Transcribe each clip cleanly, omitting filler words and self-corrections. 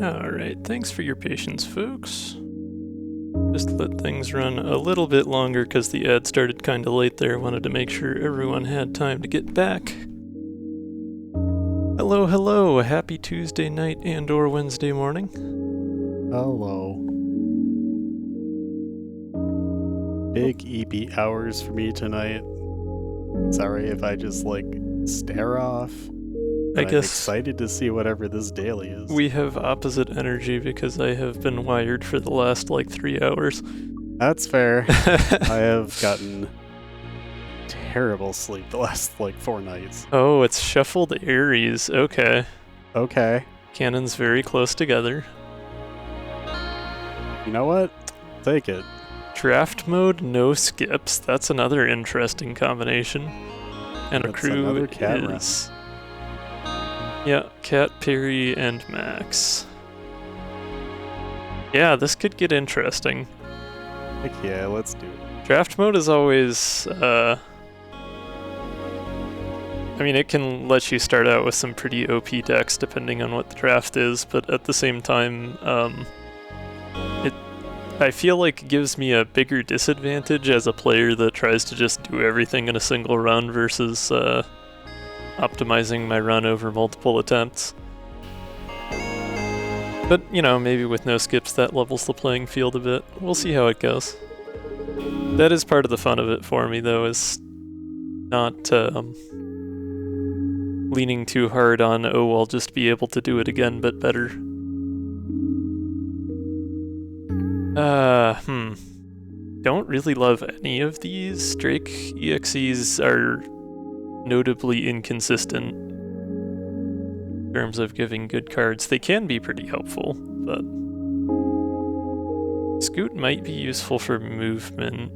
Alright, thanks for your patience, folks. Just let things run a little bit longer because the ad started kinda late there. Wanted to make sure everyone had time to get back. Hello, hello! Happy Tuesday night and or Wednesday morning. Hello. Big EP hours for me tonight. Sorry if I just, stare off. I I'm guess excited to see whatever this daily is. we have opposite energy because I have been wired for the last, 3 hours. That's fair. I have gotten terrible sleep the last, 4 nights. Oh, it's shuffled Aries. Okay. Okay. Cannons very close together. You know what? Take it. Draft mode, no skips. That's another interesting combination. And a That's crew another cat is... Yeah, Cat, Peri, and Max. Yeah, this could get interesting. Heck yeah, let's do it. Draft mode is always, I mean, it can let you start out with some pretty OP decks depending on what the draft is, but at the same time, I feel like it gives me a bigger disadvantage as a player that tries to just do everything in a single run versus optimizing my run over multiple attempts. But, maybe with no skips that levels the playing field a bit. We'll see how it goes. That is part of the fun of it for me, though, is not leaning too hard on, oh, I'll just be able to do it again, but better. Don't really love any of these. Drake EXEs are notably inconsistent in terms of giving good cards. They can be pretty helpful, but Scoot might be useful for movement.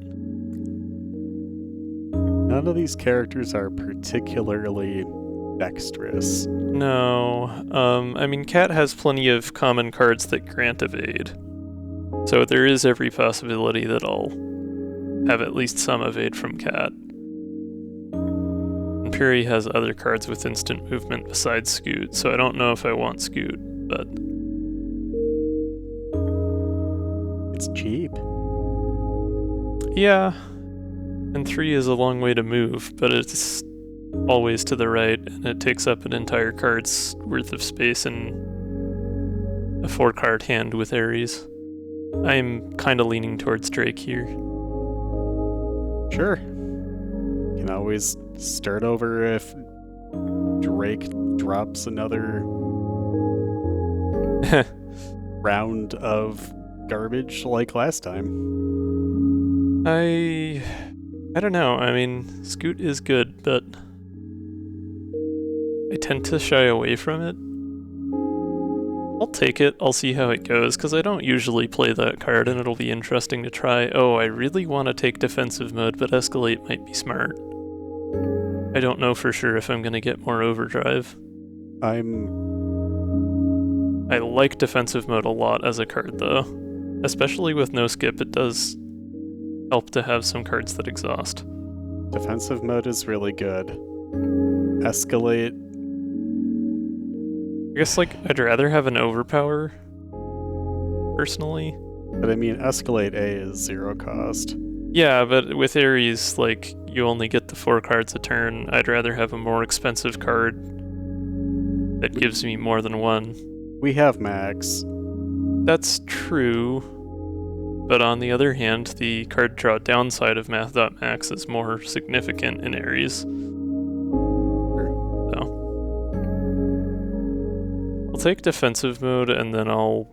None of these characters are particularly dexterous. No, I mean, Cat has plenty of common cards that grant evade. So there is every possibility that I'll have at least some evade from Cat. And Peri has other cards with instant movement besides Scoot, so I don't know if I want Scoot, but... It's cheap. Yeah. And 3 is a long way to move, but it's always to the right, and it takes up an entire card's worth of space in a 4-card hand with Ares. I'm kinda leaning towards Drake here. Sure. Can always start over if Drake drops another round of garbage like last time. I don't know. I mean, Scoot is good, but I tend to shy away from it. I'll take it, I'll see how it goes, because I don't usually play that card, and it'll be interesting to try. Oh, I really want to take defensive mode, but Escalate might be smart. I don't know for sure if I'm going to get more overdrive. I like defensive mode a lot as a card, though. Especially with no skip, it does help to have some cards that exhaust. Defensive mode is really good. Escalate... I guess, I'd rather have an overpower, personally. But I mean, Escalate A is 0 cost. Yeah, but with Ares, you only get the 4 cards a turn. I'd rather have a more expensive card that gives me more than 1. We have Max. That's true. But on the other hand, the card draw downside of Math.Max is more significant in Ares. I'll take defensive mode, and then I'll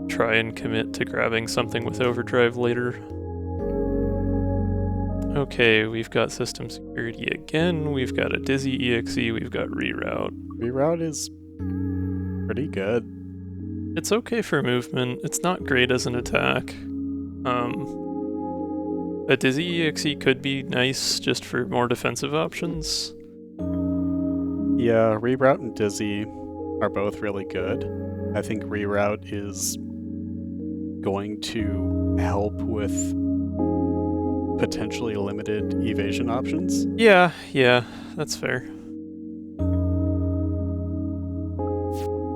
try and commit to grabbing something with overdrive later. Okay, we've got system security again, we've got a Dizzy EXE, we've got reroute. Reroute is pretty good. It's okay for movement, it's not great as an attack. A Dizzy EXE could be nice just for more defensive options. Yeah, reroute and Dizzy are both really good. I think reroute is going to help with potentially limited evasion options. Yeah, that's fair.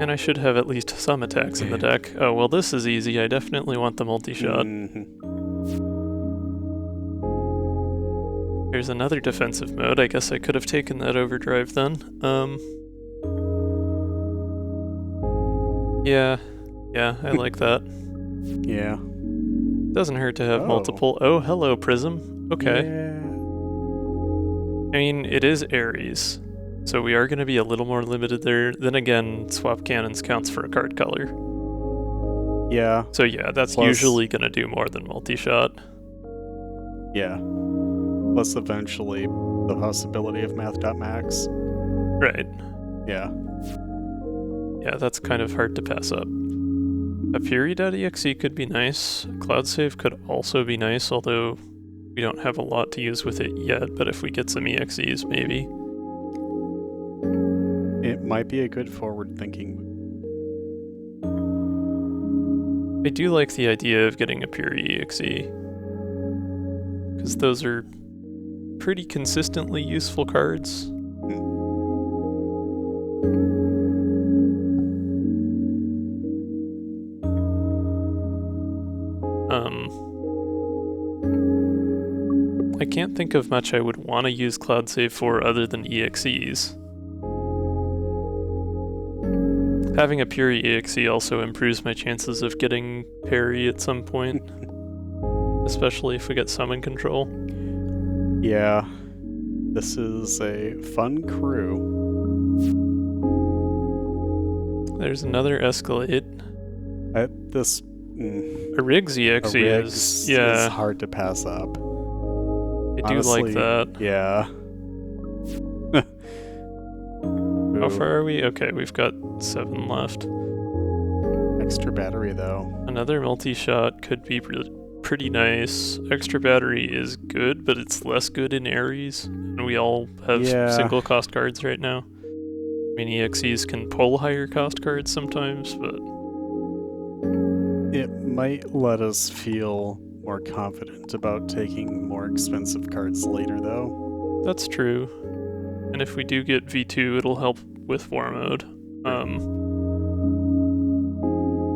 And I should have at least some attacks in the deck. Oh, well, this is easy. I definitely want the multi-shot. There's another defensive mode. I guess I could have taken that overdrive then. Yeah, I like that. Yeah. Doesn't hurt to have multiple. Oh, hello, Prism. Okay. Yeah. I mean, it is Ares, so we are going to be a little more limited there. Then again, swap cannons counts for a card color. Yeah. So yeah, that's usually going to do more than multi-shot. Yeah. Plus eventually the possibility of math.max. Right. Yeah. Yeah, that's kind of hard to pass up. A Peri.exe could be nice. Cloud Save could also be nice, although we don't have a lot to use with it yet, but if we get some EXEs, maybe. It might be a good forward-thinking move. I do like the idea of getting a Peri EXE, because those are pretty consistently useful cards. I can't think of much I would want to use Cloud Save for other than EXEs. Having a Peri EXE also improves my chances of getting Peri at some point, especially if we get summon control. Yeah, this is a fun crew. There's another Escalade. A Riggs EXE is hard to pass up. I do like that. Yeah. How far are we? Okay, we've got 7 left. Extra battery, though. Another multi-shot could be pretty nice. Extra battery is good, but it's less good in Ares. And we all have single cost cards right now. I mean, EXEs can pull higher cost cards sometimes, but... It might let us feel more confident about taking more expensive cards later, though. That's true. And if we do get V2, it'll help with War Mode.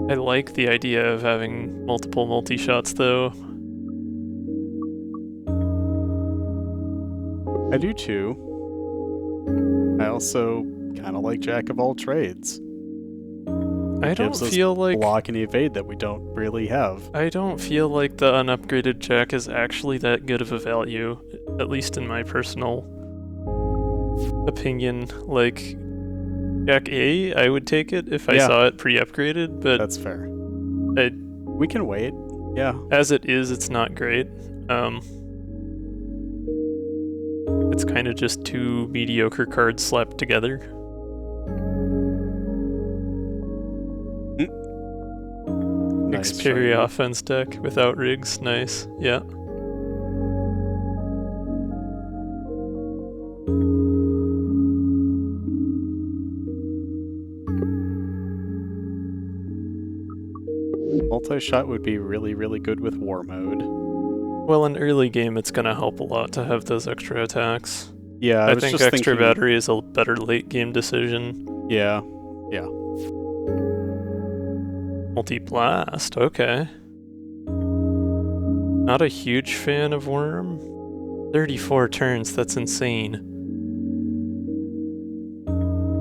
I like the idea of having multiple multi-shots, though. I do too. I also kind of like Jack of all trades. I don't feel like block and evade that we don't really have. I don't feel like the unupgraded Jack is actually that good of a value, at least in my personal opinion. Like, Jack A, I would take it if I saw it pre-upgraded, but... That's fair. We can wait, yeah. As it is, it's not great. It's kind of just 2 mediocre cards slapped together. Nice Peri offense deck without rigs, nice, yeah. Multi-shot would be really, really good with War Mode. Well, in early game, it's gonna help a lot to have those extra attacks. Yeah, I think extra battery is a better late game decision. Yeah. Multi-blast, okay. Not a huge fan of Worm. 34 turns, that's insane.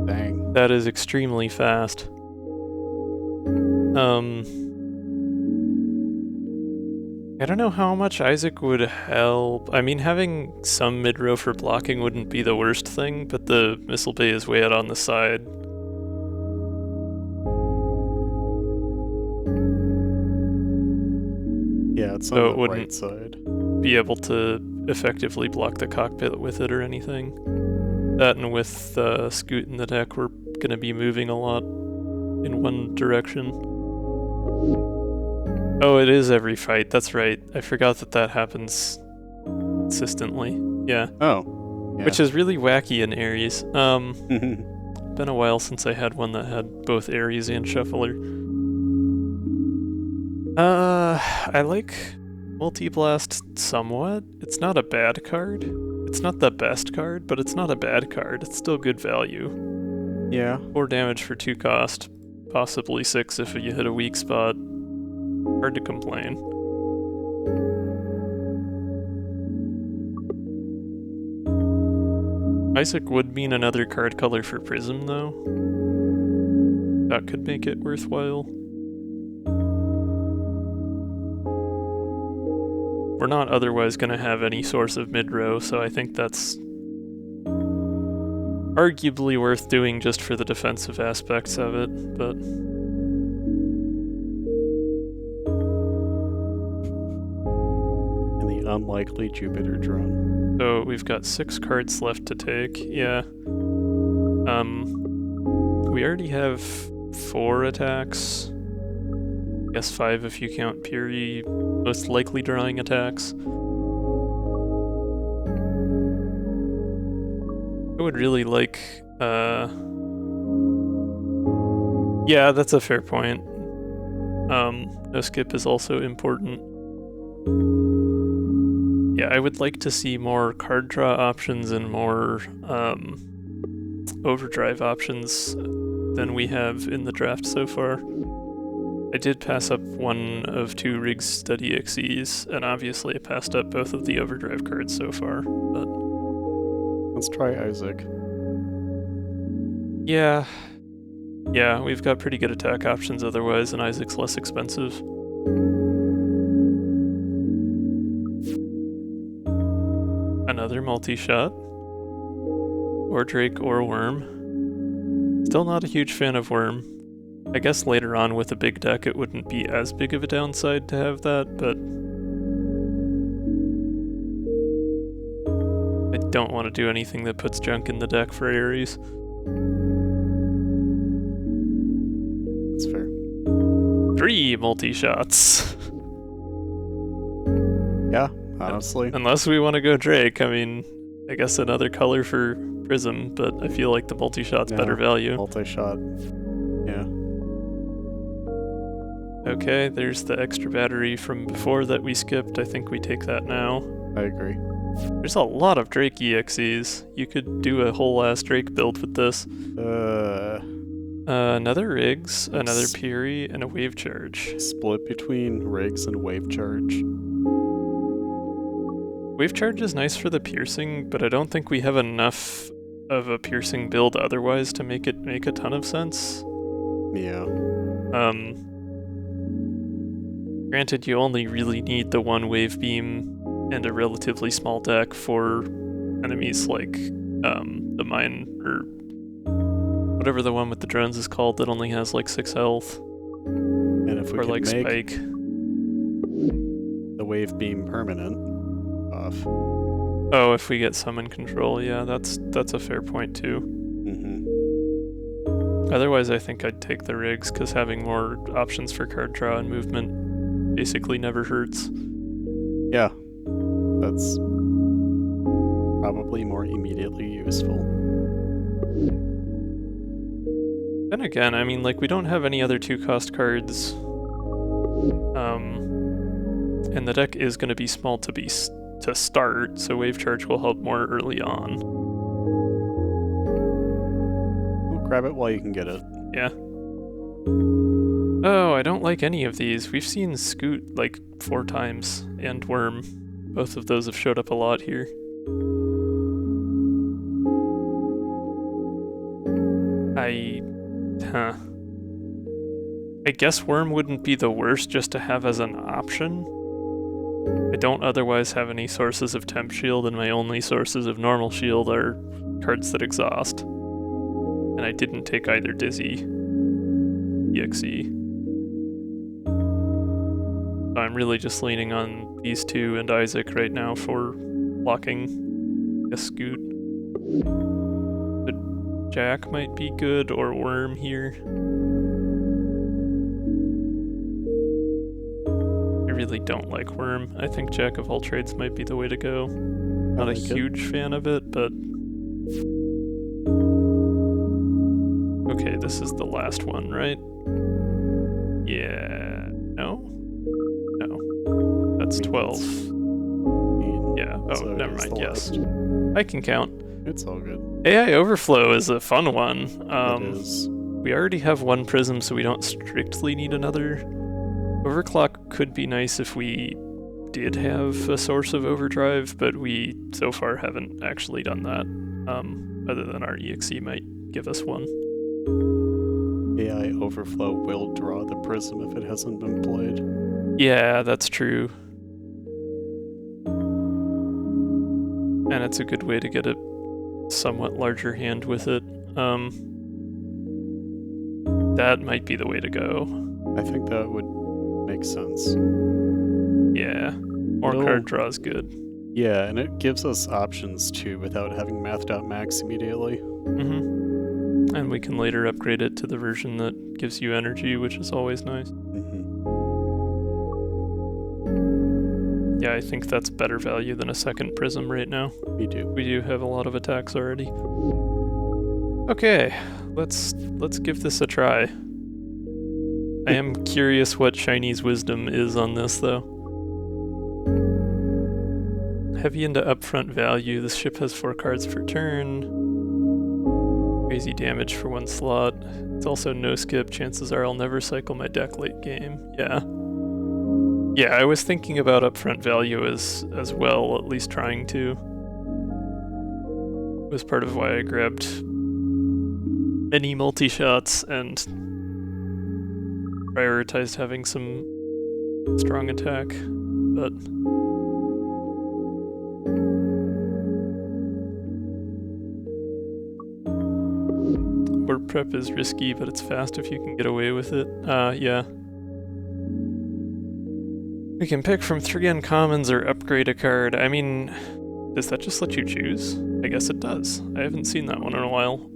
Dang. That is extremely fast. I don't know how much Isaac would help. I mean, having some mid-row for blocking wouldn't be the worst thing, but the Missile Bay is way out on the side. Yeah, it's on the right side. Be able to effectively block the cockpit with it or anything. That and with Scoot in the deck, we're going to be moving a lot in one direction. Oh, it is every fight, that's right. I forgot that happens consistently. Yeah. Oh. Yeah. Which is really wacky in Ares. Been a while since I had one that had both Ares and Shuffler. I like Multi-Blast somewhat. It's not a bad card. It's not the best card, but it's not a bad card. It's still good value. Yeah. 4 damage for 2 cost, possibly 6 if you hit a weak spot. Hard to complain. Isaac would mean another card color for Prism, though. That could make it worthwhile. We're not otherwise going to have any source of mid-row, so I think that's arguably worth doing just for the defensive aspects of it, but... And the unlikely Jupiter drone. So we've got 6 cards left to take, yeah. We already have 4 attacks. I guess 5 if you count Peri, most likely drawing attacks. I would really like, yeah, that's a fair point. No skip is also important. Yeah, I would like to see more card draw options and more overdrive options than we have in the draft so far. I did pass up one of 2 Riggs Study XEs, and obviously I passed up both of the overdrive cards so far, but... Let's try Isaac. Yeah. Yeah, we've got pretty good attack options otherwise, and Isaac's less expensive. Another multi-shot. Or Drake or Worm. Still not a huge fan of Worm. I guess later on with a big deck it wouldn't be as big of a downside to have that, but... I don't want to do anything that puts junk in the deck for Ares. That's fair. 3 multi-shots. Yeah, honestly. Unless we want to go Drake, I mean, I guess another color for Prism, but I feel like the multi-shot's better value. Multi-shot. Yeah. Okay, there's the extra battery from before that we skipped. I think we take that now. I agree. There's a lot of Drake EXEs. You could do a whole ass Drake build with this. Another Riggs, another Peri, and a Wave Charge. Split between Riggs and Wave Charge. Wave Charge is nice for the piercing, but I don't think we have enough of a piercing build otherwise to make it make a ton of sense. Yeah. Granted, you only really need the 1 Wave Beam and a relatively small deck for enemies like the mine, or whatever the one with the drones is called that only has like 6 health. And if we or could like make Spike. the Wave Beam permanent off. Oh, if we get summon control, yeah, that's a fair point too. Mm-hmm. Otherwise, I think I'd take the Riggs, because having more options for card draw and movement basically never hurts. Yeah. That's probably more immediately useful. Then again, I mean, like, we don't have any other 2-cost cards. And the deck is going to be small to start, so Wave Charge will help more early on. Well, grab it while you can get it. Yeah. Oh, I don't like any of these. We've seen Scoot like 4 times, and Worm. Both of those have showed up a lot here. I guess Worm wouldn't be the worst just to have as an option. I don't otherwise have any sources of Temp Shield, and my only sources of normal shield are cards that exhaust. And I didn't take either Dizzy EXE. So I'm really just leaning on these 2 and Isaac right now for blocking a Scoot. But Jack might be good, or Worm here. I really don't like Worm. I think Jack of all trades might be the way to go. Not a huge fan of it, but... Okay, this is the last one, right? Yeah... No? No. That's 12. Yeah, oh, So never it's mind, the yes. last. I can count. It's all good. AI Overflow is a fun one. It is. We already have one prism, so we don't strictly need another. Overclock could be nice if we did have a source of overdrive, but we so far haven't actually done that, other than our EXE might give us one. AI Overflow will draw the prism if it hasn't been played. Yeah, that's true. And it's a good way to get a somewhat larger hand with it. That might be the way to go. I think that would make sense. Yeah, more card draw is good. Yeah, and it gives us options too without having mathed out max immediately. And we can later upgrade it to the version that gives you energy, which is always nice. Yeah, I think that's better value than a second prism right now. Me too. We do have a lot of attacks already. Okay, let's give this a try. I am curious what Chinese wisdom is on this, though. Heavy into upfront value. This ship has 4 cards per turn. Crazy damage for 1 slot. It's also no skip. Chances are I'll never cycle my deck late game. Yeah. Yeah, I was thinking about upfront value as well, at least trying to. It was part of why I grabbed many multi-shots and prioritized having some strong attack, but Warp Prep is risky, but it's fast if you can get away with it. Yeah. We can pick from 3 uncommons or upgrade a card. I mean, does that just let you choose? I guess it does. I haven't seen that one in a while.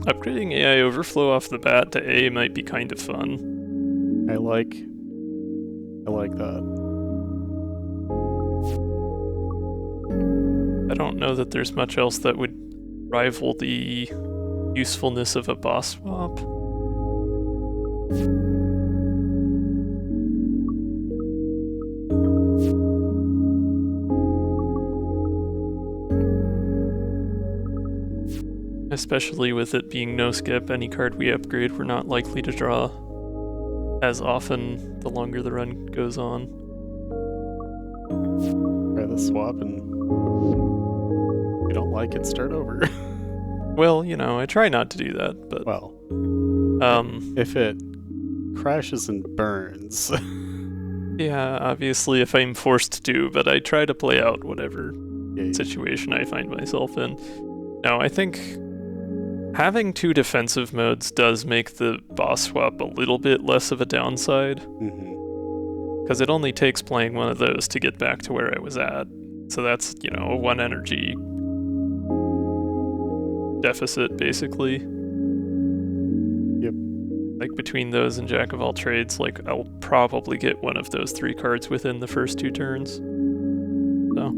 Upgrading AI Overflow off the bat to A might be kind of fun. I like that. I don't know that there's much else that would rival the usefulness of a boss swap. Especially with it being no skip, any card we upgrade we're not likely to draw as often the longer the run goes on. Try the swap, and if you don't like it, start over. Well, you know, I try not to do that, but... Well, if it crashes and burns... Yeah, obviously if I'm forced to, but I try to play out whatever situation I find myself in. No, I think having 2 defensive modes does make the boss swap a little bit less of a downside. Because it only takes playing one of those to get back to where I was at. So that's, you know, a 1 energy deficit, basically. Yep. Like, between those and Jack of all trades, like, I'll probably get one of those 3 cards within the first 2 turns. So.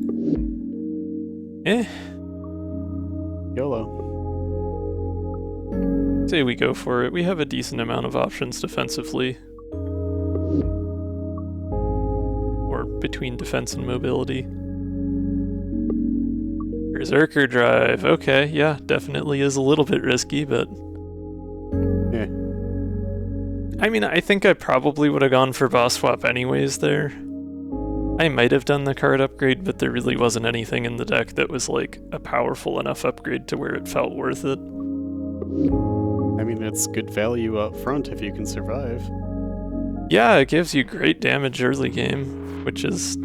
YOLO. Say we go for it. We have a decent amount of options defensively. Or between defense and mobility. Berserker Drive. Okay, yeah, definitely is a little bit risky, but... Yeah. I mean, I think I probably would have gone for boss swap anyways there. I might have done the card upgrade, but there really wasn't anything in the deck that was like a powerful enough upgrade to where it felt worth it. I mean, it's good value up front if you can survive. Yeah, it gives you great damage early game, which is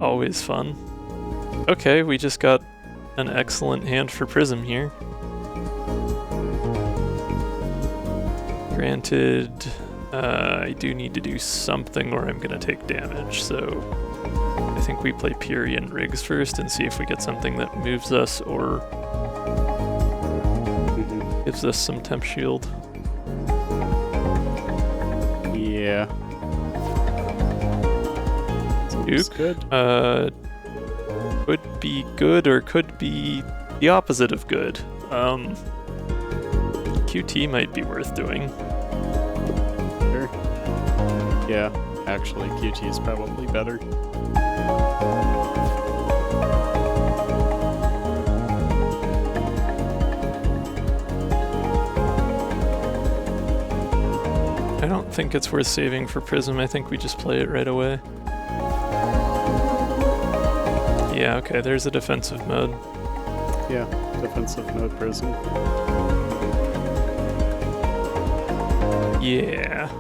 always fun. Okay, we just got an excellent hand for Prism here. Granted, I do need to do something or I'm gonna take damage, so I think we play Peri and Riggs first and see if we get something that moves us or gives us some temp shield. Yeah. Duke, good. Could be good or could be the opposite of good. QT might be worth doing. Sure. Yeah, actually, QT is probably better. don't think it's worth saving for Prism. I think we just play it right away. Yeah, okay, there's a defensive mode. Yeah, defensive mode Prism. Yeah.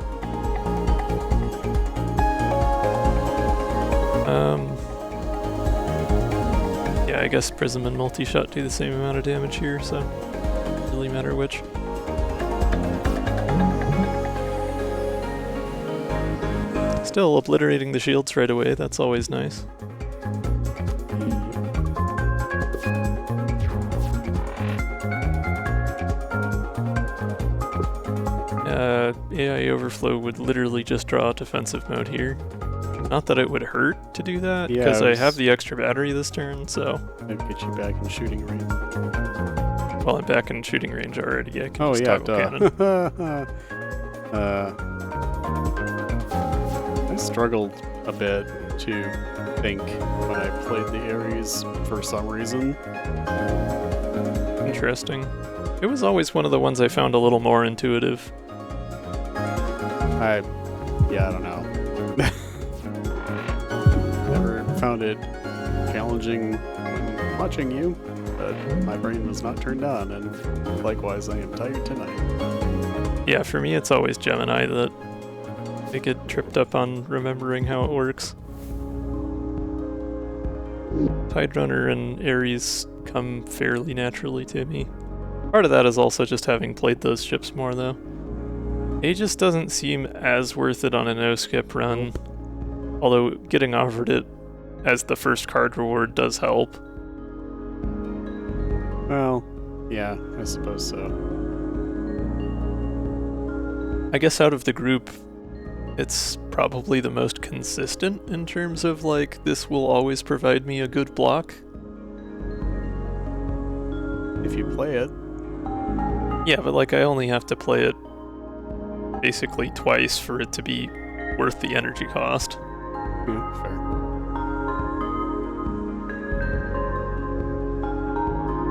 Yeah, I guess Prism and Multi-Shot do the same amount of damage here, so doesn't really matter which. Still obliterating the shields right away, that's always nice. AI Overflow would literally just draw a defensive mode here. Not that it would hurt to do that, because I have the extra battery this turn, so... I'd get you back in shooting range. Well, I'm back in shooting range already, I can oh, just yeah, toggle cannon. I struggled a bit to think when I played the Ares for some reason. Interesting. It was always one of the ones I found a little more intuitive. I don't know. Never found it challenging when watching you, but my brain was not turned on, and likewise I am tired tonight. Yeah, for me it's always Gemini that I get tripped up on remembering how it works. Tide Runner and Ares come fairly naturally to me. Part of that is also just having played those ships more, though. Aegis doesn't seem as worth it on a no-skip run, although getting offered it as the first card reward does help. Well, yeah, I suppose so. I guess out of the group, it's probably the most consistent in terms of, like, this will always provide me a good block. If you play it. Yeah, but, like, I only have to play it basically twice for it to be worth the energy cost. Yeah, fair.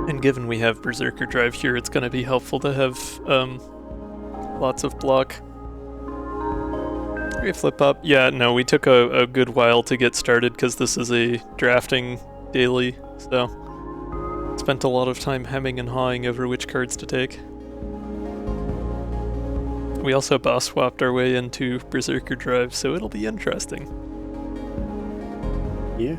And given we have Berserker Drive here, it's going to be helpful to have lots of block. We flip up. Yeah, no, we took a good while to get started because this is a drafting daily, so spent a lot of time hemming and hawing over which cards to take. We also boss swapped our way into Berserker Drive, so it'll be interesting. Yeah.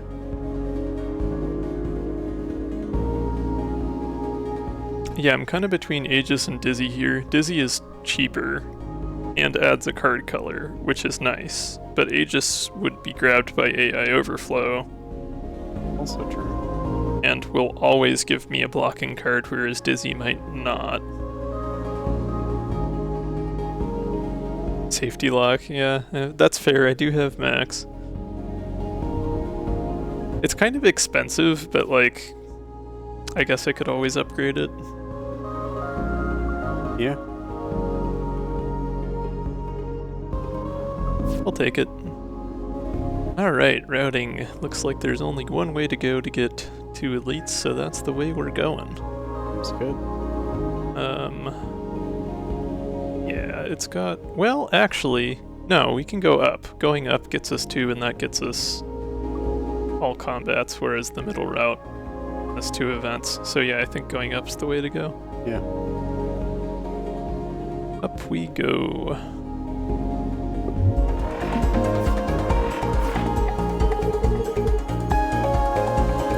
Yeah, I'm kind of between Aegis and Dizzy here. Dizzy is cheaper and adds a card color, which is nice, but Aegis would be grabbed by AI Overflow. Also true. And will always give me a blocking card, whereas Dizzy might not. Safety lock, yeah, that's fair, I do have max. It's kind of expensive, but like, I guess I could always upgrade it. Yeah. I'll take it. Alright, routing. Looks like there's only one way to go to get 2 elites, so that's the way we're going. That's good. Yeah, it's got... Well, actually, no, we can go up. Going up gets us 2, and that gets us all combats, whereas the middle route has 2 events. So yeah, I think going up's the way to go. Yeah. Up we go.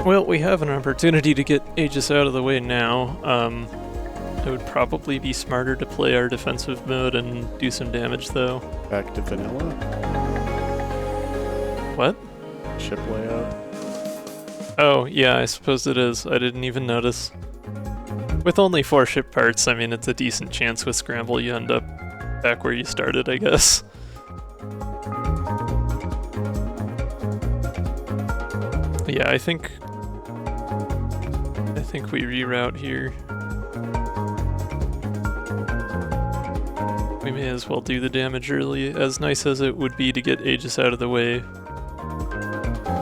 Well, we have an opportunity to get Aegis out of the way now. It would probably be smarter to play our defensive mode and do some damage, though. Back to vanilla. What? Ship layout. Oh, yeah, I suppose it is. I didn't even notice. With only 4 ship parts, I mean, it's a decent chance with Scramble you end up back where you started, I guess. Yeah, I think we reroute here. We may as well do the damage early, as nice as it would be to get Aegis out of the way.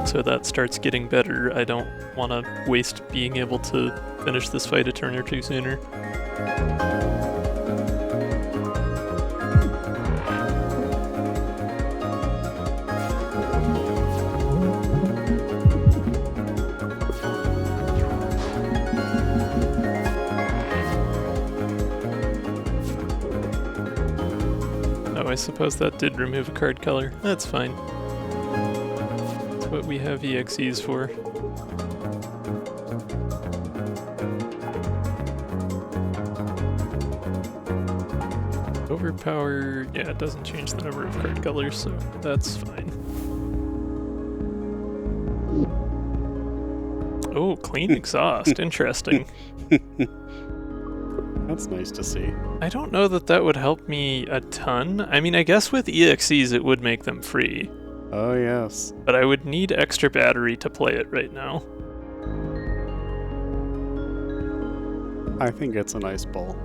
So that starts getting better. I don't want to waste being able to finish this fight a turn or 2 sooner. I suppose that did remove a card color. That's fine. That's what we have EXEs for. Overpower, yeah, it doesn't change the number of card colors, so that's fine. Oh, clean exhaust, interesting. That's nice to see. I don't know that that would help me a ton. I mean, I guess with EXEs it would make them free. Oh, yes. But I would need extra battery to play it right now. I think it's a nice bowl.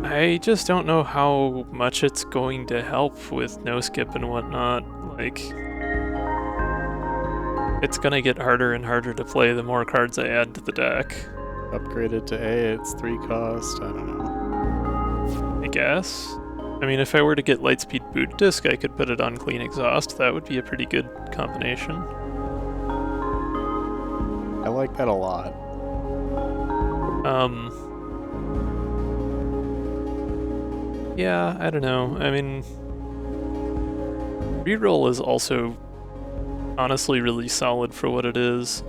I just don't know how much it's going to help with no skip and whatnot. Like, it's gonna get harder and harder to play the more cards I add to the deck. Upgraded to A, it's 3 cost, I don't know. I guess. I mean, if I were to get Lightspeed Boot Disc, I could put it on Clean Exhaust. That would be a pretty good combination. I like that a lot. Yeah, I don't know. I mean, Reroll is also honestly really solid for what it is.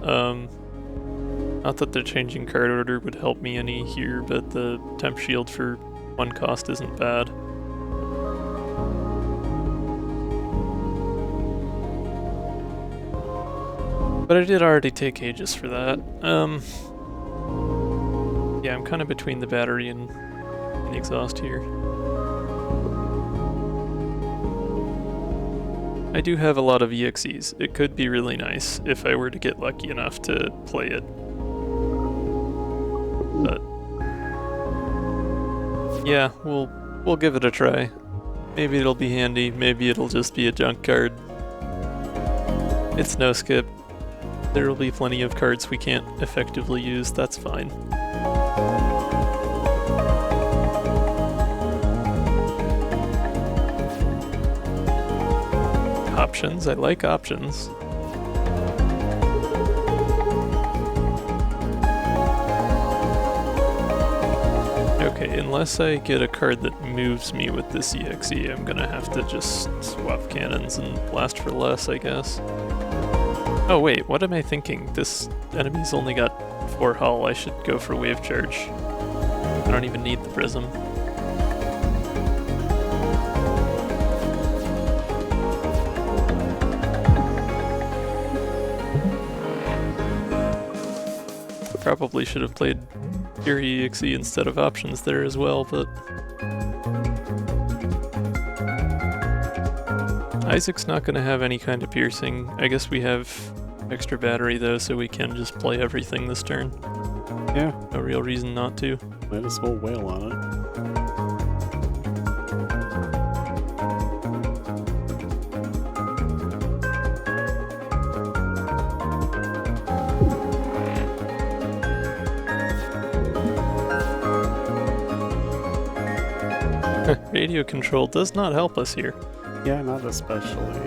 Not that the changing card order would help me any here, but the temp shield for 1 cost isn't bad. But I did already take Aegis for that. Yeah, I'm kind of between the battery and the exhaust here. I do have a lot of EXEs. It could be really nice if I were to get lucky enough to play it. But yeah, we'll give it a try. Maybe it'll be handy, maybe it'll just be a junk card. It's no skip. There will be plenty of cards we can't effectively use, that's fine. Options, I like options. Okay, unless I get a card that moves me with this EXE, I'm gonna have to just swap cannons and blast for less, I guess. Oh wait, what am I thinking? This enemy's only got 4 hull, I should go for wave charge. I don't even need the prism. Probably should have played Peri EXE instead of options there as well, but Isaac's not going to have any kind of piercing. I guess we have extra battery though, so we can just play everything this turn. Yeah. No real reason not to. Might as well wail on it. Radio control does not help us here. Yeah, not especially.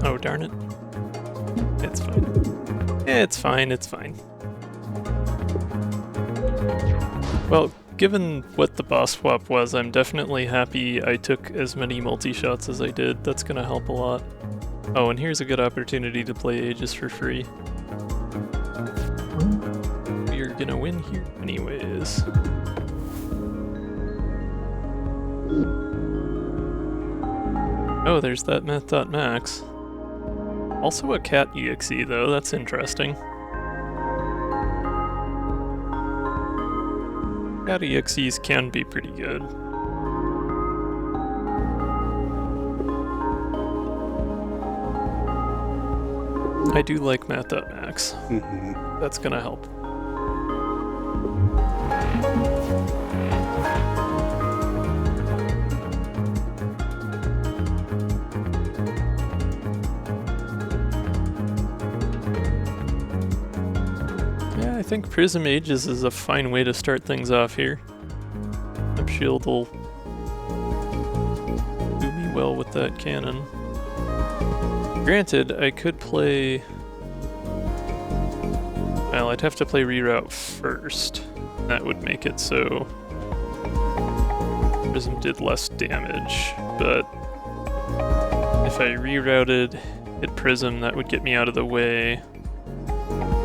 Oh, darn it. It's fine. It's fine, it's fine. Well, given what the boss swap was, I'm definitely happy I took as many multi-shots as I did. That's gonna help a lot. Oh, and here's a good opportunity to play Aegis for free. We're gonna win here anyways. Oh, there's that Math.Max. Also a cat EXE though, that's interesting. Cat EXEs can be pretty good. I do like Math.Max. That's gonna help. think Prism Aegis is a fine way to start things off here. Up shield will do me well with that cannon. Granted, I could play... Well, I'd have to play Reroute first. That would make it so Prism did less damage, but if I rerouted, hit Prism, that would get me out of the way.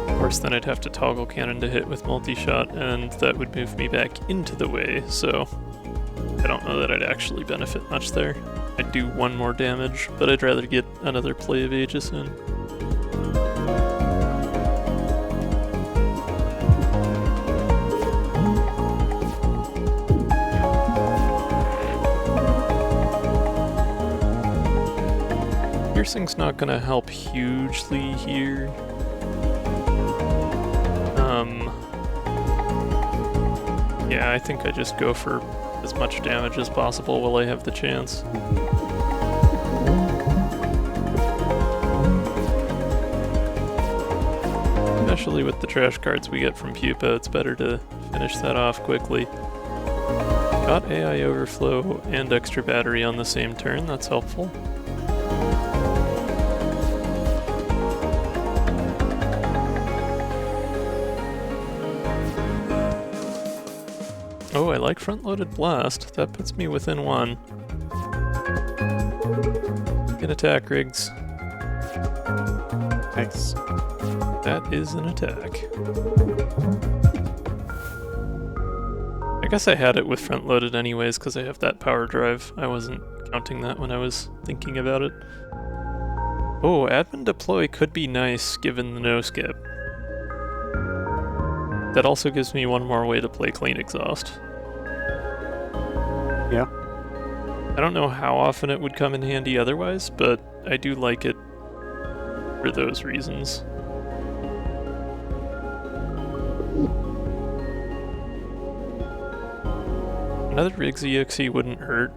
Of course, then I'd have to toggle cannon to hit with multi-shot, and that would move me back into the way, so I don't know that I'd actually benefit much there. I'd do one more damage, but I'd rather get another play of Aegis in. Piercing's not gonna help hugely here. Yeah, I think I just go for as much damage as possible while I have the chance. Especially with the trash cards we get from Pupa, it's better to finish that off quickly. Got AI Overflow and extra battery on the same turn, that's helpful. Oh, I like front-loaded blast. That puts me within one. An attack, Riggs. Nice. That is an attack. I guess I had it with front-loaded anyways because I have that power drive. I wasn't counting that when I was thinking about it. Oh, admin deploy could be nice given the no-skip. That also gives me one more way to play clean exhaust. Yeah. I don't know how often it would come in handy otherwise, but I do like it for those reasons. Another Riggs EXE wouldn't hurt.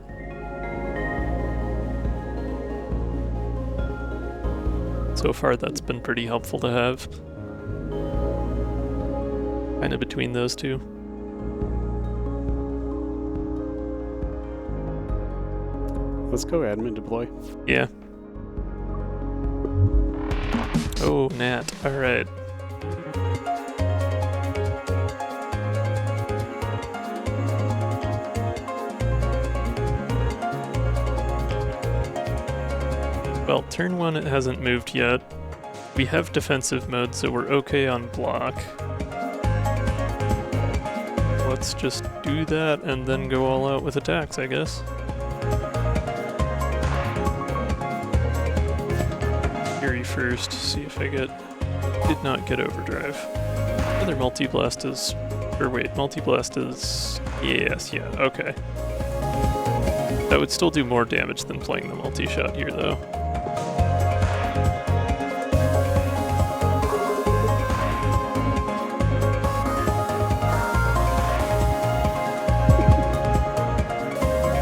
So far that's been pretty helpful to have. Kinda between those two. Let's go admin deploy. Yeah. Oh, Nat. Alright. Well, turn 1 it hasn't moved yet. We have defensive mode, so we're okay on block. Let's just do that and then go all out with attacks, I guess. Peri first, see if I did not get overdrive. Another multi-blast is, or wait, multi-blast is, yes, yeah, okay. That would still do more damage than playing the multi-shot here though.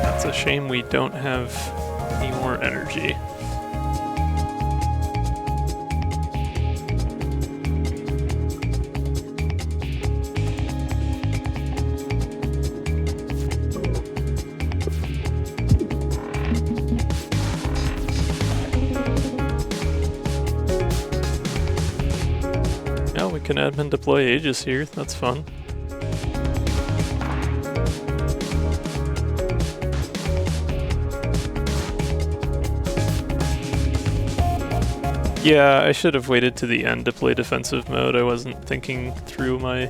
That's a shame we don't have any more energy. Can admin deploy Aegis here, that's fun. Yeah, I should have waited to the end to play defensive mode. I wasn't thinking through my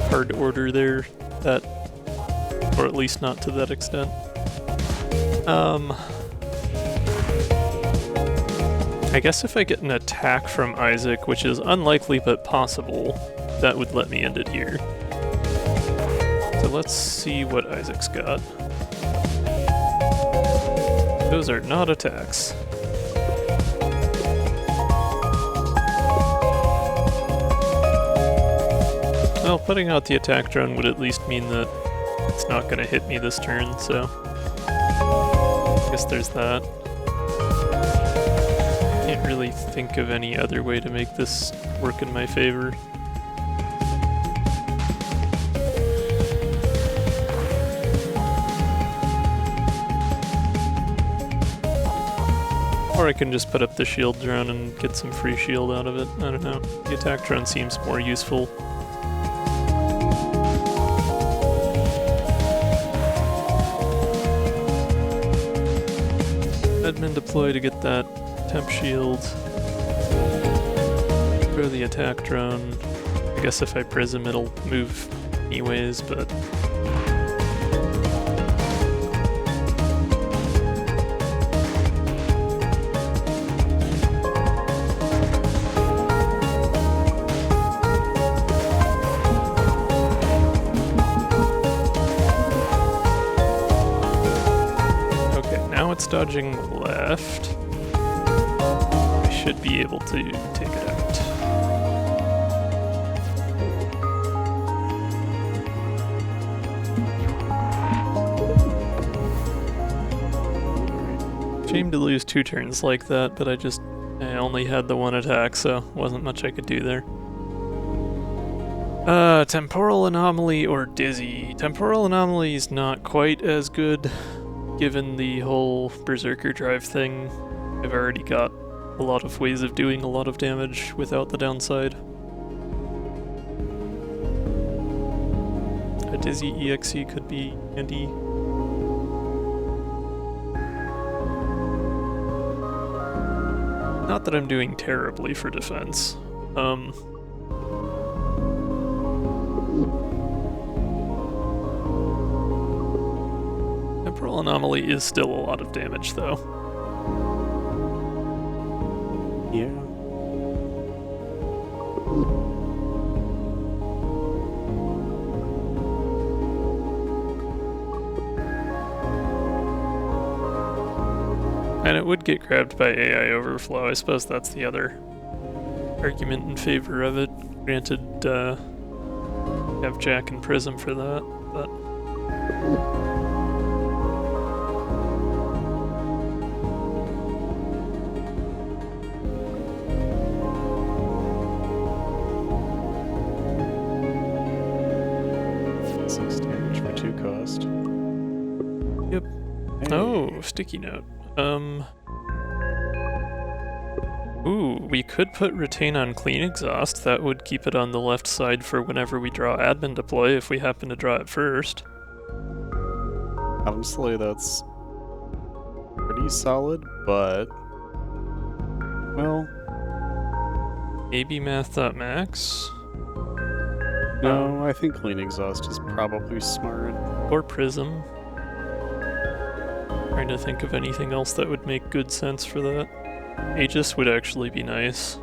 card order there, or at least not to that extent. I guess if I get an attack from Isaac, which is unlikely but possible, that would let me end it here. So let's see what Isaac's got. Those are not attacks. Well, putting out the attack drone would at least mean that it's not going to hit me this turn, so I guess there's that. Can't really think of any other way to make this work in my favor. Or I can just put up the shield drone and get some free shield out of it. I don't know. The attack drone seems more useful. Admin deploy to get that temp shield. Throw the attack drone. I guess if I prism it'll move anyways, but... It's dodging left. I should be able to take it out. Shame to lose 2 turns like that, but I only had the 1 attack, so wasn't much I could do there. Temporal Anomaly or Dizzy. Temporal Anomaly is not quite as good. Given the whole Berserker Drive thing, I've already got a lot of ways of doing a lot of damage without the downside. A Dizzy EXE could be handy. Not that I'm doing terribly for defense. Temporal Anomaly is still a lot of damage, though. Yeah. And it would get grabbed by AI overflow. I suppose that's the other argument in favor of it. Granted, you have Jack and Prism for that, but... Oh, sticky note. Ooh, we could put retain on clean exhaust. That would keep it on the left side for whenever we draw admin deploy if we happen to draw it first. Honestly, that's pretty solid, but... well... maybe math.max? No, I think clean exhaust is probably smart. Or prism. Trying to think of anything else that would make good sense for that. Aegis would actually be nice.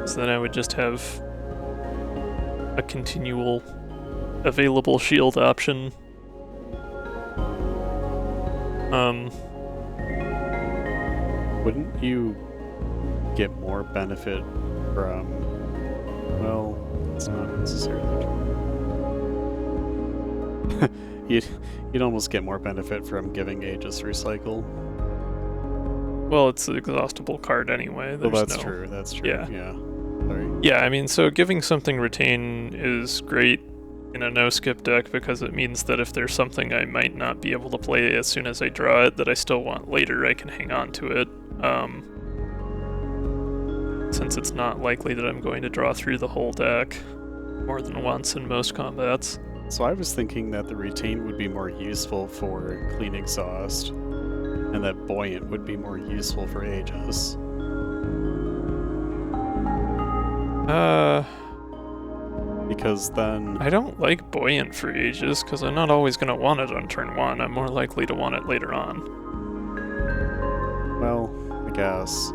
So then I would just have a continual available shield option. Wouldn't you get more benefit from... well, it's not necessarily true. You'd almost get more benefit from giving Aegis recycle. Well, it's an exhaustible card anyway. Well, that's true. That's true. Yeah. Sorry. Yeah, I mean, so giving something retain is great in a no-skip deck because it means that if there's something I might not be able to play as soon as I draw it that I still want later, I can hang on to it. Since it's not likely that I'm going to draw through the whole deck more than once in most combats. So I was thinking that the retain would be more useful for clean exhaust, and that buoyant would be more useful for Aegis. Because then... I don't like buoyant for Aegis, because I'm not always going to want it on turn 1. I'm more likely to want it later on. Well, I guess.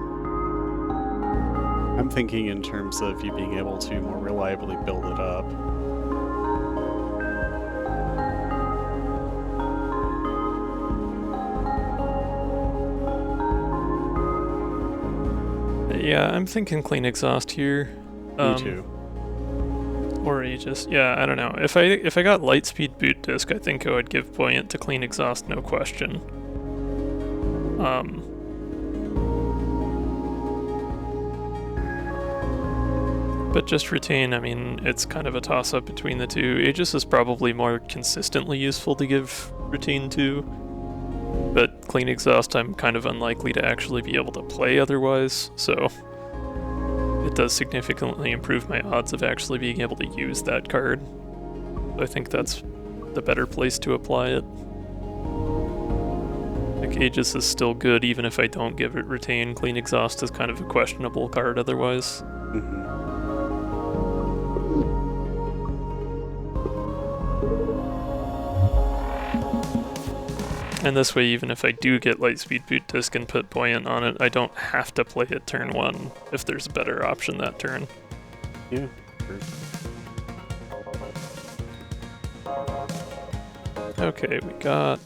I'm thinking in terms of you being able to more reliably build it up. Yeah, I'm thinking clean exhaust here. Me too. Or Aegis. Yeah, I don't know. If I got Lightspeed Boot Disc, I think I would give Buoyant to clean exhaust, no question. But just retain, I mean, it's kind of a toss-up between the two. Aegis is probably more consistently useful to give retain to, but Clean Exhaust I'm kind of unlikely to actually be able to play otherwise, so it does significantly improve my odds of actually being able to use that card. I think that's the better place to apply it. Like, Aegis is still good even if I don't give it retain. Clean Exhaust is kind of a questionable card otherwise. And this way, even if I do get Lightspeed Boot Disc and put Buoyant on it, I don't have to play it turn 1 if there's a better option that turn. Yeah, true. Okay, we got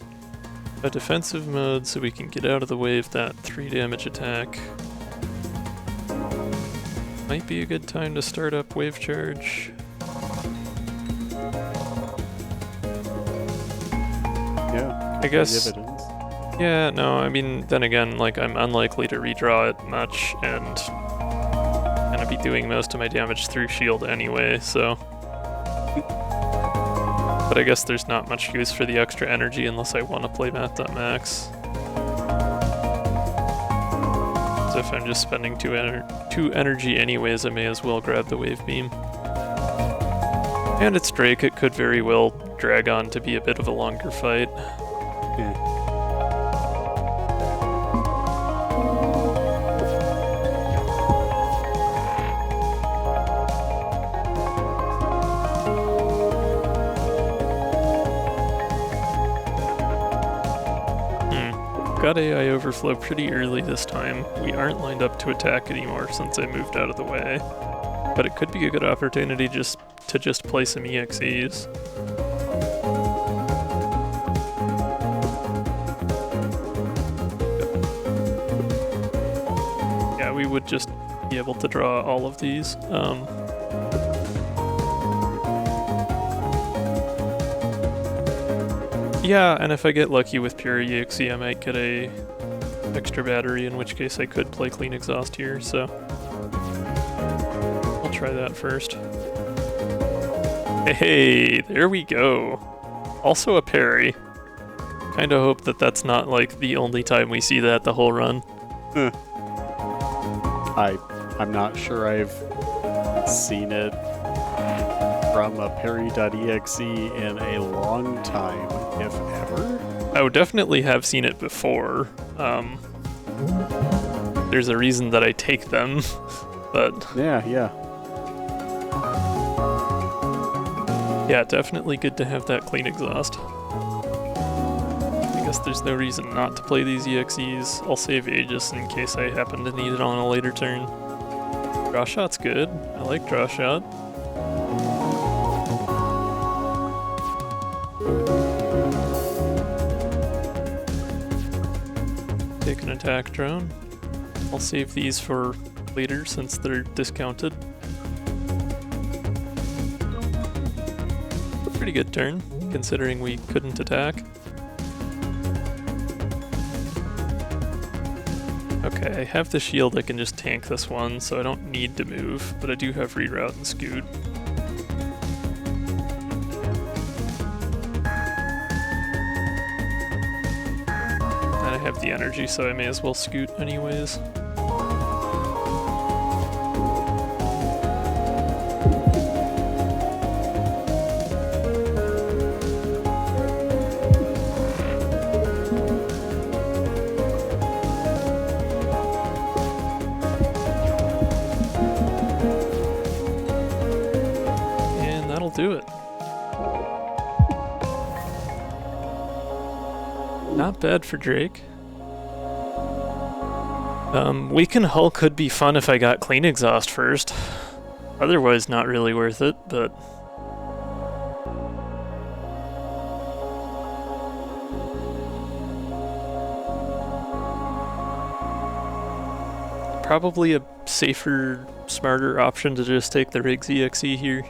a defensive mode so we can get out of the way of that 3 damage attack. Might be a good time to start up Wave Charge. Yeah. I guess. Dividends. Yeah, no, I mean, then again, like, I'm unlikely to redraw it much, and I'm gonna be doing most of my damage through shield anyway, so. But I guess there's not much use for the extra energy unless I want to play math.max. So if I'm just spending two energy anyways, I may as well grab the Wave Beam. And it's Drake, it could very well drag on to be a bit of a longer fight. Yeah. Got AI overflow pretty early this time. We aren't lined up to attack anymore since I moved out of the way. But it could be a good opportunity to just play some EXEs. Yeah, we would just be able to draw all of these. Yeah, and if I get lucky with Peri EXE, I might get a extra battery, in which case I could play Clean Exhaust here, so I'll try that first. Hey, there we go. Also a Peri. Kinda hope that that's not like the only time we see that the whole run. I'm not sure I've seen it from a Peri.exe in a long time, if ever. I would definitely have seen it before. There's a reason that I take them, but Yeah. yeah, definitely good to have that Clean Exhaust. I guess there's no reason not to play these EXEs. I'll save Aegis in case I happen to need it on a later turn. Draw Shot's good. I like Draw Shot. Take an attack drone. I'll save these for later since they're discounted. Pretty good turn, considering we couldn't attack. Okay, I have the shield, I can just tank this one, so I don't need to move, but I do have reroute and scoot. And I have the energy, so I may as well scoot anyways. Do it. Not bad for Drake. Weaken Hull could be fun if I got Clean Exhaust first. Otherwise, not really worth it, but... Probably a safer, smarter option to just take the Riggs EXE here.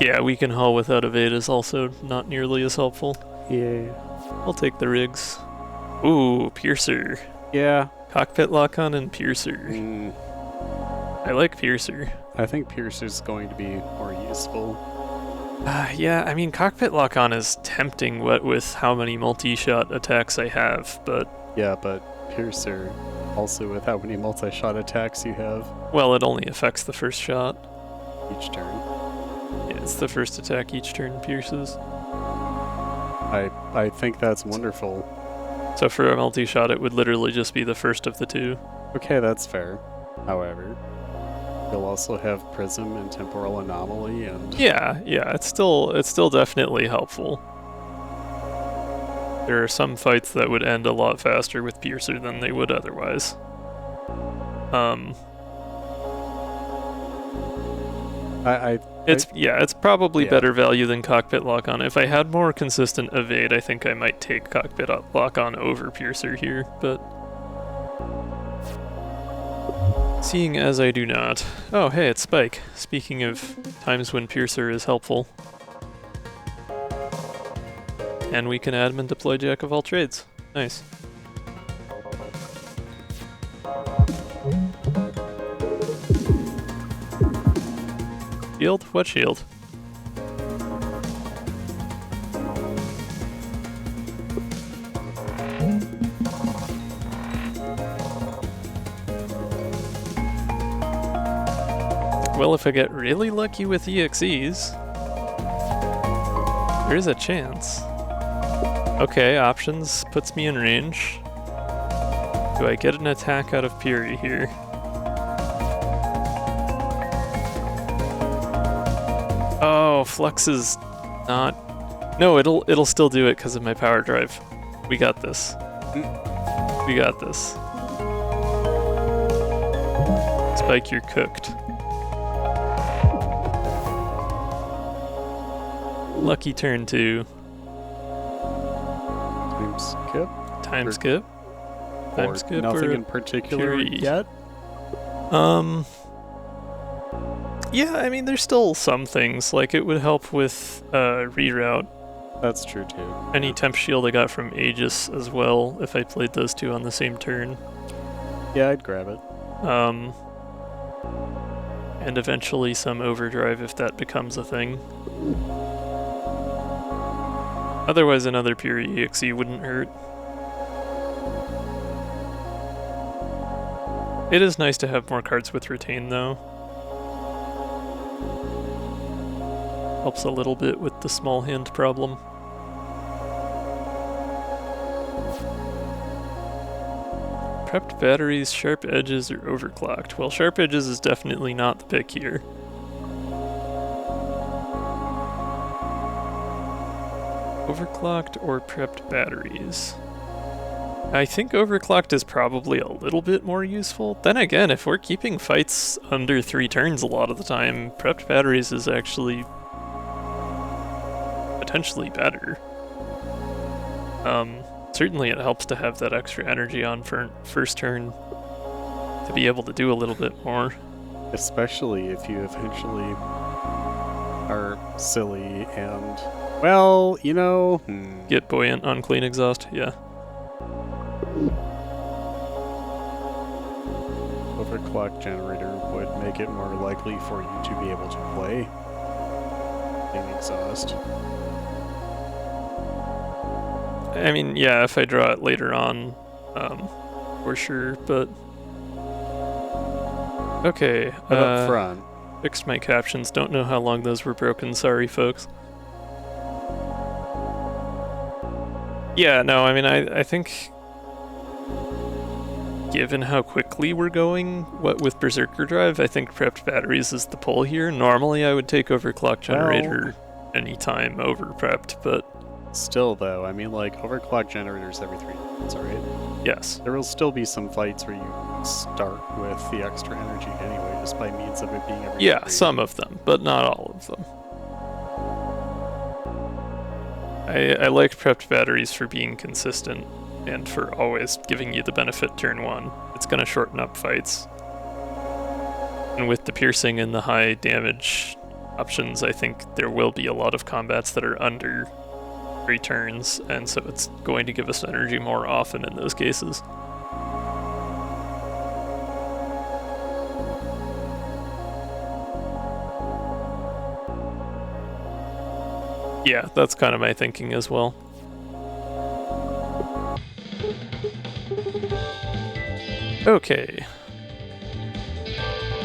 Yeah, Weaken Hull without evade is also not nearly as helpful. Yeah. I'll take the Riggs. Ooh, Piercer. Yeah. Cockpit lock-on and Piercer. I like Piercer. I think Piercer's going to be more useful. Yeah, I mean, Cockpit Lock-On is tempting what with how many multi-shot attacks I have, but... Yeah, but Piercer, also with how many multi-shot attacks you have. Well, it only affects the first shot. Each turn. Yeah, it's the first attack each turn pierces. I think that's wonderful. So for a multi-shot, it would literally just be the first of the two. Okay, that's fair. However, you'll also have Prism and Temporal Anomaly and... Yeah, it's still definitely helpful. There are some fights that would end a lot faster with Piercer than they would otherwise. It's probably better value than Cockpit Lock-On. If I had more consistent evade, I think I might take Cockpit Lock-On over Piercer here, but seeing as I do not. Oh, hey, it's Spike. Speaking of times when Piercer is helpful. And we can add and deploy Jack of all trades. Nice. Shield? What shield? Well, if I get really lucky with EXEs, there's a chance. Okay, options puts me in range. Do I get an attack out of Peri here? Oh, Flux is not... No, it'll still do it because of my power drive. We got this. We got this. Spike, you're cooked. Lucky turn 2. Time skip? Time skip? Time skip nothing or in particular Peri? yet? Yeah, I mean, there's still some things. Like, it would help with reroute. That's true, too. Any temp shield I got from Aegis as well, if I played those two on the same turn. Yeah, I'd grab it. And eventually some overdrive if that becomes a thing. Otherwise, another Peri EXE wouldn't hurt. It is nice to have more cards with retain, though. Helps a little bit with the small hand problem. Prepped batteries, sharp edges, or overclocked? Well, sharp edges is definitely not the pick here. Overclocked or prepped batteries? I think overclocked is probably a little bit more useful. Then again, if we're keeping fights under 3 turns a lot of the time, prepped batteries is actually potentially better. Certainly it helps to have that extra energy on for first turn to be able to do a little bit more. Especially if you eventually are silly and, well, you know... Get buoyant on clean exhaust, yeah. Overclock generator would make it more likely for you to be able to play clean exhaust. I mean, yeah, if I draw it later on, for sure, but... Okay, But up front. Fixed my captions, don't know how long those were broken, sorry folks. Yeah, no, I mean, I think... Given how quickly we're going, what with Berserker Drive, I think prepped batteries is the pull here. Normally I would take overclock generator anytime over prepped, but... Still, though, I mean, like, overclock generators every 3 turns, alright? Yes. There will still be some fights where you start with the extra energy anyway, just by means of it being every Yeah, 3. some of them, but not all of them. I like prepped batteries for being consistent and for always giving you the benefit turn 1. It's going to shorten up fights. And with the piercing and the high damage options, I think there will be a lot of combats that are under 3 turns, and so it's going to give us energy more often in those cases. Yeah, that's kind of my thinking as well. Okay.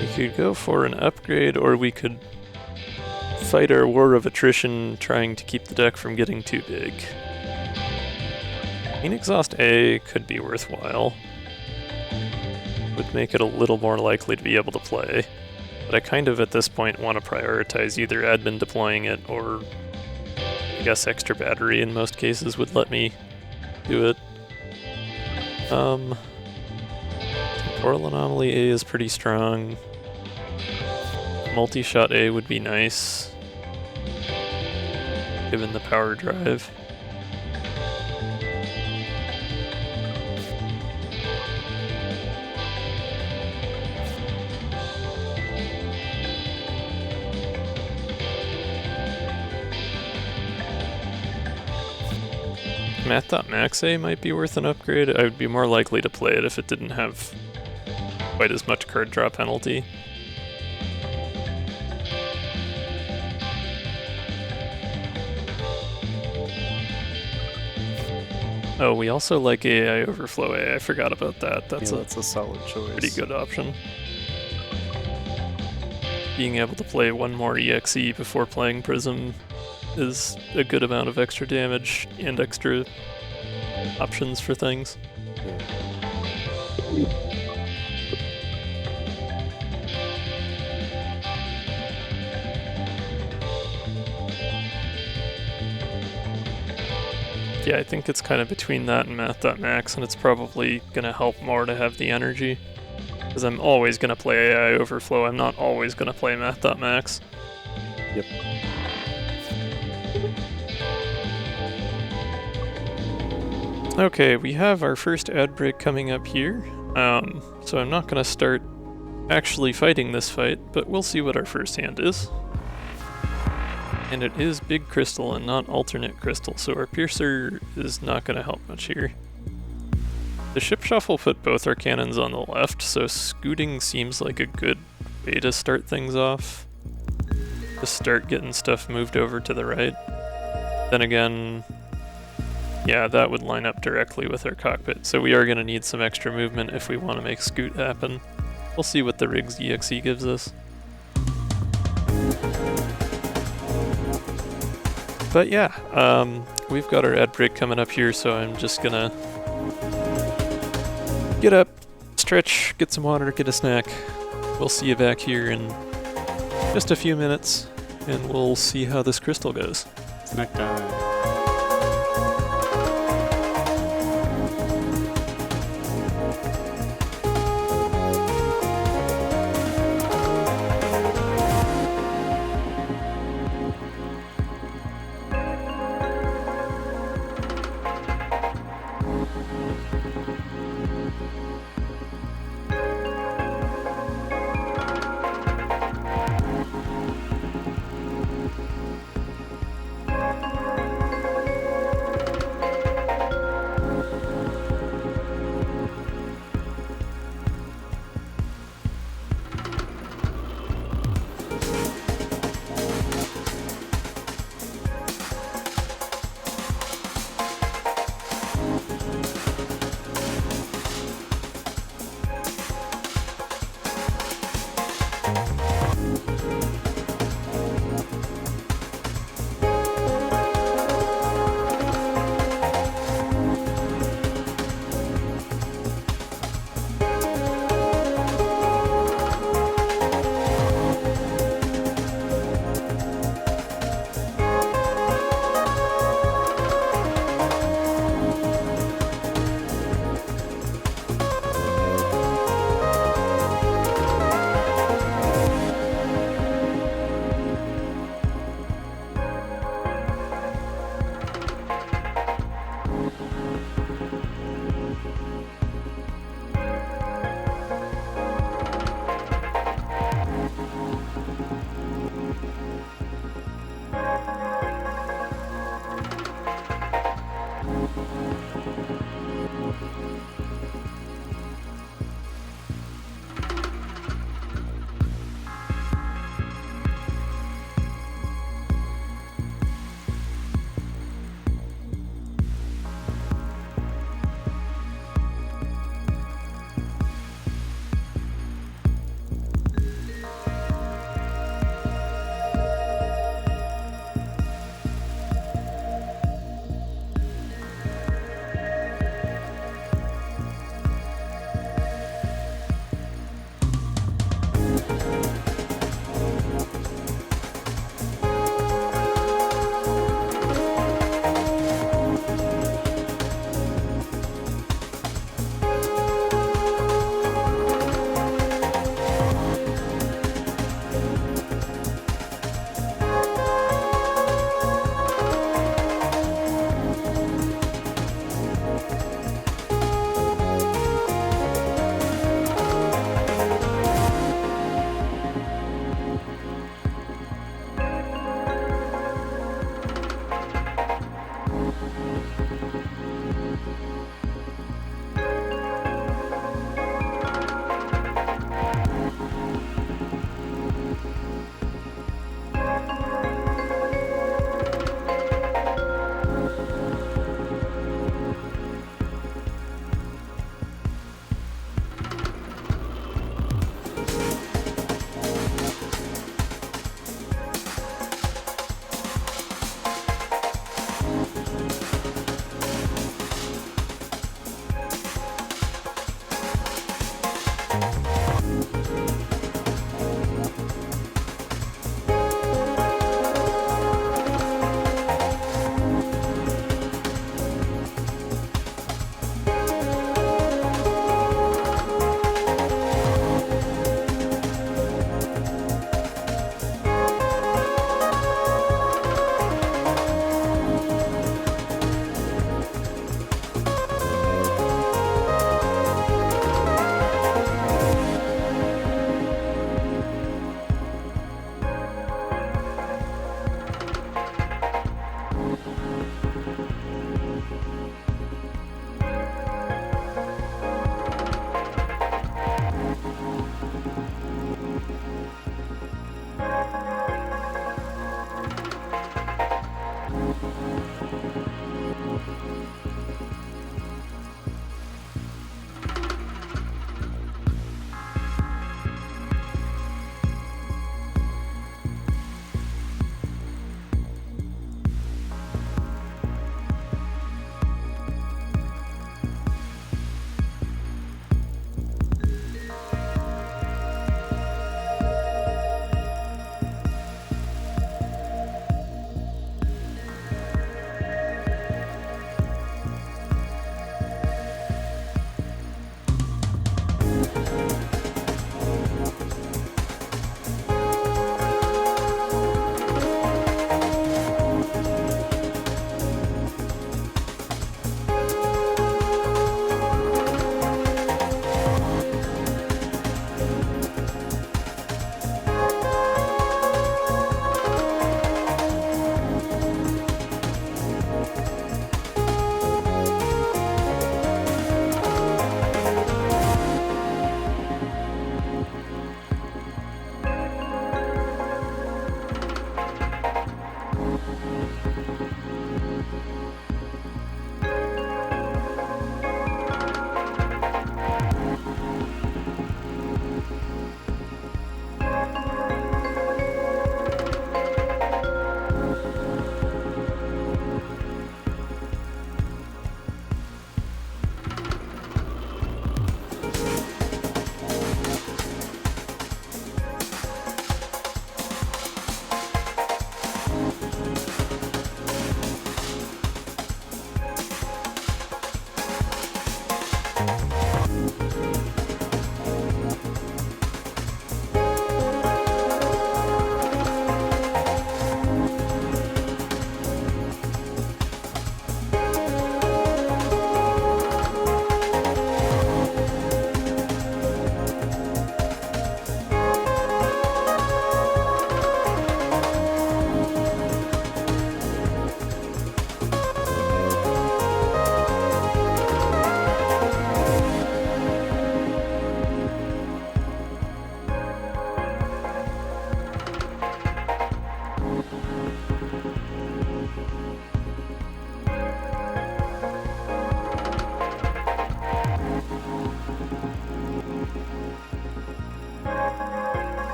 We could go for an upgrade, or we could fight our war of attrition trying to keep the deck from getting too big. Main Exhaust A could be worthwhile. Would make it a little more likely to be able to play. But I kind of, at this point, want to prioritize either admin deploying it or I guess extra battery in most cases would let me do it. Temporal Anomaly A is pretty strong. Multi-shot A would be nice, given the power drive. Math.max A might be worth an upgrade. I would be more likely to play it if it didn't have quite as much card draw penalty. Oh, we also like AI Overflow A. I forgot about that. That's a solid choice. Pretty good option. Being able to play one more EXE before playing Prism is a good amount of extra damage and extra options for things. Yeah, I think it's kind of between that and Math.max, and it's probably going to help more to have the energy. Because I'm always going to play AI Overflow, I'm not always going to play Math.max. Yep. Okay, we have our first ad break coming up here, so I'm not going to start actually fighting this fight, but we'll see what our first hand is. And it is Big Crystal and not Alternate Crystal, so our Piercer is not going to help much here. The Ship Shuffle put both our cannons on the left, so scooting seems like a good way to start things off. Just start getting stuff moved over to the right. Then again, yeah, that would line up directly with our cockpit, so we are going to need some extra movement if we want to make scoot happen. We'll see what the Riggs EXE gives us. But yeah, we've got our ad break coming up here, so I'm just gonna get up, stretch, get some water, get a snack. We'll see you back here in just a few minutes, and we'll see how this crystal goes. Snack time.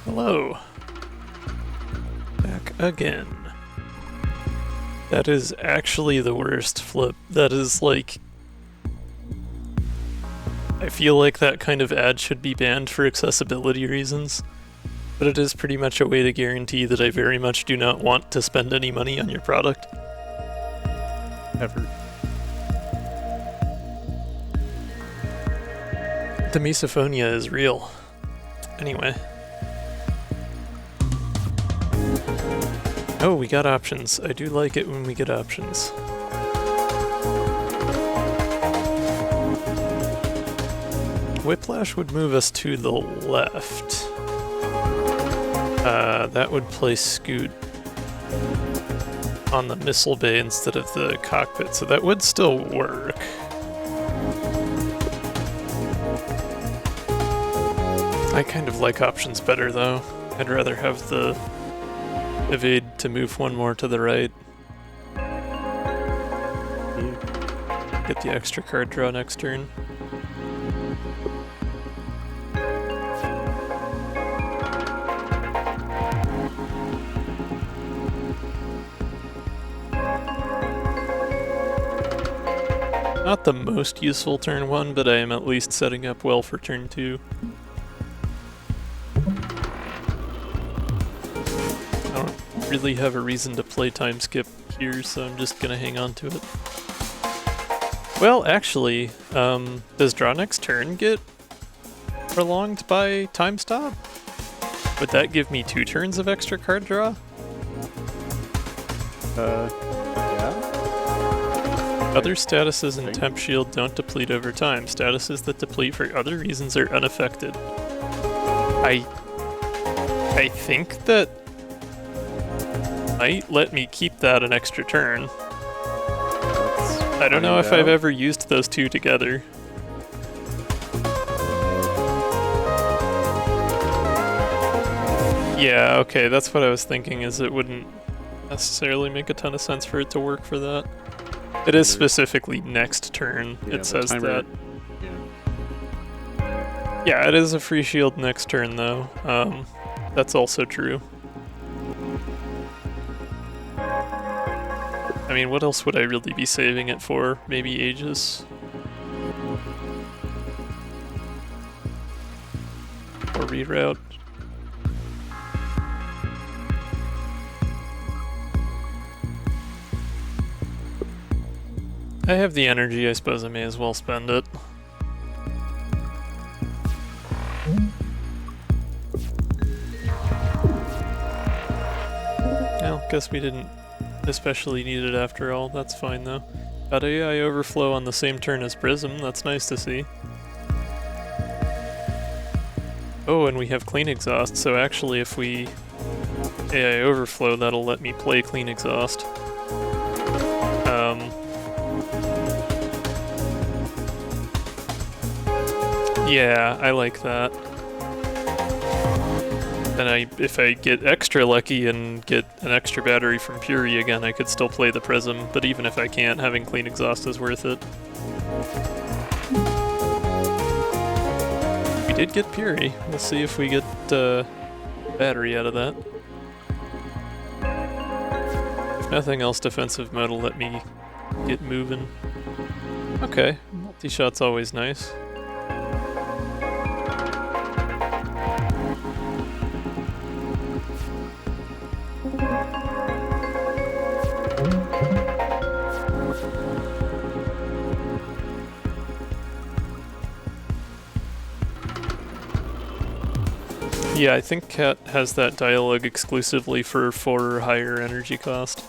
Hello. Back again. That is actually the worst flip. That is like... I feel like that kind of ad should be banned for accessibility reasons, but it is pretty much a way to guarantee that I very much do not want to spend any money on your product. Ever. The misophonia is real. Anyway. Oh, we got options. I do like it when we get options. Whiplash would move us to the left. That would place Scoot on the missile bay instead of the cockpit, so that would still work. I kind of like options better, though. I'd rather have the evade to move one more to the right. Get the extra card draw next turn. Not the most useful turn 1, but I am at least setting up well for turn 2. I don't really have a reason to play time skip here, so I'm just gonna hang on to it. Well, actually, does draw next turn get prolonged by time stop? Would that give me 2 turns of extra card draw? Yeah. Other statuses in Temp Shield don't deplete over time. Statuses that deplete for other reasons are unaffected. I think that might let me keep that an extra turn. I don't know if I've ever used those two together. Yeah, okay, that's what I was thinking, is it wouldn't necessarily make a ton of sense for it to work for that. It is specifically next turn, Yeah, it says timer, that. Yeah. Yeah, it is a free shield next turn though. That's also true. I mean, what else would I really be saving it for? Maybe Aegis? Or reroute? I have the energy, I suppose I may as well spend it. Well, guess we didn't especially need it after all, that's fine though. Got AI overflow on the same turn as Prism, that's nice to see. Oh, and we have Clean Exhaust, so actually if we AI overflow, that'll let me play Clean Exhaust. Yeah, I like that. And if I get extra lucky and get an extra battery from Peri again, I could still play the Prism, but even if I can't, having Clean Exhaust is worth it. We did get Peri. We'll see if we get battery out of that. If nothing else, defensive mode will let me get moving. Okay, multi-shot's always nice. Yeah, I think Cat has that dialogue exclusively for 4 or higher energy cost.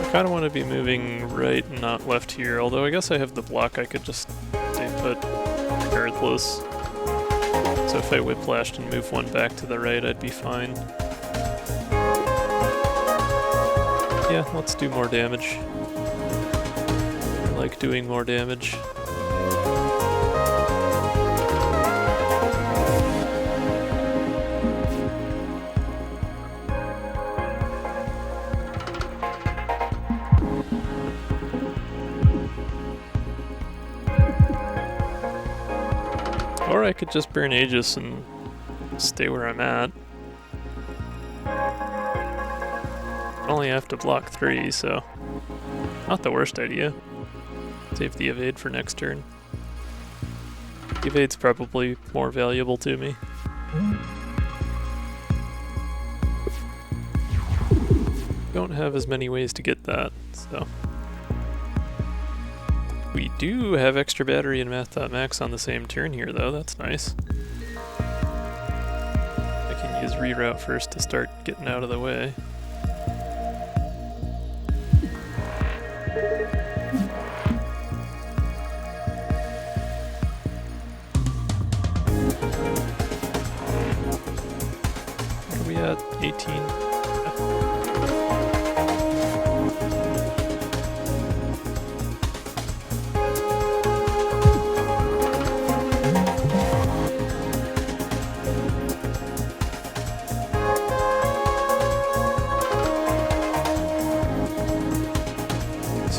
I kind of want to be moving right and not left here, although I guess I have the block, I could just stay put regardless. So if I whiplashed and move one back to the right, I'd be fine. Yeah, let's do more damage. I like doing more damage. Or I could just burn Aegis and stay where I'm at. I only have to block 3, so not the worst idea. Save the evade for next turn. Evade's probably more valuable to me. Don't have as many ways to get that, so. We do have extra battery and math.max on the same turn here though, that's nice. I can use reroute first to start getting out of the way. Where are we at? 18?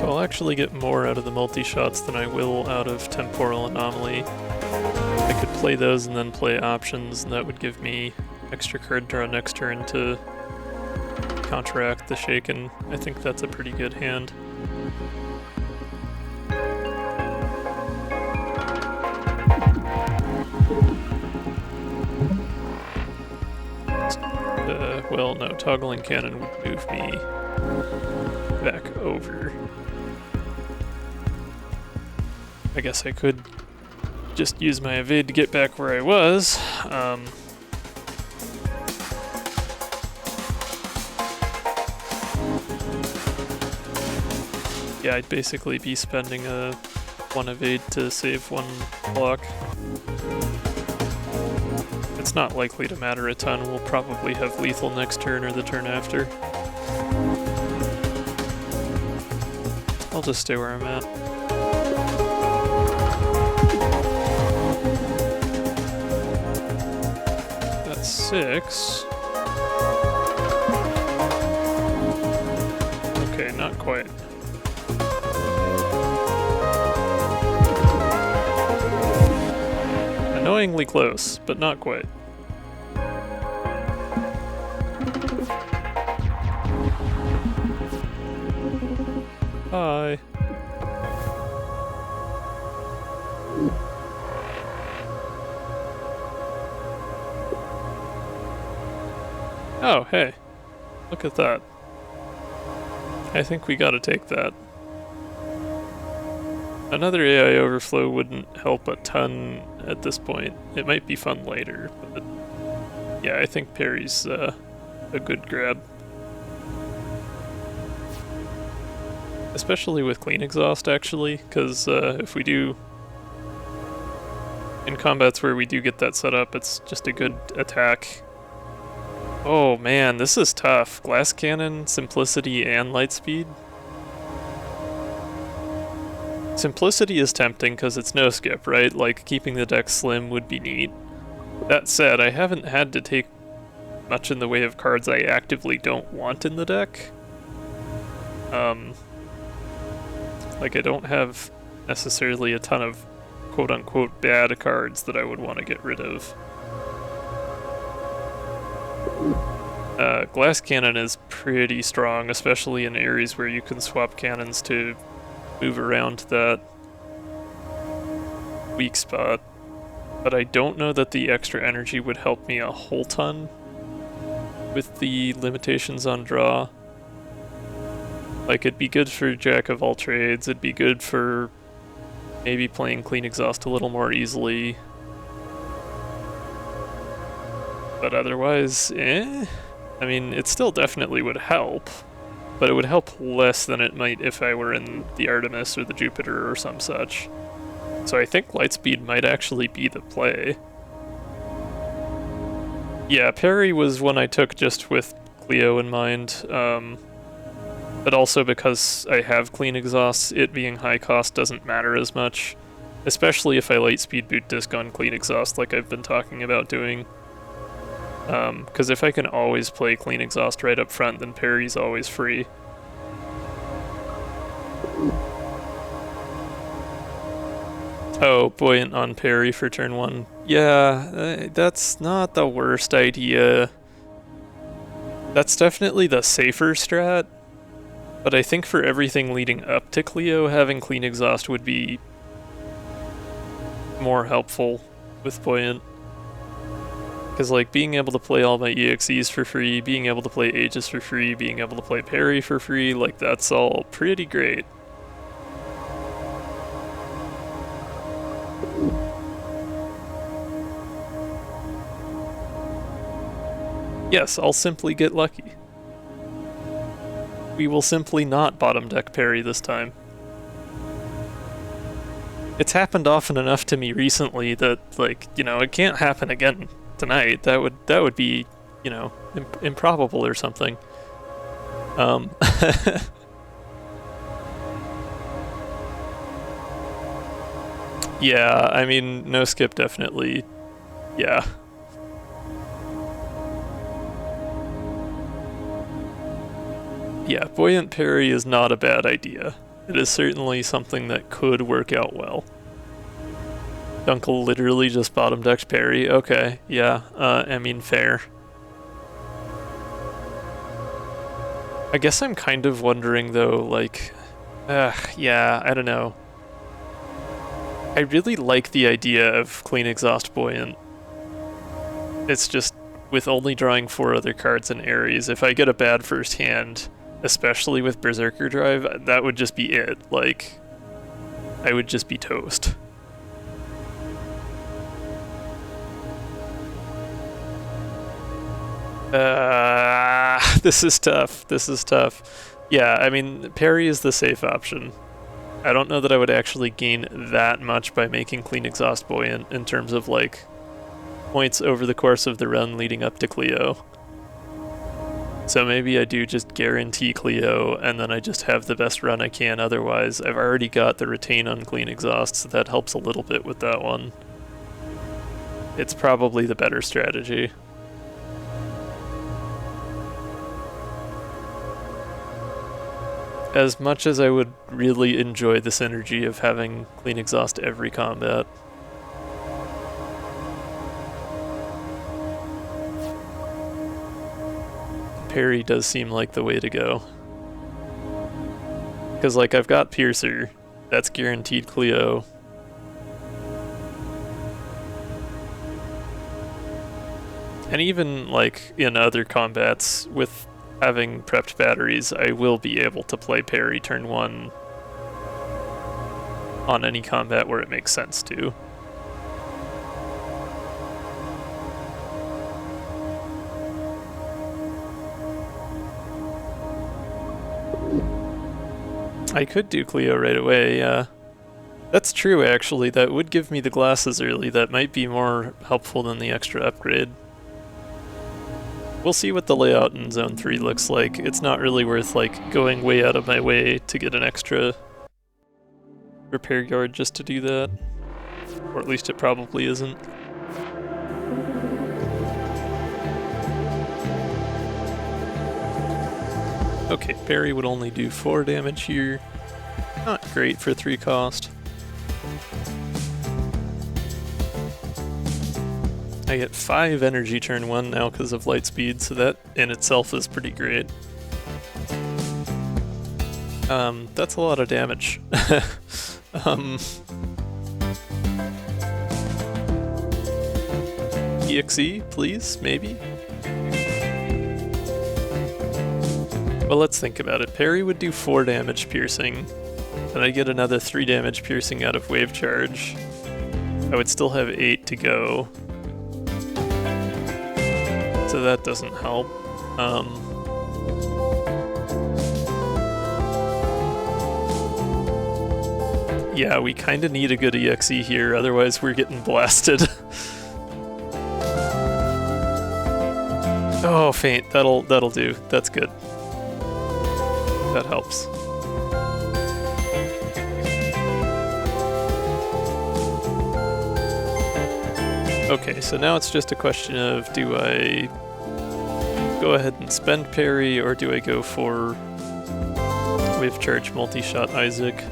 I'll actually get more out of the multi-shots than I will out of Temporal Anomaly. I could play those and then play options, and that would give me extra card draw next turn to counteract the Shaken. I think that's a pretty good hand. Well, no, Toggling Cannon would move me back over. I guess I could just use my evade to get back where I was. Yeah, I'd basically be spending a 1 evade to save 1 block. It's not likely to matter a ton. We'll probably have lethal next turn or the turn after. I'll just stay where I'm at. That's 6. Okay, not quite. Annoyingly close, but not quite. Bye. Oh, hey. Look at that. I think we gotta take that. Another AI overflow wouldn't help a ton at this point. It might be fun later, but yeah, I think Peri's a good grab. Especially with clean exhaust, actually, because if we do... in combats where we do get that set up, it's just a good attack. Oh man, this is tough. Glass cannon, simplicity, and light speed. Simplicity is tempting because it's no skip, right? Like, keeping the deck slim would be neat. That said, I haven't had to take much in the way of cards I actively don't want in the deck. Like, I don't have necessarily a ton of quote-unquote bad cards that I would want to get rid of. Glass cannon is pretty strong, especially in areas where you can swap cannons to move around that weak spot. But I don't know that the extra energy would help me a whole ton with the limitations on draw. Like, it'd be good for Jack of all trades, it'd be good for maybe playing clean exhaust a little more easily. But otherwise, eh? I mean, it still definitely would help, but it would help less than it might if I were in the Artemis or the Jupiter or some such. So I think Lightspeed might actually be the play. Yeah, Peri was one I took just with Cleo in mind, but also because I have clean exhausts, it being high cost doesn't matter as much, especially if I Lightspeed boot disc on clean exhaust like I've been talking about doing. Because if I can always play clean exhaust right up front, then Peri's always free. Oh, Buoyant on Peri for turn 1. Yeah, that's not the worst idea. That's definitely the safer strat, but I think for everything leading up to Cleo, having clean exhaust would be more helpful with Buoyant. Because, like, being able to play all my EXEs for free, being able to play Aegis for free, being able to play Peri for free, like, that's all pretty great. Yes, I'll simply get lucky. We will simply not bottom deck Peri this time. It's happened often enough to me recently that, like, you know, it can't happen again tonight. That would be, you know, improbable or something. Yeah, I mean, no skip definitely. Yeah. Yeah, Buoyant Peri is not a bad idea. It is certainly something that could work out well. Dunkel literally just bottom decked Peri. Okay, yeah, I mean, fair. I guess I'm kind of wondering though, like, yeah, I don't know. I really like the idea of clean exhaust Buoyant. It's just, with only drawing 4 other cards in Ares, if I get a bad first hand, especially with Berserker Drive, that would just be it. Like, I would just be toast. This is tough. This is tough. Yeah, I mean, Peri is the safe option. I don't know that I would actually gain that much by making Clean Exhaust buoyant in terms of, like, points over the course of the run leading up to Cleo. So maybe I do just guarantee Cleo, and then I just have the best run I can otherwise. I've already got the retain on Clean Exhaust, so that helps a little bit with that one. It's probably the better strategy. As much as I would really enjoy the synergy of having Clean Exhaust every combat. Peri does seem like the way to go. Because, like, I've got Piercer. That's guaranteed Cleo. And even, like, in other combats with having prepped batteries, I will be able to play Peri turn 1 on any combat where it makes sense to. I could do Cleo right away, yeah. That's true, actually. That would give me the glasses early. That might be more helpful than the extra upgrade. We'll see what the layout in Zone 3 looks like. It's not really worth, like, going way out of my way to get an extra repair yard just to do that. Or at least it probably isn't. Okay, Peri would only do 4 damage here. Not great for 3 cost. I get 5 energy turn 1 now because of light speed, so that in itself is pretty great. That's a lot of damage. EXE, please, maybe? Well, let's think about it. Peri would do 4 damage piercing, and I get another 3 damage piercing out of wave charge. I would still have 8 to go. So that doesn't help. Yeah, we kind of need a good EXE here, otherwise we're getting blasted. Oh, faint. That'll do. That's good. That helps. Okay, so now it's just a question of, do I go ahead and spend Peri, or do I go for Wave Charge Multi-Shot Isaac?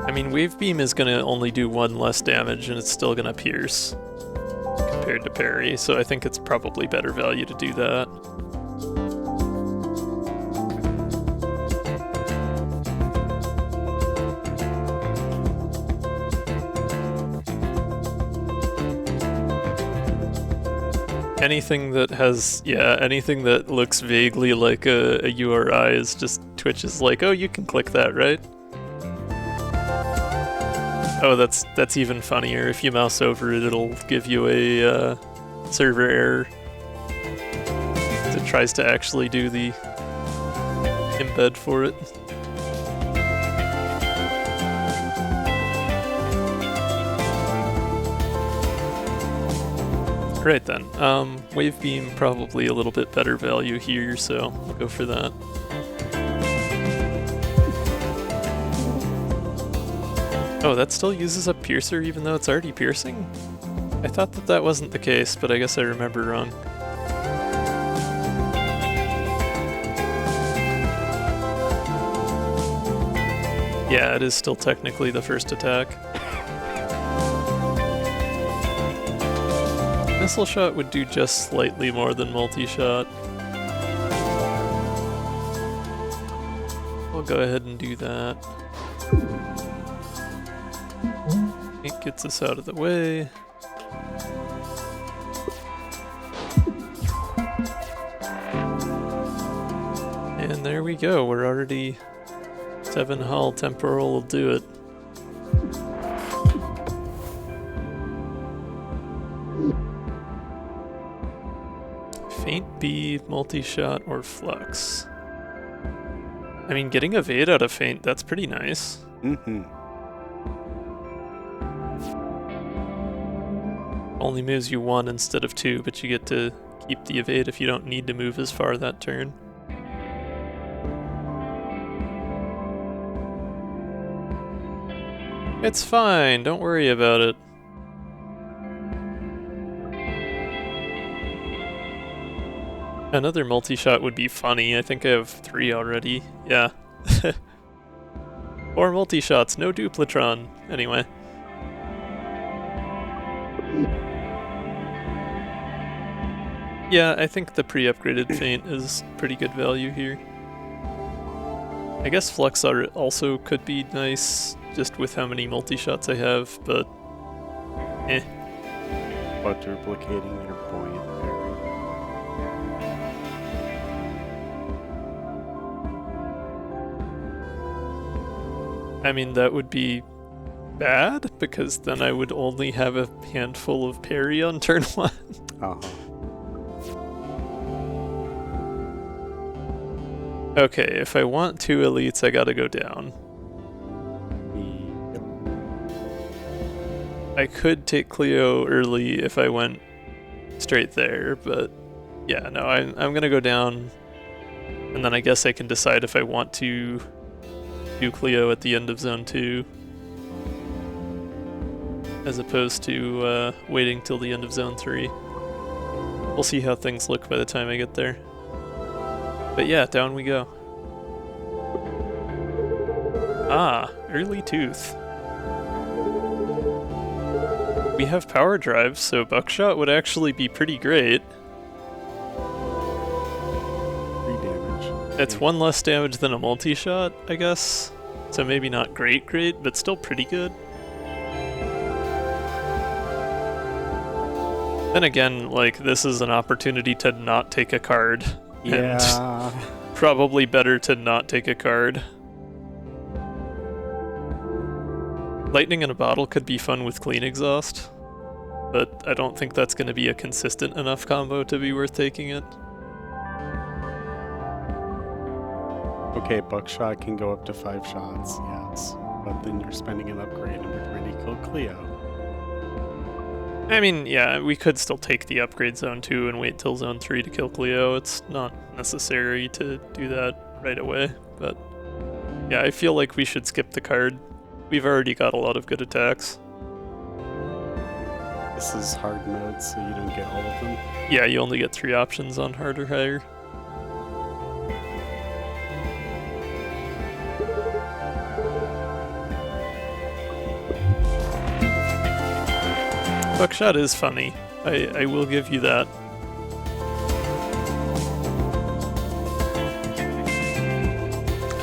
I mean, Wave Beam is going to only do 1 less damage, and it's still going to pierce compared to Peri, so I think it's probably better value to do that. Anything that has, yeah, anything that looks vaguely like a URI is just Twitch is like, oh, you can click that, right? Oh, that's even funnier. If you mouse over it, it'll give you a server error. It tries to actually do the embed for it. Right then, Wave Beam probably a little bit better value here, so I'll go for that. Oh, that still uses a piercer even though it's already piercing? I thought that that wasn't the case, but I guess I remember wrong. Yeah, it is still technically the first attack. Missile Shot would do just slightly more than Multi-Shot. I'll go ahead and do that. It gets us out of the way. And there we go, we're already 7 hull, temporal will do it. Feint B, multi-shot, or flux. I mean, getting evade out of feint, that's pretty nice. Mm-hmm. Only moves you 1 instead of 2, but you get to keep the evade if you don't need to move as far that turn. It's fine, don't worry about it. Another multi-shot would be funny. I think I have 3 already. Yeah. 4 multi-shots, no duplatron. Anyway. Yeah, I think the pre-upgraded feint is pretty good value here. I guess Flux also could be nice, just with how many multi-shots I have, but eh. Quadruplicating your buoyant Peri. I mean, that would be bad, because then I would only have a handful of Peri on turn 1. Uh-huh. Okay, if I want 2 elites, I gotta go down. I could take Cleo early if I went straight there, but yeah, no, I'm gonna go down, and then I guess I can decide if I want to do Cleo at the end of Zone 2, as opposed to waiting till the end of Zone 3. We'll see how things look by the time I get there. But yeah, down we go. Ah, early tooth. We have power drive, so buckshot would actually be pretty great. 3 damage. It's 1 less damage than a multi-shot, I guess. So maybe not great, but still pretty good. Then again, like, this is an opportunity to not take a card. Yeah. And probably better to not take a card. Lightning in a bottle could be fun with clean exhaust, but I don't think that's going to be a consistent enough combo to be worth taking it. Okay, buckshot can go up to 5 shots, yes. But then you're spending an upgrade and we're trying to kill Cleo. I mean, yeah, we could still take the upgrade Zone 2 and wait till Zone 3 to kill Cleo. It's not necessary to do that right away, but yeah, I feel like we should skip the card. We've already got a lot of good attacks. This is hard mode, so you don't get all of them. Yeah, you only get 3 options on hard or higher. Buckshot is funny. I will give you that.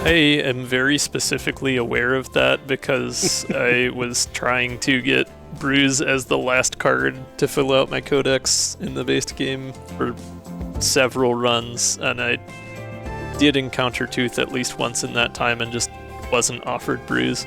I am very specifically aware of that because I was trying to get Bruise as the last card to fill out my codex in the base game for several runs, and I did encounter Tooth at least once in that time and just wasn't offered Bruise.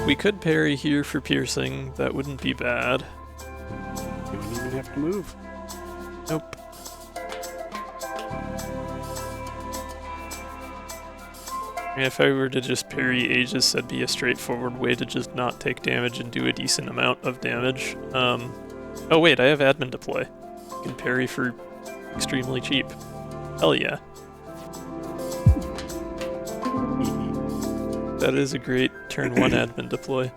We could parry here for piercing. That wouldn't be bad. You don't even have to move. Nope. If I were to just parry Aegis, that'd be a straightforward way to just not take damage and do a decent amount of damage. Oh wait, I have admin deploy. I can parry for extremely cheap. Hell yeah. That is a great turn 1 admin deploy.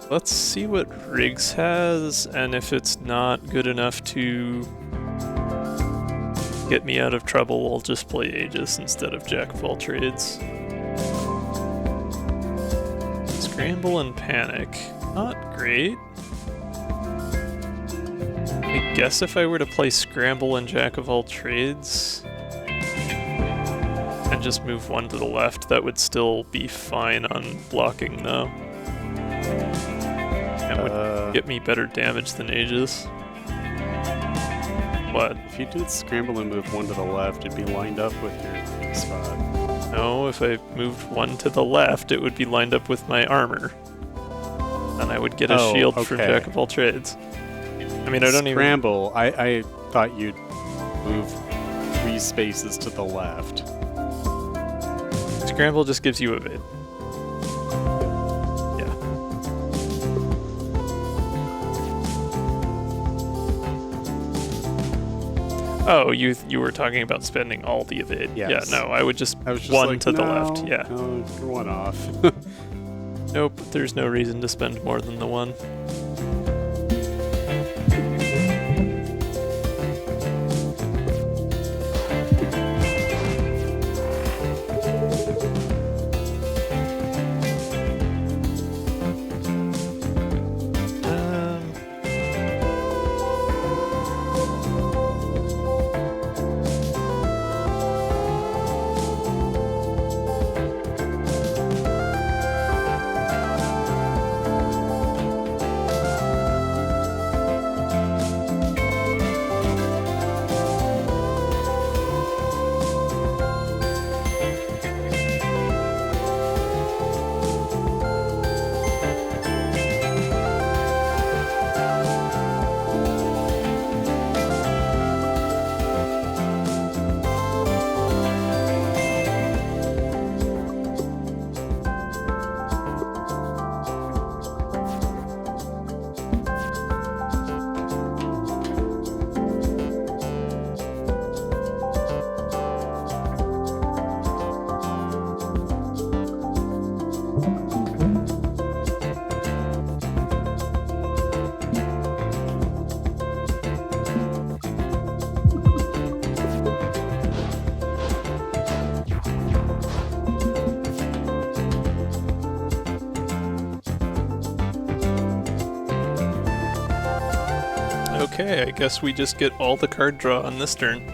Let's see what Riggs has, and if it's not good enough to get me out of trouble, I'll just play Aegis instead of Jack of all trades. Scramble and Panic. Not great. I guess if I were to play Scramble and Jack of all trades and just move 1 to the left, that would still be fine on blocking though. And would get me better damage than Aegis. What? If you did scramble and move one to the left, it'd be lined up with your weak spot. No, if I moved one to the left, it would be lined up with my armor. And I would get a shield from Jack of all trades. I mean, I don't even... Scramble, I thought you'd move 3 spaces to the left. Scramble just gives you evade. Yeah. Oh, you were talking about spending all the evade. Yes. Yeah, no, I would just, I was just one like, to the no, left. Yeah. No, you're one off. Nope, there's no reason to spend more than the one. Okay, I guess we just get all the card draw on this turn.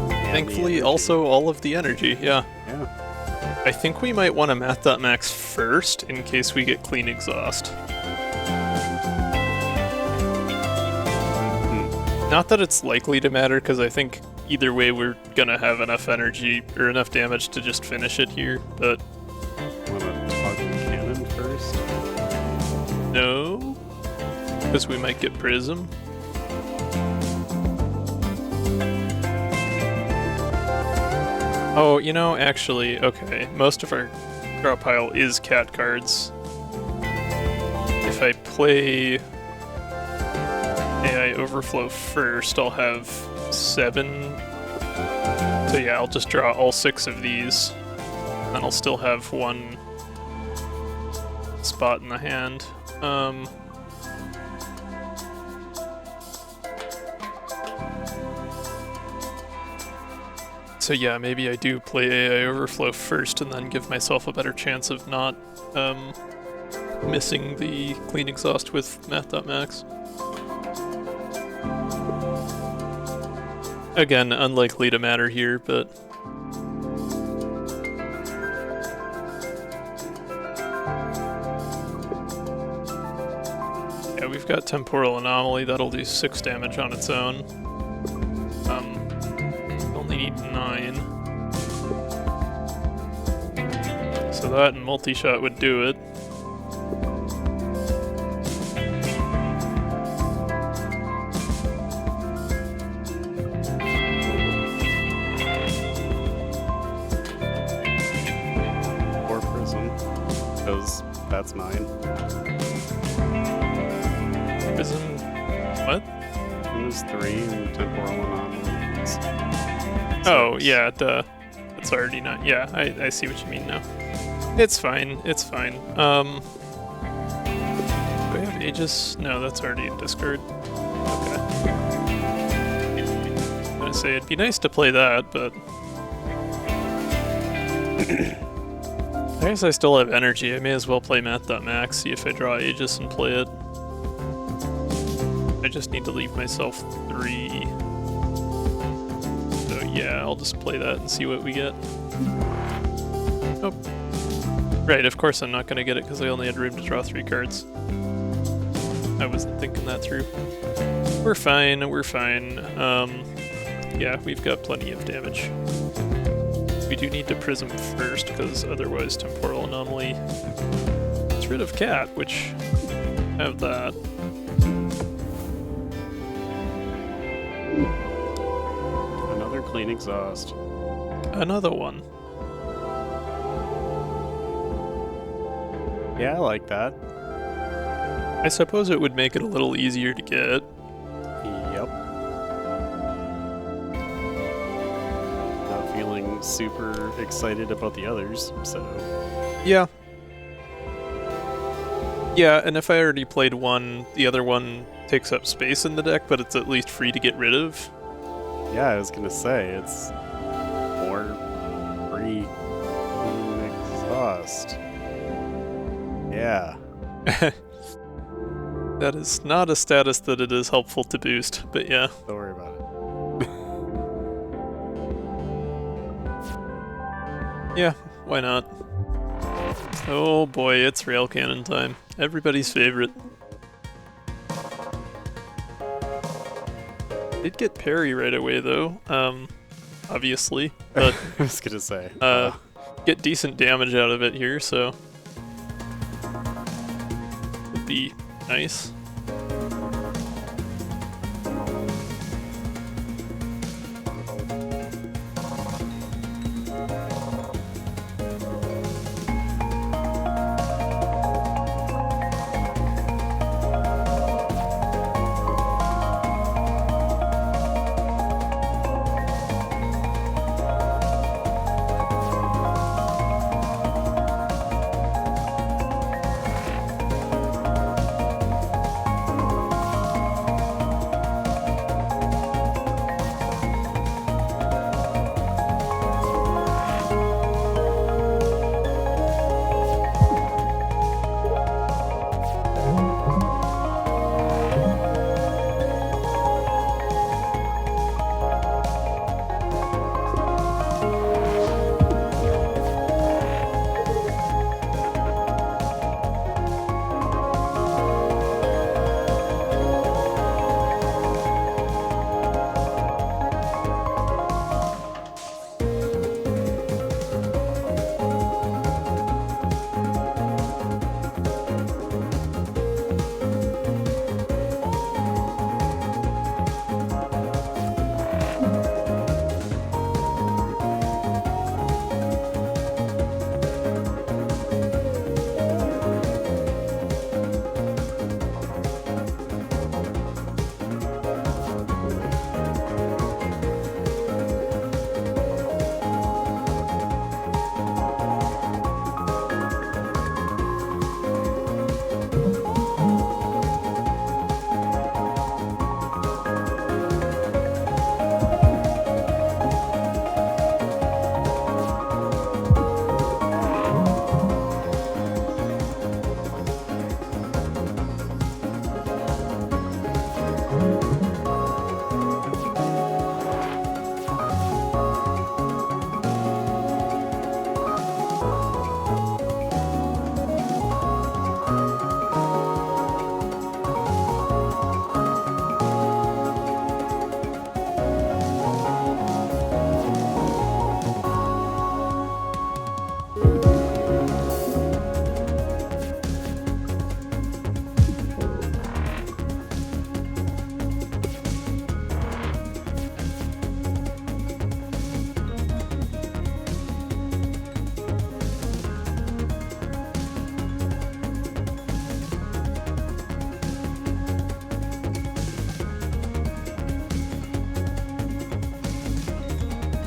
Thankfully, also all of the energy, yeah. Yeah. I think we might want to math.max first in case we get clean exhaust. Not that it's likely to matter, because I think either way we're gonna have enough energy or enough damage to just finish it here, but... Wanna toggle cannon first? No, because we might get Prism. Oh, you know, actually, okay, most of our draw pile is cat cards. If I play AI Overflow first, I'll have 7. So yeah, I'll just draw all 6 of these. Then I'll still have 1 spot in the hand. So yeah, maybe I do play AI Overflow first and then give myself a better chance of not missing the clean exhaust with math.max. Again, unlikely to matter here, but... yeah, we've got Temporal Anomaly, that'll do 6 damage on its own. Only need 9. So that and multi-shot would do it. Or Prism, because that's mine. Prism... what? There's 3 and Temporal Anomalies. Oh, yeah, duh. It's already not... yeah, I see what you mean now. It's fine, it's fine. Do I have Aegis? No, that's already in discard. Okay. I'm gonna say it'd be nice to play that, but... I guess I still have energy. I may as well play math.max, see if I draw Aegis and play it. I just need to leave myself 3. So yeah, I'll just play that and see what we get. Nope. Right, of course I'm not going to get it because I only had room to draw 3 cards. I wasn't thinking that through. We're fine, we're fine. Yeah, we've got plenty of damage. We do need to Prism first, because otherwise Temporal Anomaly gets rid of Cat, which... have that. Another clean exhaust. Another one. Yeah, I like that. I suppose it would make it a little easier to get. Yep. Not feeling super excited about the others, so... Yeah. Yeah, and if I already played one, the other one takes up space in the deck, but it's at least free to get rid of. Yeah, I was gonna say, it's more free exhaust. Yeah. That is not a status that it is helpful to boost, but yeah. Don't worry about it. Yeah, why not? Oh boy, it's Rail Cannon time. Everybody's favorite. Did get Peri right away though, obviously, but I was gonna say. get decent damage out of it here, so would be nice.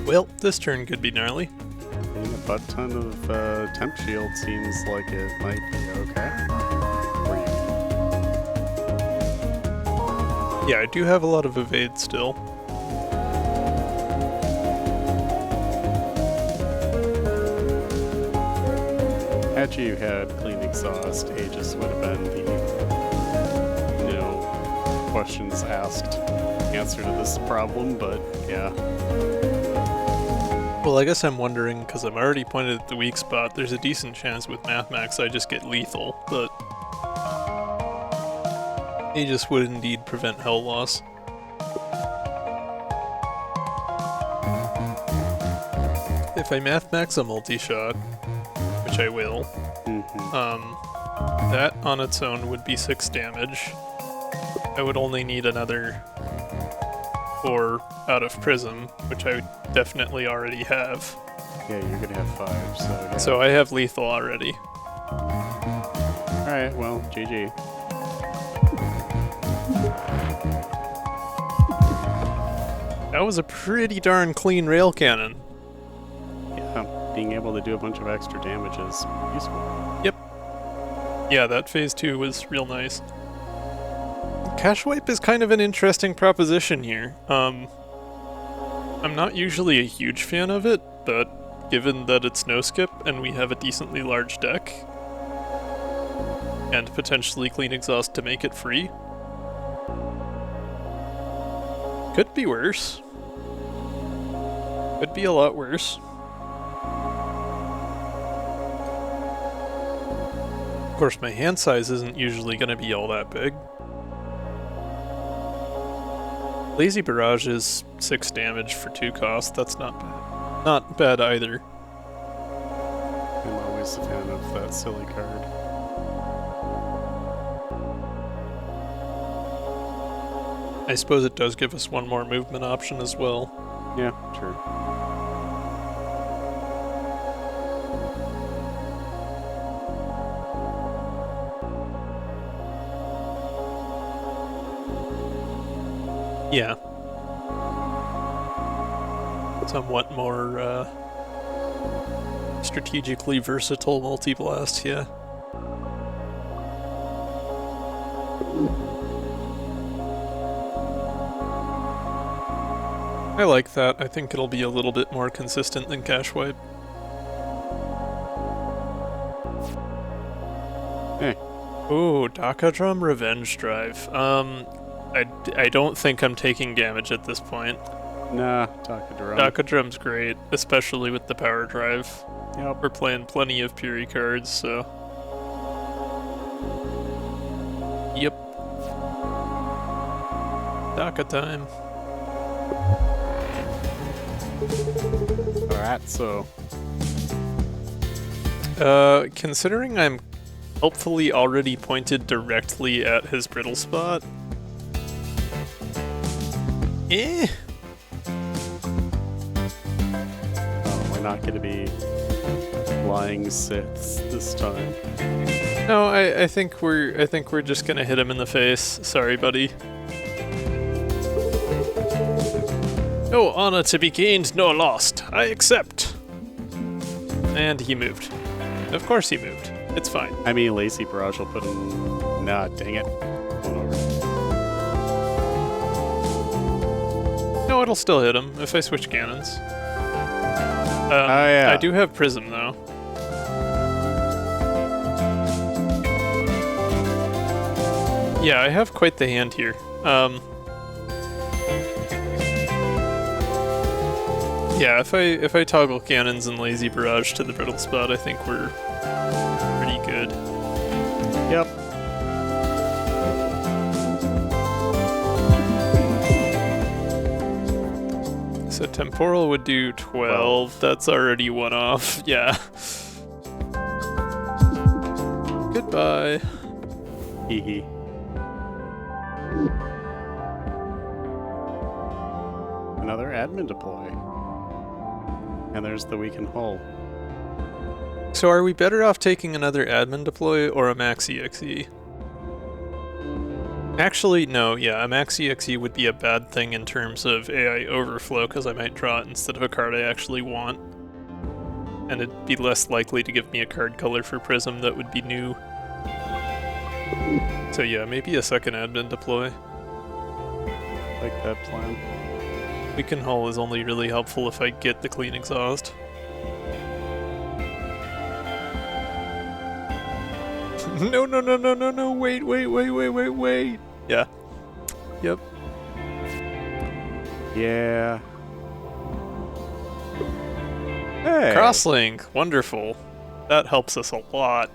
Well, this turn could be gnarly. Getting a butt ton of temp shield seems like it might be okay. Yeah, I do have a lot of evade still. Had you had clean exhaust, Aegis would have been the no questions asked answer to this problem, but yeah. Well, I guess I'm wondering, because I'm already pointed at the weak spot, there's a decent chance with Mathmax I just get lethal, but Aegis would indeed prevent Hell Loss. If I Mathmax a multi-shot, which I will, that on its own would be 6 damage. I would only need another 4 out of Prism, which I definitely already have. Yeah, you're gonna have 5, so yeah. So I have lethal already. Alright, well, GG. That was a pretty darn clean rail cannon. Yeah, being able to do a bunch of extra damage is useful. Yep. Yeah, that phase 2 was real nice. Cache wipe is kind of an interesting proposition here. I'm not usually a huge fan of it, but given that it's no skip and we have a decently large deck, and potentially clean exhaust to make it free, could be worse. Could be a lot worse. Of course, my hand size isn't usually going to be all that big. Lazy Barrage is 6 damage for 2 cost. That's not bad. Not bad either. I'm always a fan of that silly card. I suppose it does give us one more movement option as well. Yeah, sure. Yeah. Somewhat more strategically versatile multi-blast, yeah. I like that. I think it'll be a little bit more consistent than Cache Wipe. Hey. Ooh, Dakadrum Revenge Drive. I don't think I'm taking damage at this point. Nah, Dakadrum. Dakadrum's great, especially with the power drive. Yep. We're playing plenty of Peri cards, so... Yep. Daka time. Alright, so... considering I'm helpfully already pointed directly at his brittle spot... Eh? Oh, we're not gonna be flying sits this time. No, I think we're just gonna hit him in the face. Sorry, buddy. No honor to be gained nor lost. I accept. And he moved. Of course he moved. It's fine. I mean, Lazy Barrage will put him... Nah, dang it. Going over. No, it'll still hit him if I switch cannons. Yeah. I do have Prism, though. Yeah, I have quite the hand here. Yeah, if I toggle cannons and Lazy Barrage to the brittle spot, I think we're pretty good. Yep. So Temporal would do 12. That's already one off. Yeah. Goodbye. Hee hee. Another admin deploy. And there's the weaken hull. So are we better off taking another admin deploy or a max EXE? Actually, no, yeah, a max EXE would be a bad thing in terms of AI overflow, because I might draw it instead of a card I actually want. And it'd be less likely to give me a card color for Prism that would be new. So yeah, maybe a second admin deploy. Like that plan. Weaken Hull is only really helpful if I get the clean exhaust. No, no, no, no, no, no, wait. Yeah. Yep. Yeah. Hey! Crosslink, wonderful. That helps us a lot.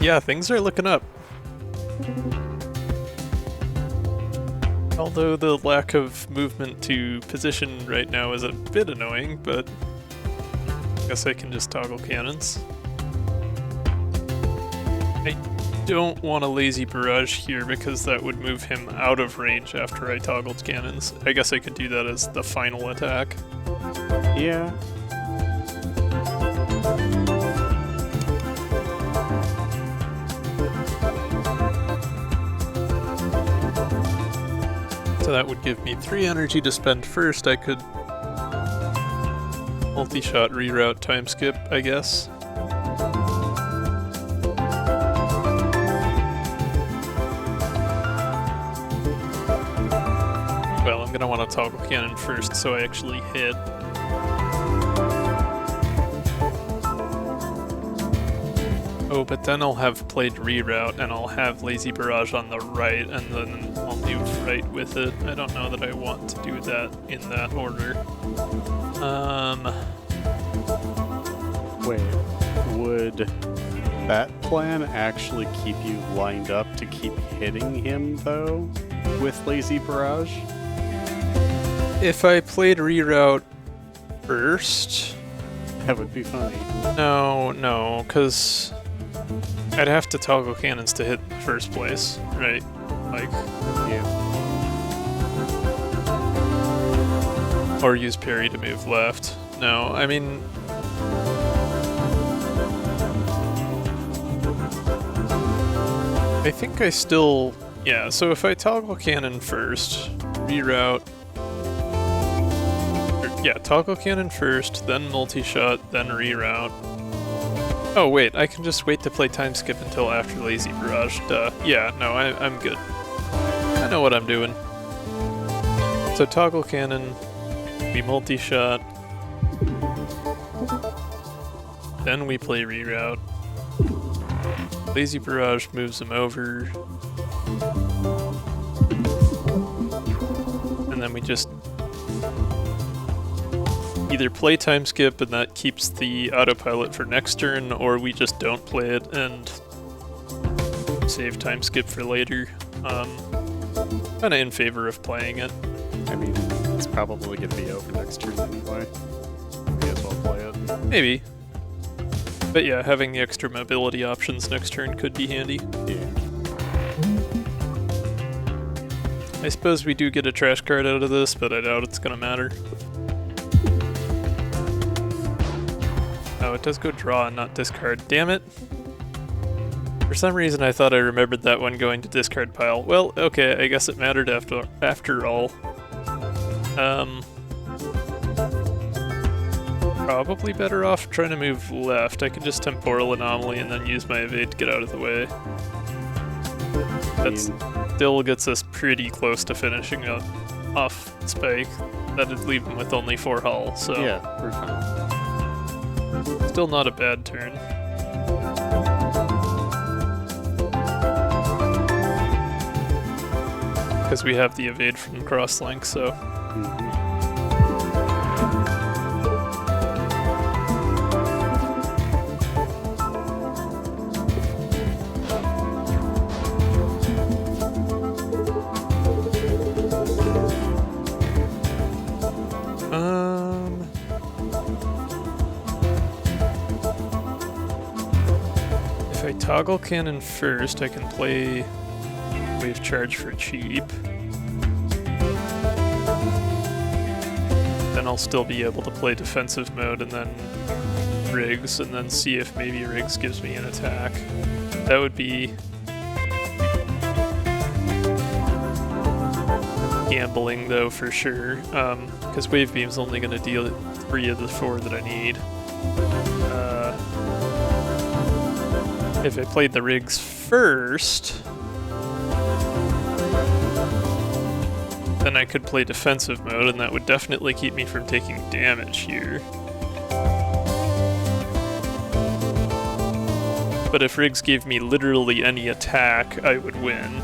Yeah, things are looking up. Although the lack of movement to position right now is a bit annoying, but I guess I can just toggle cannons. I don't want a lazy barrage here because that would move him out of range after I toggled cannons. I guess I could do that as the final attack. Yeah. So that would give me 3 energy to spend first. I could multi-shot reroute time skip, I guess. Well, I'm gonna want to toggle cannon first so I actually hit. Oh, but then I'll have played reroute and I'll have lazy barrage on the right and then I'll move right with it. I don't know that I want to do that in that order. Wait, would that plan actually keep you lined up to keep hitting him, though, with Lazy Barrage? If I played reroute first... That would be funny. No, because I'd have to toggle cannons to hit in the first place, right? Like... Yeah. Or use Peri to move left. No, I mean... I think I still... Yeah, so if I toggle cannon first, reroute... Yeah, toggle cannon first, then multi-shot, then reroute. Oh wait, I can just wait to play time skip until after Lazy Barrage, duh. Yeah, no, I'm good. I know what I'm doing. So toggle cannon, we multi-shot, then we play reroute. Lazy Barrage moves him over. And then we just either play time skip and that keeps the autopilot for next turn, or we just don't play it and save time skip for later. Kinda in favor of playing it. I mean, it's probably going to be over next turn anyway. May as well play it. Maybe. But yeah, having the extra mobility options next turn could be handy. Yeah. I suppose we do get a trash card out of this, but I doubt it's gonna matter. Oh, it does go draw and not discard. Damn it. For some reason I thought I remembered that one going to discard pile. Well, okay, I guess it mattered after all. Probably better off trying to move left. I can just temporal anomaly and then use my evade to get out of the way. That still gets us pretty close to finishing off Spike. That'd leave him with only 4 hull, so... Yeah, we're fine. Still not a bad turn. Because we have the evade from crosslink, so... If I toggle cannon first, I can play wave charge for cheap. Then I'll still be able to play defensive mode and then rigs, and then see if maybe rigs gives me an attack. That would be gambling though, for sure, because wave beam's only going to deal 3 of the 4 that I need. If I played the rigs first, then I could play defensive mode, and that would definitely keep me from taking damage here. But if rigs gave me literally any attack, I would win.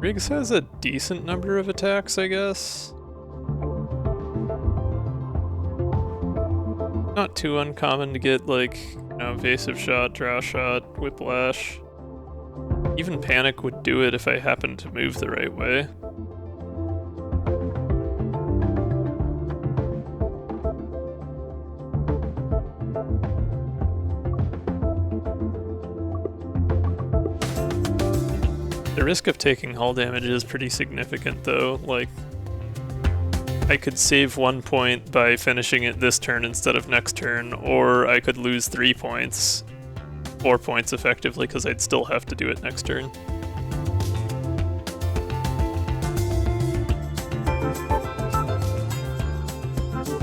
Riggs has a decent number of attacks, I guess. Not too uncommon to get, like, you know, evasive shot, draw shot, whiplash. Even panic would do it if I happened to move the right way. The risk of taking hull damage is pretty significant though. Like, I could save 1 point by finishing it this turn instead of next turn, or I could lose 3 points. 4 points effectively, because I'd still have to do it next turn.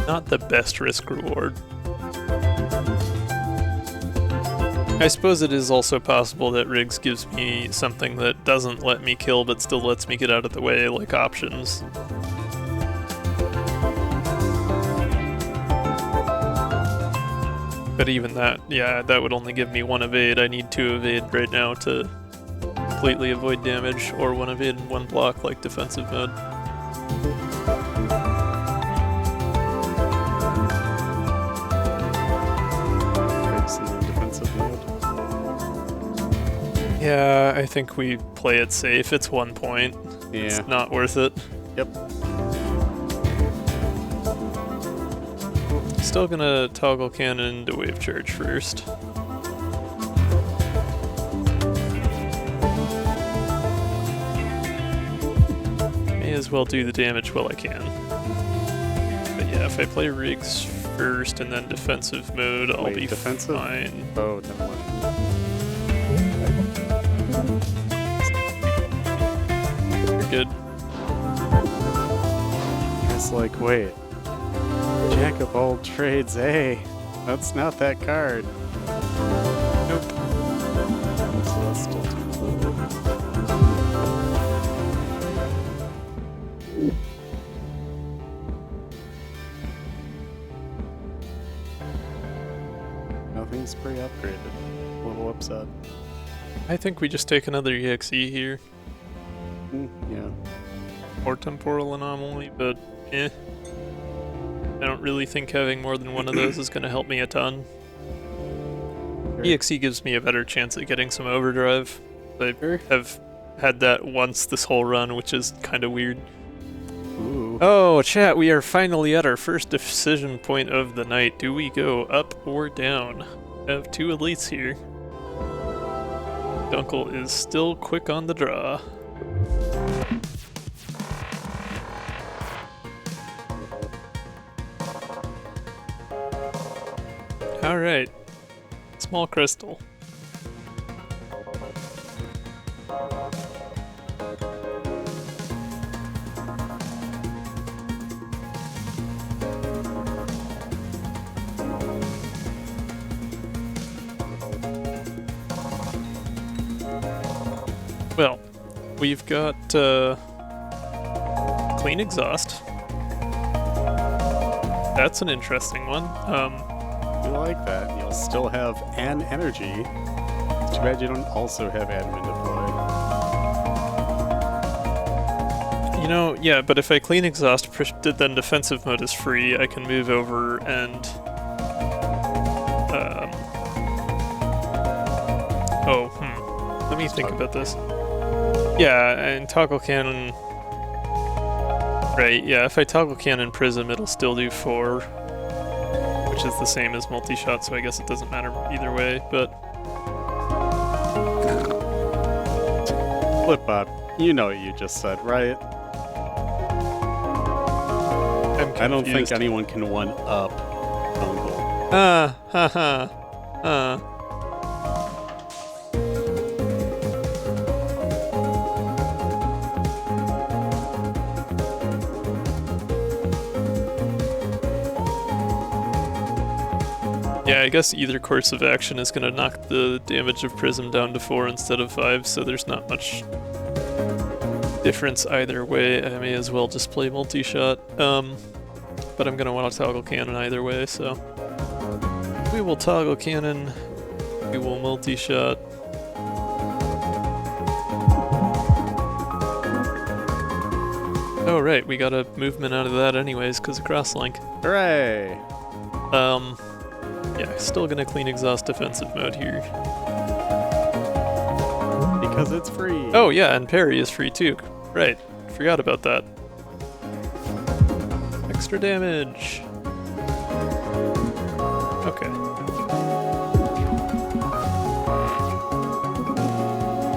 Not the best risk reward. I suppose it is also possible that Riggs gives me something that doesn't let me kill but still lets me get out of the way, like options. But even that, yeah, that would only give me 1 evade. I need 2 evade right now to completely avoid damage, or 1 evade and 1 block like defensive mode. Yeah, I think we play it safe. It's 1 point. Yeah. It's not worth it. Yep. Still gonna toggle cannon to wave charge first. May as well do the damage while I can. But yeah, if I play Riggs first and then defensive mode, I'll be fine. Oh, never mind. Good. It's like, wait. Jack of all trades, hey. That's not that card. Nope. So that's still too cool. Nothing's pre-upgraded. A little upset. I think we just take another EXE here. Yeah. Or temporal anomaly, but eh. I don't really think having more than one of those is going to help me a ton. Sure. EXE gives me a better chance at getting some overdrive. I have had that once this whole run, which is kind of weird. Ooh. Oh, chat, we are finally at our first decision point of the night. Do we go up or down? I have 2 elites here. Dunkel is still quick on the draw. Alright. Small crystal. Well, we've got clean exhaust. That's an interesting one. You like that. You'll still have an energy. Too bad you don't also have admin deployed. You know, yeah, but if I clean exhaust, then defensive mode is free. I can move over and let me think about this. Yeah, and toggle cannon. Right, yeah, if I toggle cannon prism, it'll still do 4, which is the same as multi-shot, so I guess it doesn't matter either way, but... Flipbot, you know what you just said, right? I don't think anyone can one-up Uncle. Yeah, I guess either course of action is going to knock the damage of Prism down to 4 instead of 5, so there's not much difference either way. I may as well just play multi-shot, but I'm going to want to toggle cannon either way, so we will toggle cannon, we will multi-shot. Oh right, we got a movement out of that anyways because of crosslink. Hooray! Yeah, still gonna clean exhaust defensive mode here. Because it's free. Oh yeah, and Peri is free too. Right, forgot about that. Extra damage. Okay.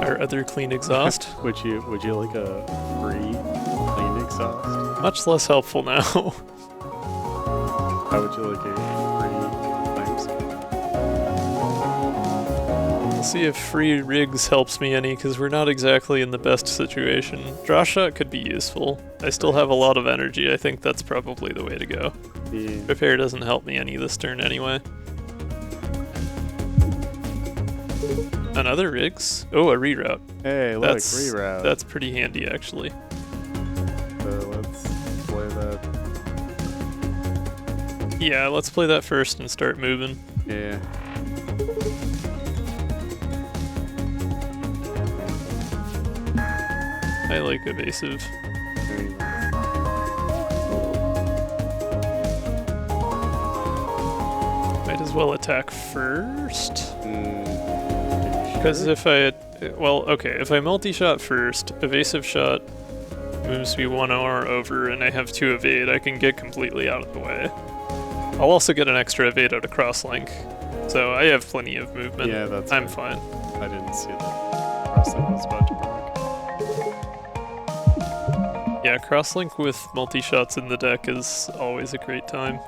Our other clean exhaust. Would you like a free clean exhaust? Much less helpful now. How would you like a free flames? We'll see if free rigs helps me any, because we're not exactly in the best situation. Draw shot could be useful. I still have a lot of energy. I think that's probably the way to go. Yeah. Repair doesn't help me any this turn anyway. Another rigs? Oh, a reroute. Hey, look, reroute. That's pretty handy, actually. So let's play that. Yeah, let's play that first and start moving. Yeah. I like evasive. Might as well attack first. Because if I... Well, okay, if I multi-shot first, evasive shot moves me 1 hour over, and I have 2 evade, I can get completely out of the way. I'll also get an extra evade out of crosslink, so I have plenty of movement. Yeah, that's I'm fine. I didn't see that. Crosslink was about to break. Yeah, crosslink with multi-shots in the deck is always a great time.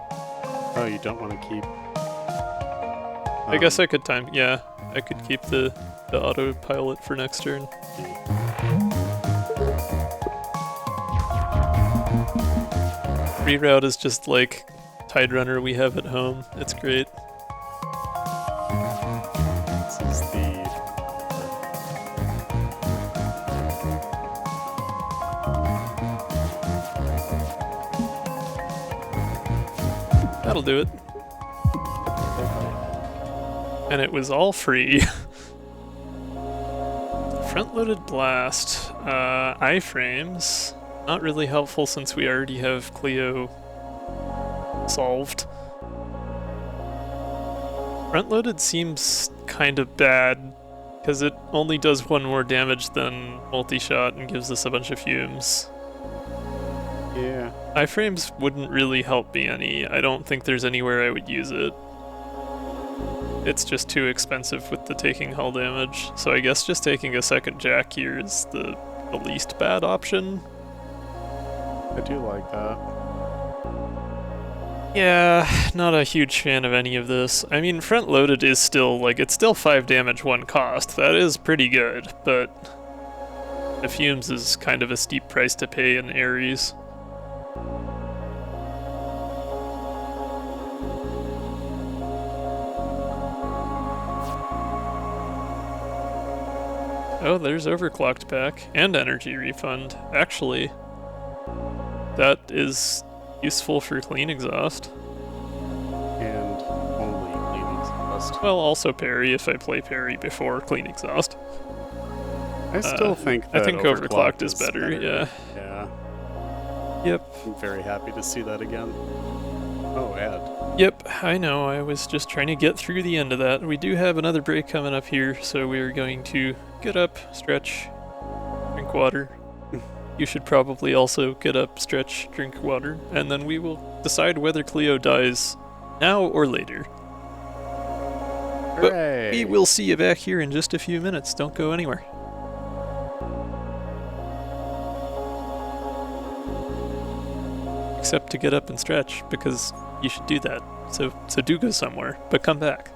Oh, you don't want to keep... I guess I could time... Yeah, I could keep the autopilot for next turn. Reroute is just like Tide Runner we have at home. It's great. This is the... That'll do it. And it was all free. Front-loaded blast. Iframes. Not really helpful since we already have Cleo solved. Front-loaded seems kind of bad, because it only does 1 more damage than multi-shot and gives us a bunch of fumes. Yeah. Iframes wouldn't really help me any. I don't think there's anywhere I would use it. It's just too expensive with the taking hull damage, so I guess just taking a second jack here is the least bad option. I do like that. Yeah, not a huge fan of any of this. I mean, front-loaded is still, like, it's still 5 damage 1 cost. That is pretty good, but the fumes is kind of a steep price to pay in Ares. Oh, there's overclocked back and energy refund. Actually, that is useful for clean exhaust. And only clean exhaust. Well, also Peri if I play Peri before clean exhaust. I still think that overclocked is better, yeah. Yeah. Yep. I'm very happy to see that again. Oh, add. Yep, I know. I was just trying to get through the end of that. We do have another break coming up here, so we're going to get up, stretch, drink water. You should probably also get up, stretch, drink water, and then we will decide whether Cleo dies now or later. Hooray! But we will see you back here in just a few minutes. Don't go anywhere. Except to get up and stretch, because you should do that. So do go somewhere, but come back.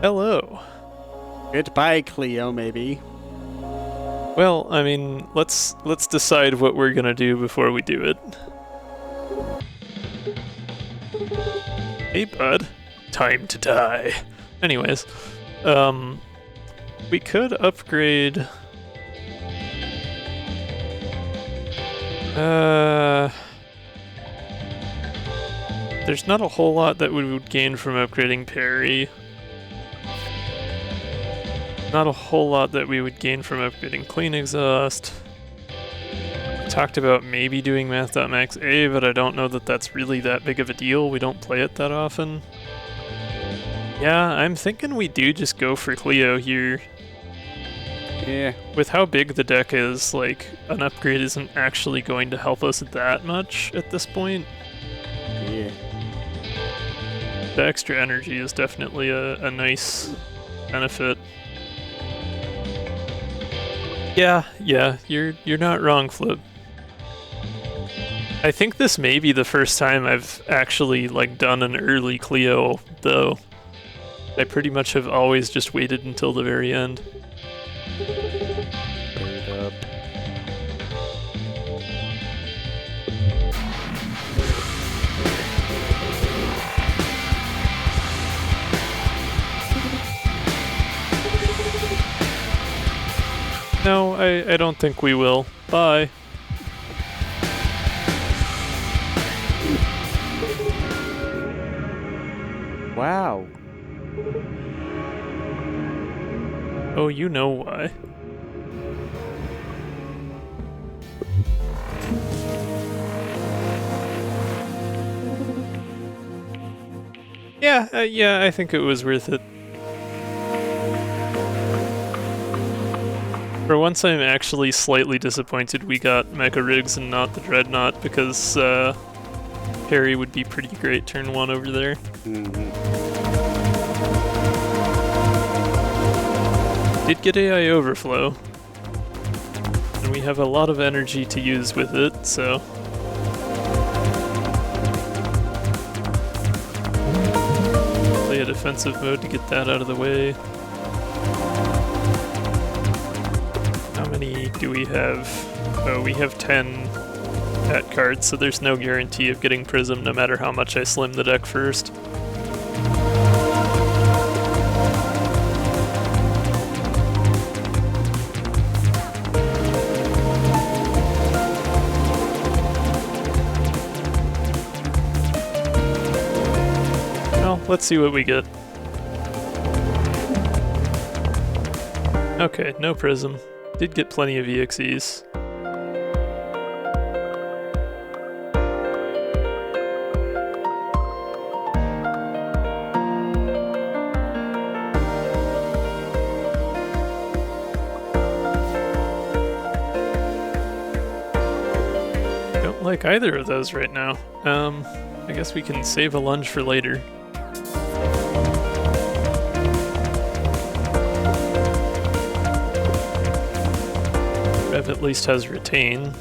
Hello. Goodbye, Cleo, maybe. Well, I mean, let's decide what we're gonna do before we do it. Hey, bud. Time to die. Anyways, we could upgrade... There's not a whole lot that we would gain from upgrading Peri. Not a whole lot that we would gain from upgrading Clean Exhaust. We talked about maybe doing Math.Max A, but I don't know that that's really that big of a deal. We don't play it that often. Yeah, I'm thinking we do just go for Cleo here. Yeah. With how big the deck is, like, an upgrade isn't actually going to help us that much at this point. Yeah. The extra energy is definitely a nice benefit. Yeah, you're not wrong, Flip. I think this may be the first time I've actually, like, done an early Cleo, though. I pretty much have always just waited until the very end. Bird up. No, I don't think we will. Bye. Wow. Oh, you know why. Yeah, I think it was worth it. For once, I'm actually slightly disappointed we got Mecha Rigs and not the Dreadnought, because Peri would be pretty great turn 1 over there. Did get AI Overflow, and we have a lot of energy to use with it, so... Play a defensive mode to get that out of the way. How many do we have? Oh, we have 10 pet cards, so there's no guarantee of getting Prism no matter how much I slim the deck first. Well, let's see what we get. Okay, no Prism. Did get plenty of EXEs. Don't like either of those right now. I guess we can save a lunge for later. Rev at least has Retain.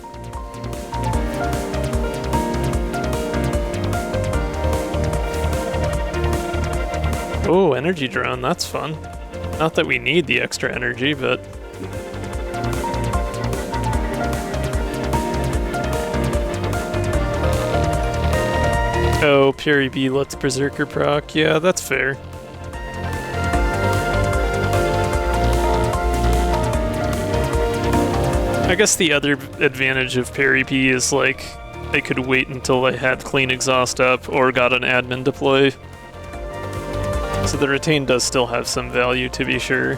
Oh, Energy Drone, that's fun. Not that we need the extra energy, but... Oh, Peri B lets Berserker proc. Yeah, that's fair. I guess the other advantage of Peri B is, like, I could wait until I had Clean Exhaust up or got an admin deploy. So the Retain does still have some value, to be sure.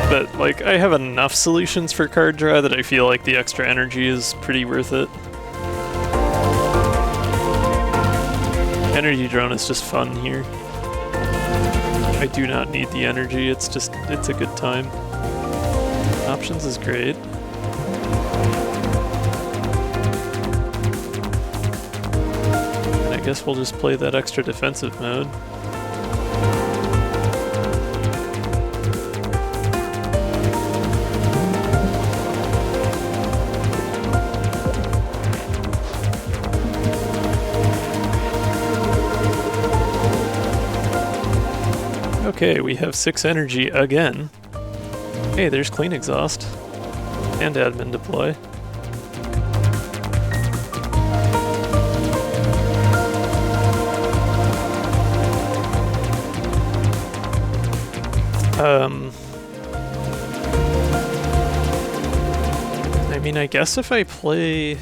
But, like, I have enough solutions for card draw that I feel like the extra energy is pretty worth it. Energy Drone is just fun here. I do not need the energy, it's a good time. Options is great. And I guess we'll just play that extra defensive mode. Okay, we have 6 energy again. Hey, there's clean exhaust. And admin deploy. I mean, I guess if I play...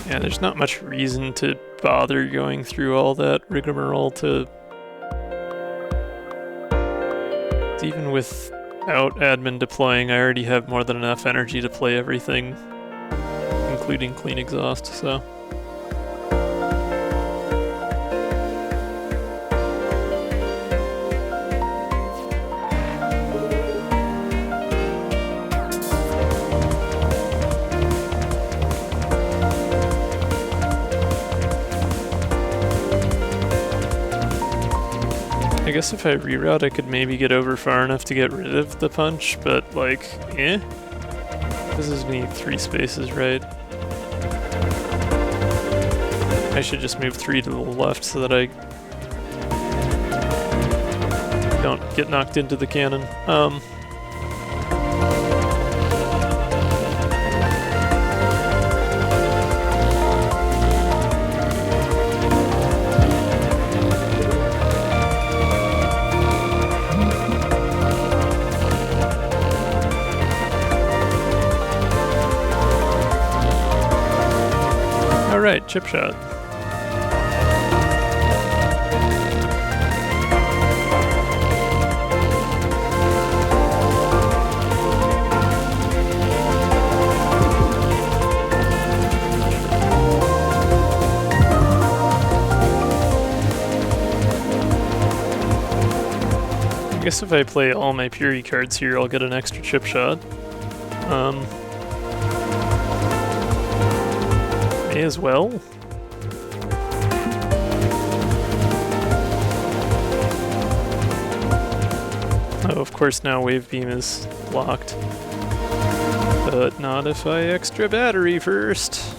Yeah, there's not much reason to bother going through all that rigmarole to... Even without admin deploying, I already have more than enough energy to play everything, including clean exhaust, so... I guess if I reroute, I could maybe get over far enough to get rid of the punch, but like, eh? This is me 3 spaces, right? I should just move 3 to the left so that I don't get knocked into the cannon. Alright, chip shot. I guess if I play all my Peri cards here, I'll get an extra chip shot. May as well. Oh, of course now Wave Beam is locked. But not if I extra battery first.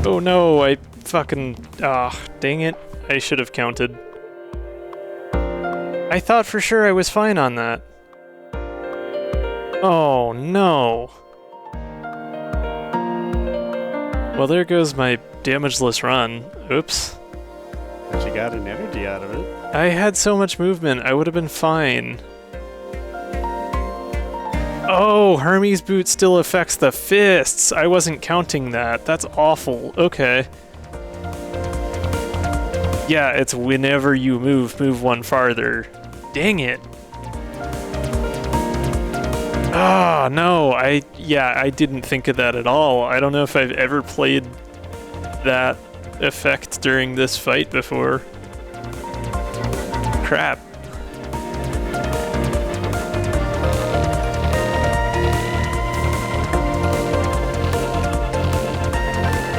Oh no, I fucking... dang it. I should have counted. I thought for sure I was fine on that. Oh no. Well, there goes my damageless run. Oops. But you got an energy out of it. I had so much movement, I would have been fine. Oh, Hermes Boot still affects the fists. I wasn't counting that. That's awful. Okay. Yeah, it's whenever you move one farther. Dang it. Ah, no. I didn't think of that at all. I don't know if I've ever played that effect during this fight before. Crap.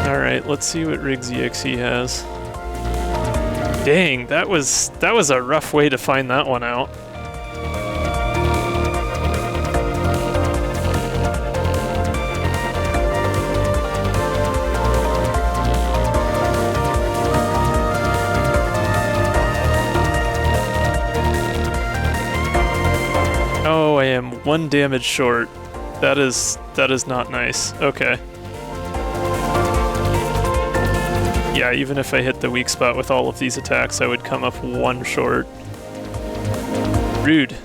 Alright, let's see what Riggs EXE has. Dang, that was a rough way to find that one out. Oh, I am 1 damage short. That is not nice. Okay. Yeah, even if I hit the weak spot with all of these attacks, I would come up 1 short. Rude.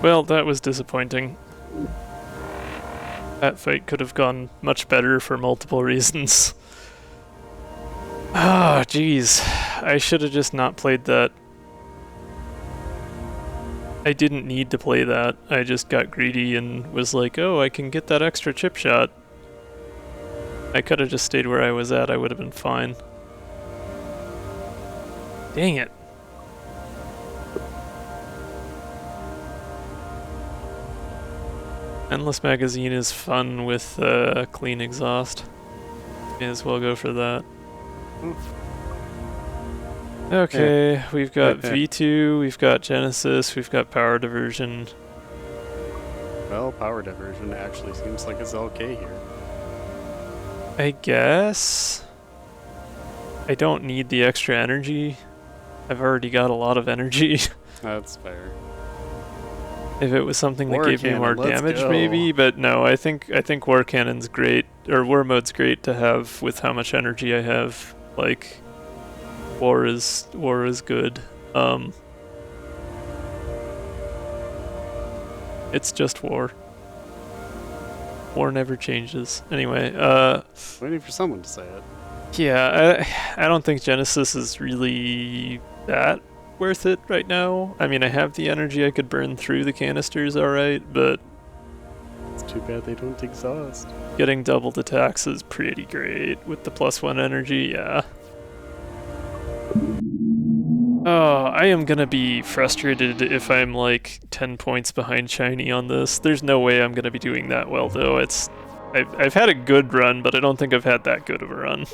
Well, that was disappointing. That fight could have gone much better for multiple reasons. Ah, jeez. I should have just not played that. I didn't need to play that. I just got greedy and was like, oh, I can get that extra chip shot. I could have just stayed where I was at. I would have been fine. Dang it. Endless Magazine is fun with clean exhaust. May as well go for that. Okay, we've got V2, we've got Genesis, we've got Power Diversion. Well, Power Diversion actually seems like it's okay here. I guess. I don't need the extra energy. I've already got a lot of energy. That's fair. If it was something that War gave me Cannon, more let's damage, go. maybe, but no, I think War Cannon's great, or War Mode's great to have with how much energy I have. Like, War is good. It's just War. War never changes. Anyway, Waiting for someone to say it. yeah, I don't think Genesis is really that worth it right now. I mean, I have the energy I could burn through the canisters alright, but It's too bad they don't exhaust. getting doubled attacks is pretty great with the +1 energy, yeah. Oh, I am gonna be frustrated if I'm like 10 points behind Shiny on this. There's no way I'm gonna be doing that well though. I've had a good run, but I don't think I've had that good of a run.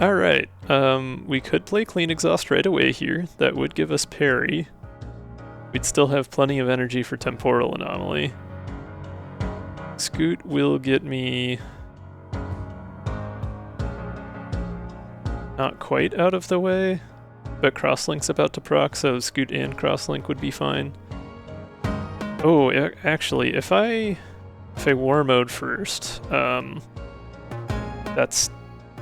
Alright, we could play Clean Exhaust right away here. That would give us Peri. We'd still have plenty of energy for Temporal Anomaly. Scoot will get me not quite out of the way, but Crosslink's about to proc, so Scoot and Crosslink would be fine. Oh, actually, if I War Mode first, that's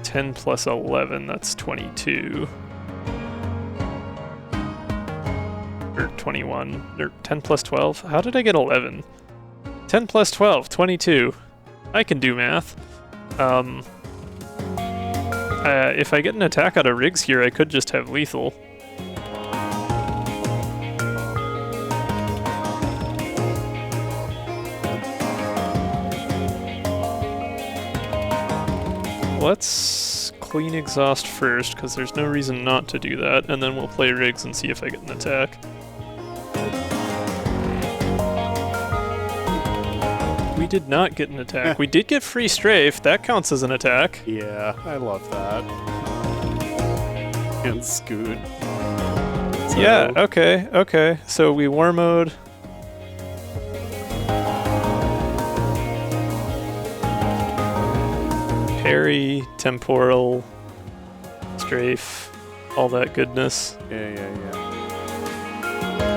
10 plus 11, that's 22. Or 21, or 10 plus 12? How did I get 11? 10 plus 12, 22. I can do math. If I get an attack out of Riggs here, I could just have lethal. Let's Clean Exhaust first, because there's no reason not to do that, and then we'll play Riggs and see if I get an attack. We did not get an attack. We did get Free Strafe. That counts as an attack. Yeah, I love that. And Scoot. So, Yeah, okay. So we War Mode. Peri, Temporal, Strafe, all that goodness. Yeah.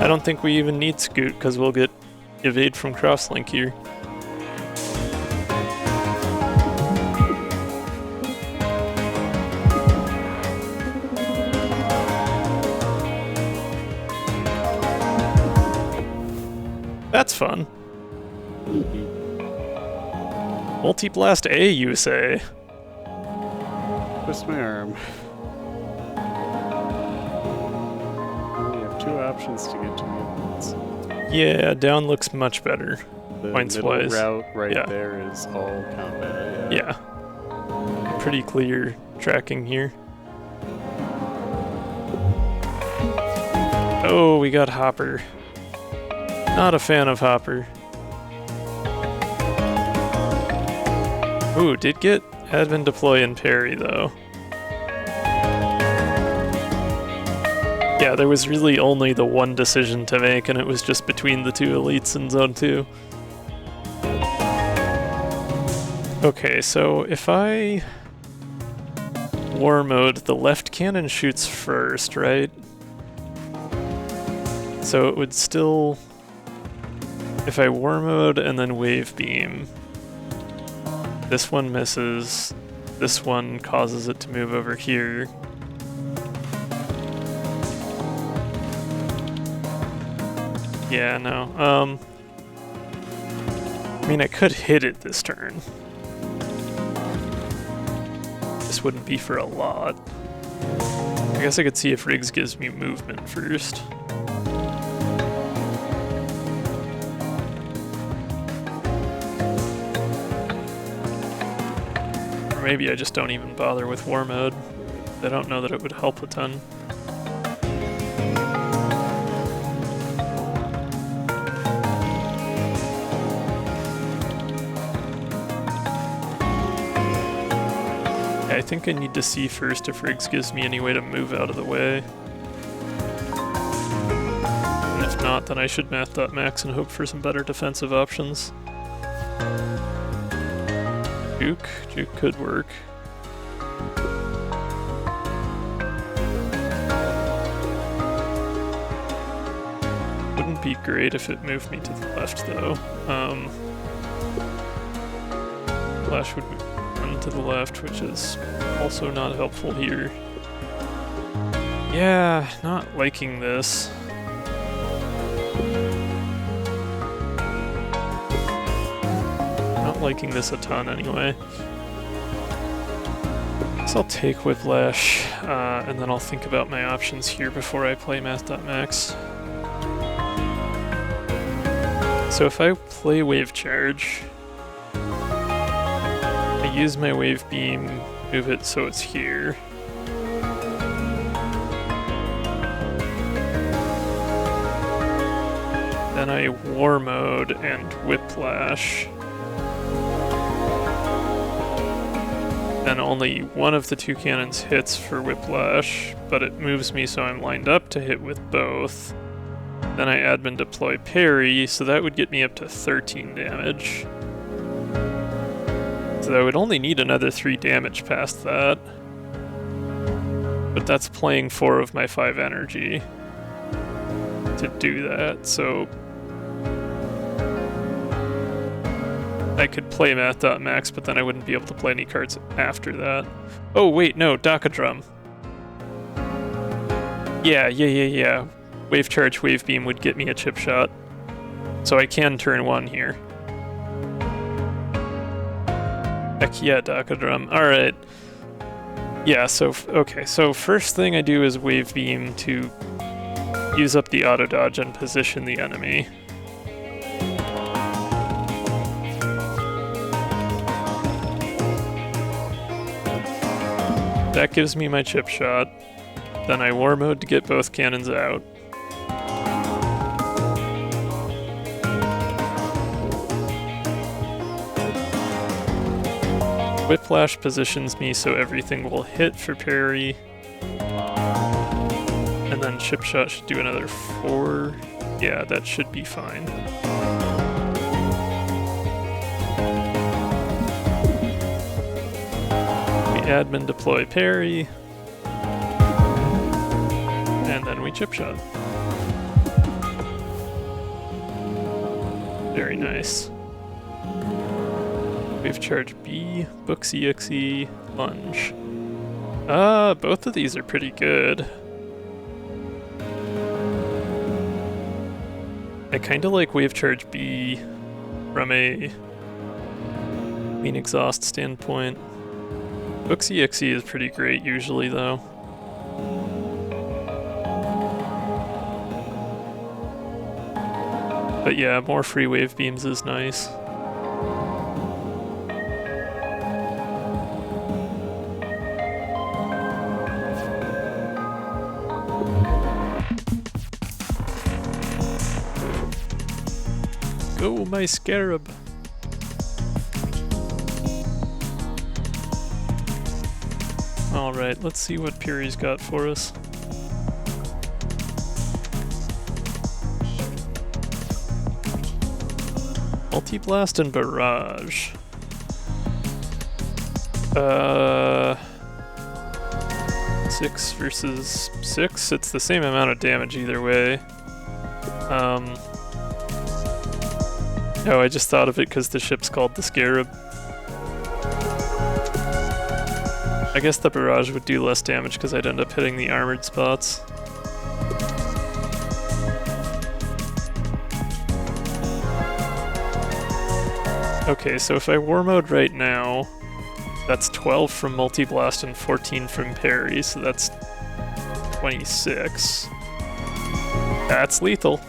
I don't think we even need Scoot, because we'll get Evade from Crosslink here. That's fun. Multi-blast A, you say? Twist my arm. We have two options to get to mutants. Yeah, down looks much better. The Points-wise. middle route right Yeah. there is all combat. Yeah. Pretty clear tracking here. Oh, we got Hopper. Not a fan of Hopper. Ooh, did get Admin Deploy and Peri though. Yeah, there was really only the one decision to make, and it was just between the two elites in Zone 2. Okay, so if I War Mode, the left cannon shoots first, right? So it would still... If I War Mode and then Wave Beam, this one misses, this one causes it to move over here. Yeah, no. I mean, I could hit it this turn. This wouldn't be for a lot. I guess I could see if Riggs gives me movement first. Or maybe I just don't even bother with War Mode. I don't know that it would help a ton. I think I need to see first if Riggs gives me any way to move out of the way. And if not, then I should math.max and hope for some better defensive options. Juke could work. Wouldn't be great if it moved me to the left though. Flash would run to the left, which is also not helpful here. Yeah, not liking this. Not liking this a ton anyway. So I'll take Whiplash, and then I'll think about my options here before I play math.max. So if I play Wave Charge, I use my Wave Beam, move it so it's here. Then I War Mode and Whiplash. Then only one of the two cannons hits for Whiplash, but it moves me so I'm lined up to hit with both. Then I admin deploy Peri, so that would get me up to 13 damage. So I would only need another 3 damage past that. But that's playing 4 of my 5 energy to do that, so I could play math.max, but then I wouldn't be able to play any cards after that. Oh wait, no, Dakadrum. Yeah. Wave Charge, Wave Beam would get me a chip shot. So I can turn 1 here. Heck yeah, Dakadrum. Alright. Yeah, so, okay, so first thing I do is Wave Beam to use up the auto dodge and position the enemy. That gives me my chip shot. Then I War Mode to get both cannons out. Whiplash positions me so everything will hit for Peri. And then chip shot should do another 4. Yeah, that should be fine. We admin deploy Peri. And then we chip shot. Very nice. Wave Charge B, Books EXE, Lunge. Both of these are pretty good. I kinda like Wave Charge B from a Clean Exhaust standpoint. Books EXE is pretty great usually though. But yeah, more free Wave Beams is nice. Go, my Scarab! Alright, let's see what Peri's got for us. Multi-Blast and Barrage. 6 versus 6. It's the same amount of damage either way. Oh, I just thought of it because the ship's called the Scarab. I guess the Barrage would do less damage because I'd end up hitting the armored spots. Okay, so if I war mode right now, that's 12 from Multi-Blast and 14 from Peri, so that's 26. That's lethal.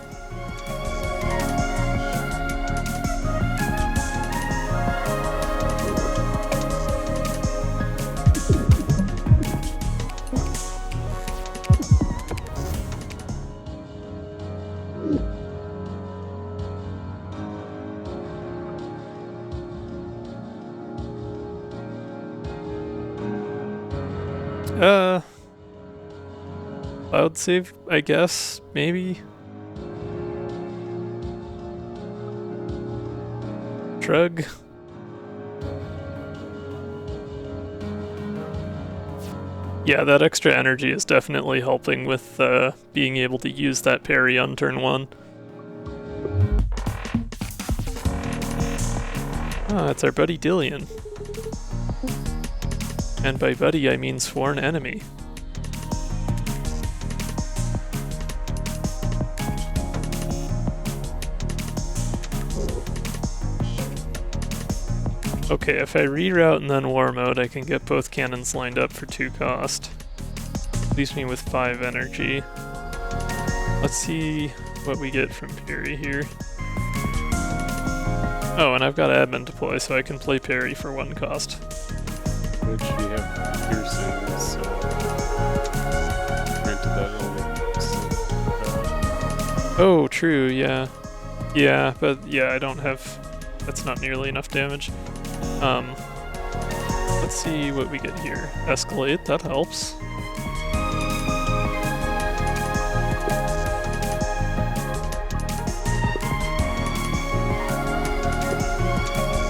Cloud save, I guess, maybe? Shrug? Yeah, that extra energy is definitely helping with being able to use that parry on turn 1. Ah, it's our buddy Dillion. And by buddy, I mean sworn enemy. Okay, if I reroute and then war mode, I can get both cannons lined up for 2 cost. Leaves me with 5 energy. Let's see what we get from Peri here. Oh, and I've got admin deploy, so I can play Peri for 1 cost. Which we have piercing, so granted that Oh, true, yeah. Yeah, but yeah, I don't have... That's not nearly enough damage. Let's see what we get here. Escalate, that helps.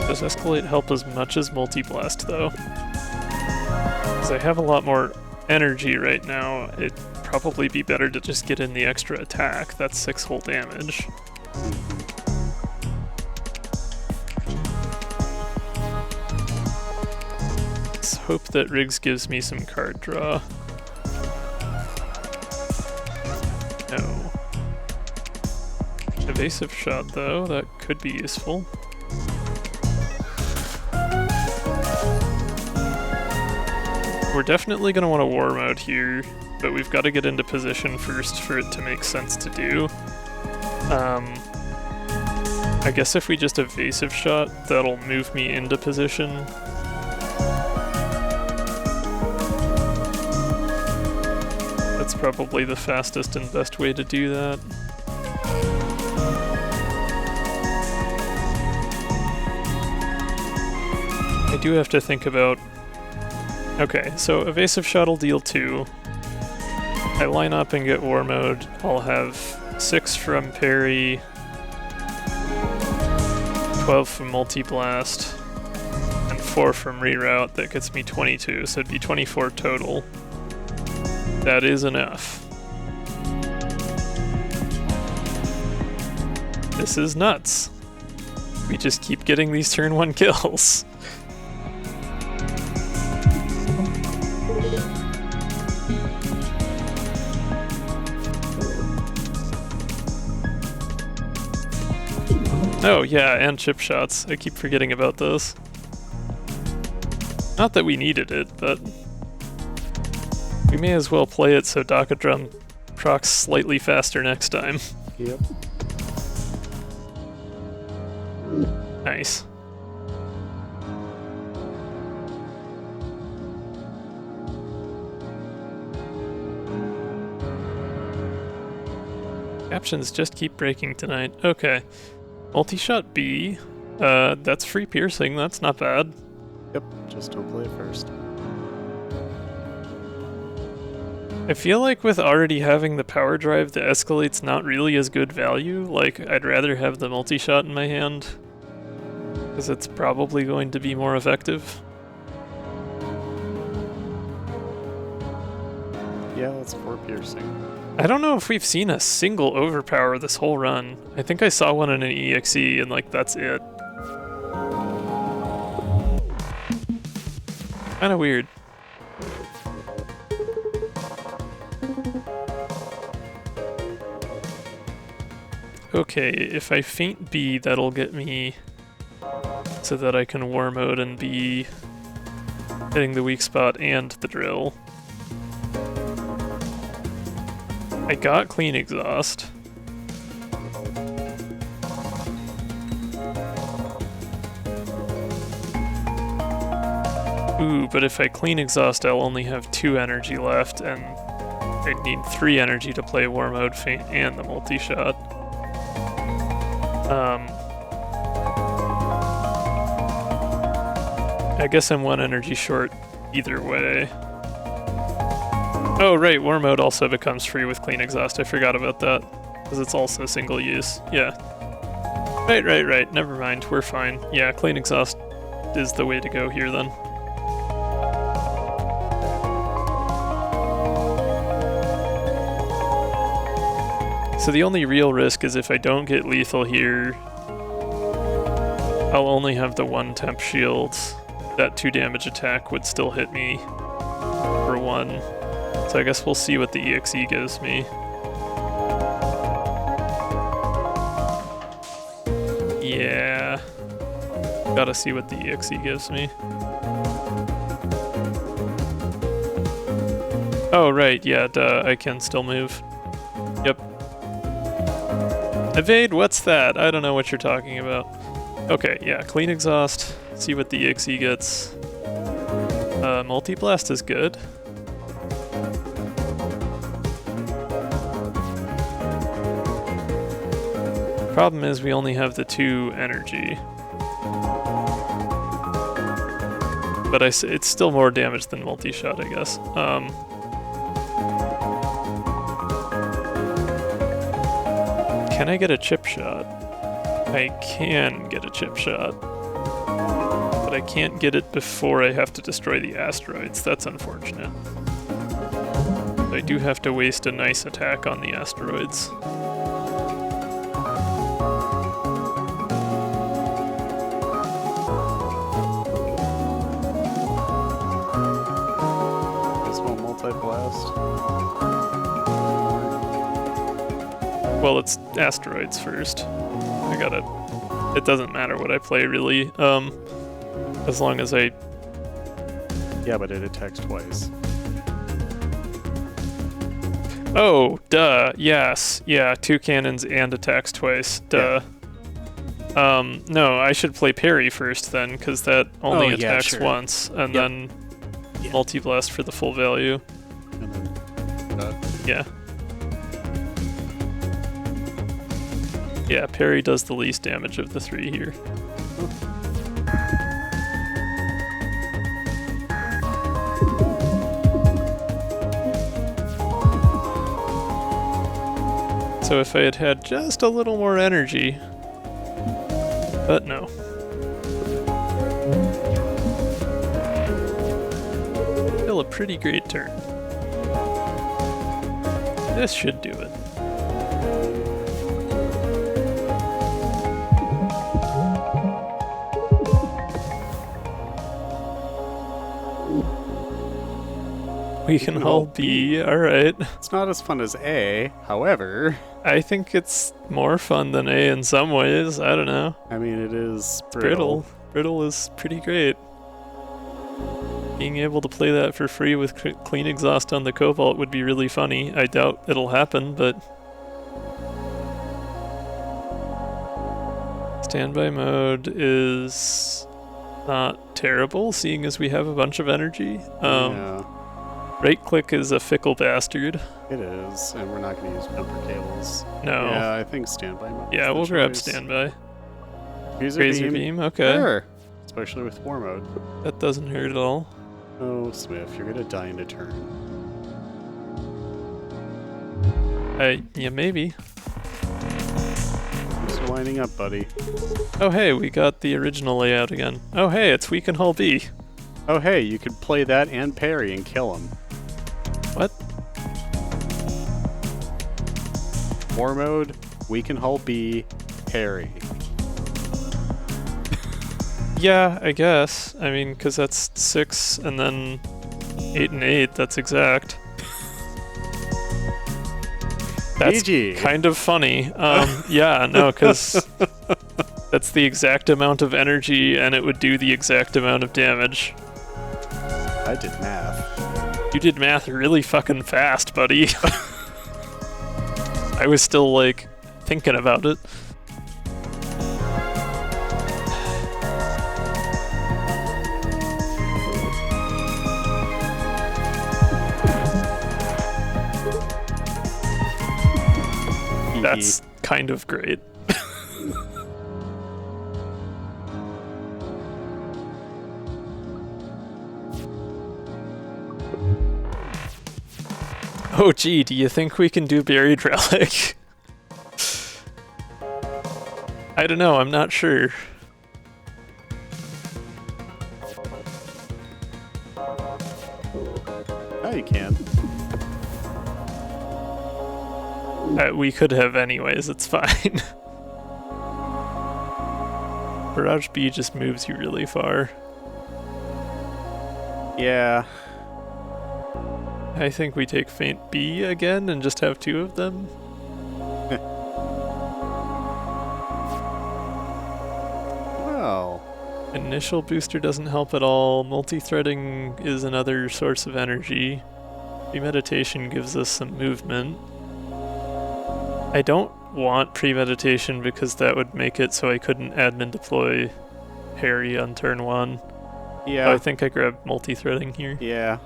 Does Escalate help as much as Multi-Blast, though? Because I have a lot more energy right now, it'd probably be better to just get in the extra attack. That's 6 whole damage. Let's hope that Riggs gives me some card draw. No. Evasive shot, though, that could be useful. We're definitely going to want a war mode here, but we've got to get into position first for it to make sense to do. I guess if we just evasive shot, that'll move me into position. That's probably the fastest and best way to do that. I do have to think about... Okay, so evasive shot will deal 2. I line up and get war mode. I'll have 6 from Peri, 12 from Multi-Blast, and 4 from reroute. That gets me 22, so it'd be 24 total. That is enough. This is nuts. We just keep getting these turn 1 kills. Oh yeah, and chip shots. I keep forgetting about those. Not that we needed it, but we may as well play it so Dakadrum procs slightly faster next time. Yep. Nice. Captions just keep breaking tonight. Okay. Multi-shot B. That's free piercing, that's not bad. Yep, just don't play it first. I feel like with already having the power drive, the Escalate's not really as good value. Like, I'd rather have the multi-shot in my hand, because it's probably going to be more effective. Yeah, that's 4 piercing. I don't know if we've seen a single overpower this whole run. I think I saw one in an EXE, and like, that's it. Kinda weird. Okay, if I feint B, that'll get me so that I can war mode and be hitting the weak spot and the drill. I got clean exhaust. Ooh, but if I clean exhaust, I'll only have 2 energy left, and I need 3 energy to play war mode, feint, and the multi-shot. I guess I'm 1 energy short either way. Oh right, war mode also becomes free with clean exhaust. I forgot about that, because it's also single use. Yeah. Right. Never mind, we're fine. Yeah, clean exhaust is the way to go here then. So the only real risk is if I don't get lethal here, I'll only have the 1 temp shield. That 2 damage attack would still hit me for 1. So I guess we'll see what the EXE gives me. Yeah. Gotta see what the EXE gives me. Oh, right, yeah, duh, I can still move. Yep. Evade, what's that? I don't know what you're talking about. Okay, yeah, clean exhaust. See what the EXE gets. Multi-blast is good. Problem is we only have the 2 energy. But it's still more damage than multi-shot, I guess. Can I get a chip shot? I can get a chip shot. But I can't get it before I have to destroy the asteroids. That's unfortunate. I do have to waste a nice attack on the asteroids. Well, it's asteroids first. It doesn't matter what I play, really. As long as I... Yeah, but it attacks twice. Oh, duh, yes. Yeah, 2 cannons and attacks twice. Duh. Yeah. No, I should play Peri first then, because that only attacks once, and then multi-blast for the full value. And then, yeah. Yeah, Peri does the least damage of the 3 here. So if I had had just a little more energy, but no. Still a pretty great turn. This should do it. We can hold B, alright. It's not as fun as A, however... I think it's more fun than A in some ways, I don't know. I mean, it is brittle. Brittle is pretty great. Being able to play that for free with clean exhaust on the Cobalt would be really funny. I doubt it'll happen, but... Standby mode is not terrible, seeing as we have a bunch of energy. Yeah. Right click is a fickle bastard. It is, and we're not going to use jumper cables. No. Yeah, I think standby mode. Yeah, we'll grab standby. Razor beam, okay. Sure. Especially with war mode. That doesn't hurt at all. Oh, Smith, you're going to die in a turn. Yeah, maybe. Just lining up, buddy. Oh hey, we got the original layout again. Oh hey, it's we can hull B. Oh hey, you could play that and Peri and kill him. What? War mode, we can hull B, Peri. Yeah, I guess. I mean, because that's 6 and then 8 and 8, that's exact. That's GG. kind of funny. Yeah, no, because That's the exact amount of energy, and it would do the exact amount of damage. I did math. You did math really fucking fast, buddy. I was still, like, thinking about it. That's kind of great. Oh gee, do you think we can do Buried Relic? I don't know, I'm not sure. Oh, you can. We could have anyways, it's fine. Barrage B just moves you really far. Yeah. I think we take Feint B again and just have two of them. Well. Initial booster doesn't help at all. Multi-threading is another source of energy. Premeditation gives us some movement. I don't want premeditation because that would make it so I couldn't admin deploy Peri on turn 1. Yeah. So I think I grab multi-threading here. Yeah.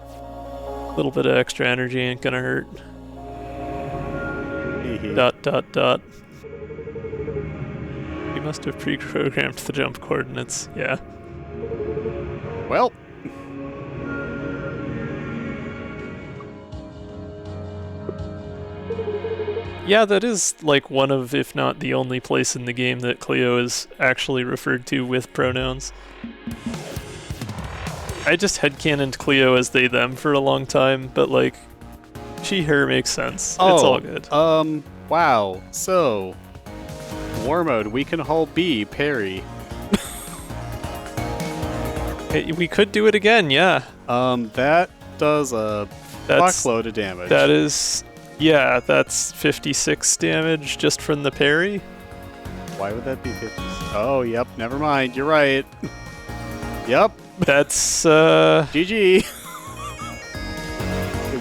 A little bit of extra energy ain't gonna hurt. Dot. We must have pre-programmed the jump coordinates. Yeah. Well. Yeah, that is like one of, if not the only place in the game that Cleo is actually referred to with pronouns. I just headcanoned Cleo as they them for a long time, but like, she her makes sense. It's all good. Wow. So, War Mode, we can haul B, Peri. Hey, we could do it again, yeah. That does a fuckload of damage. That is... Yeah, that's 56 damage just from the Peri. Why would that be 50? Oh, yep, never mind. You're right. Yep. That's, GG.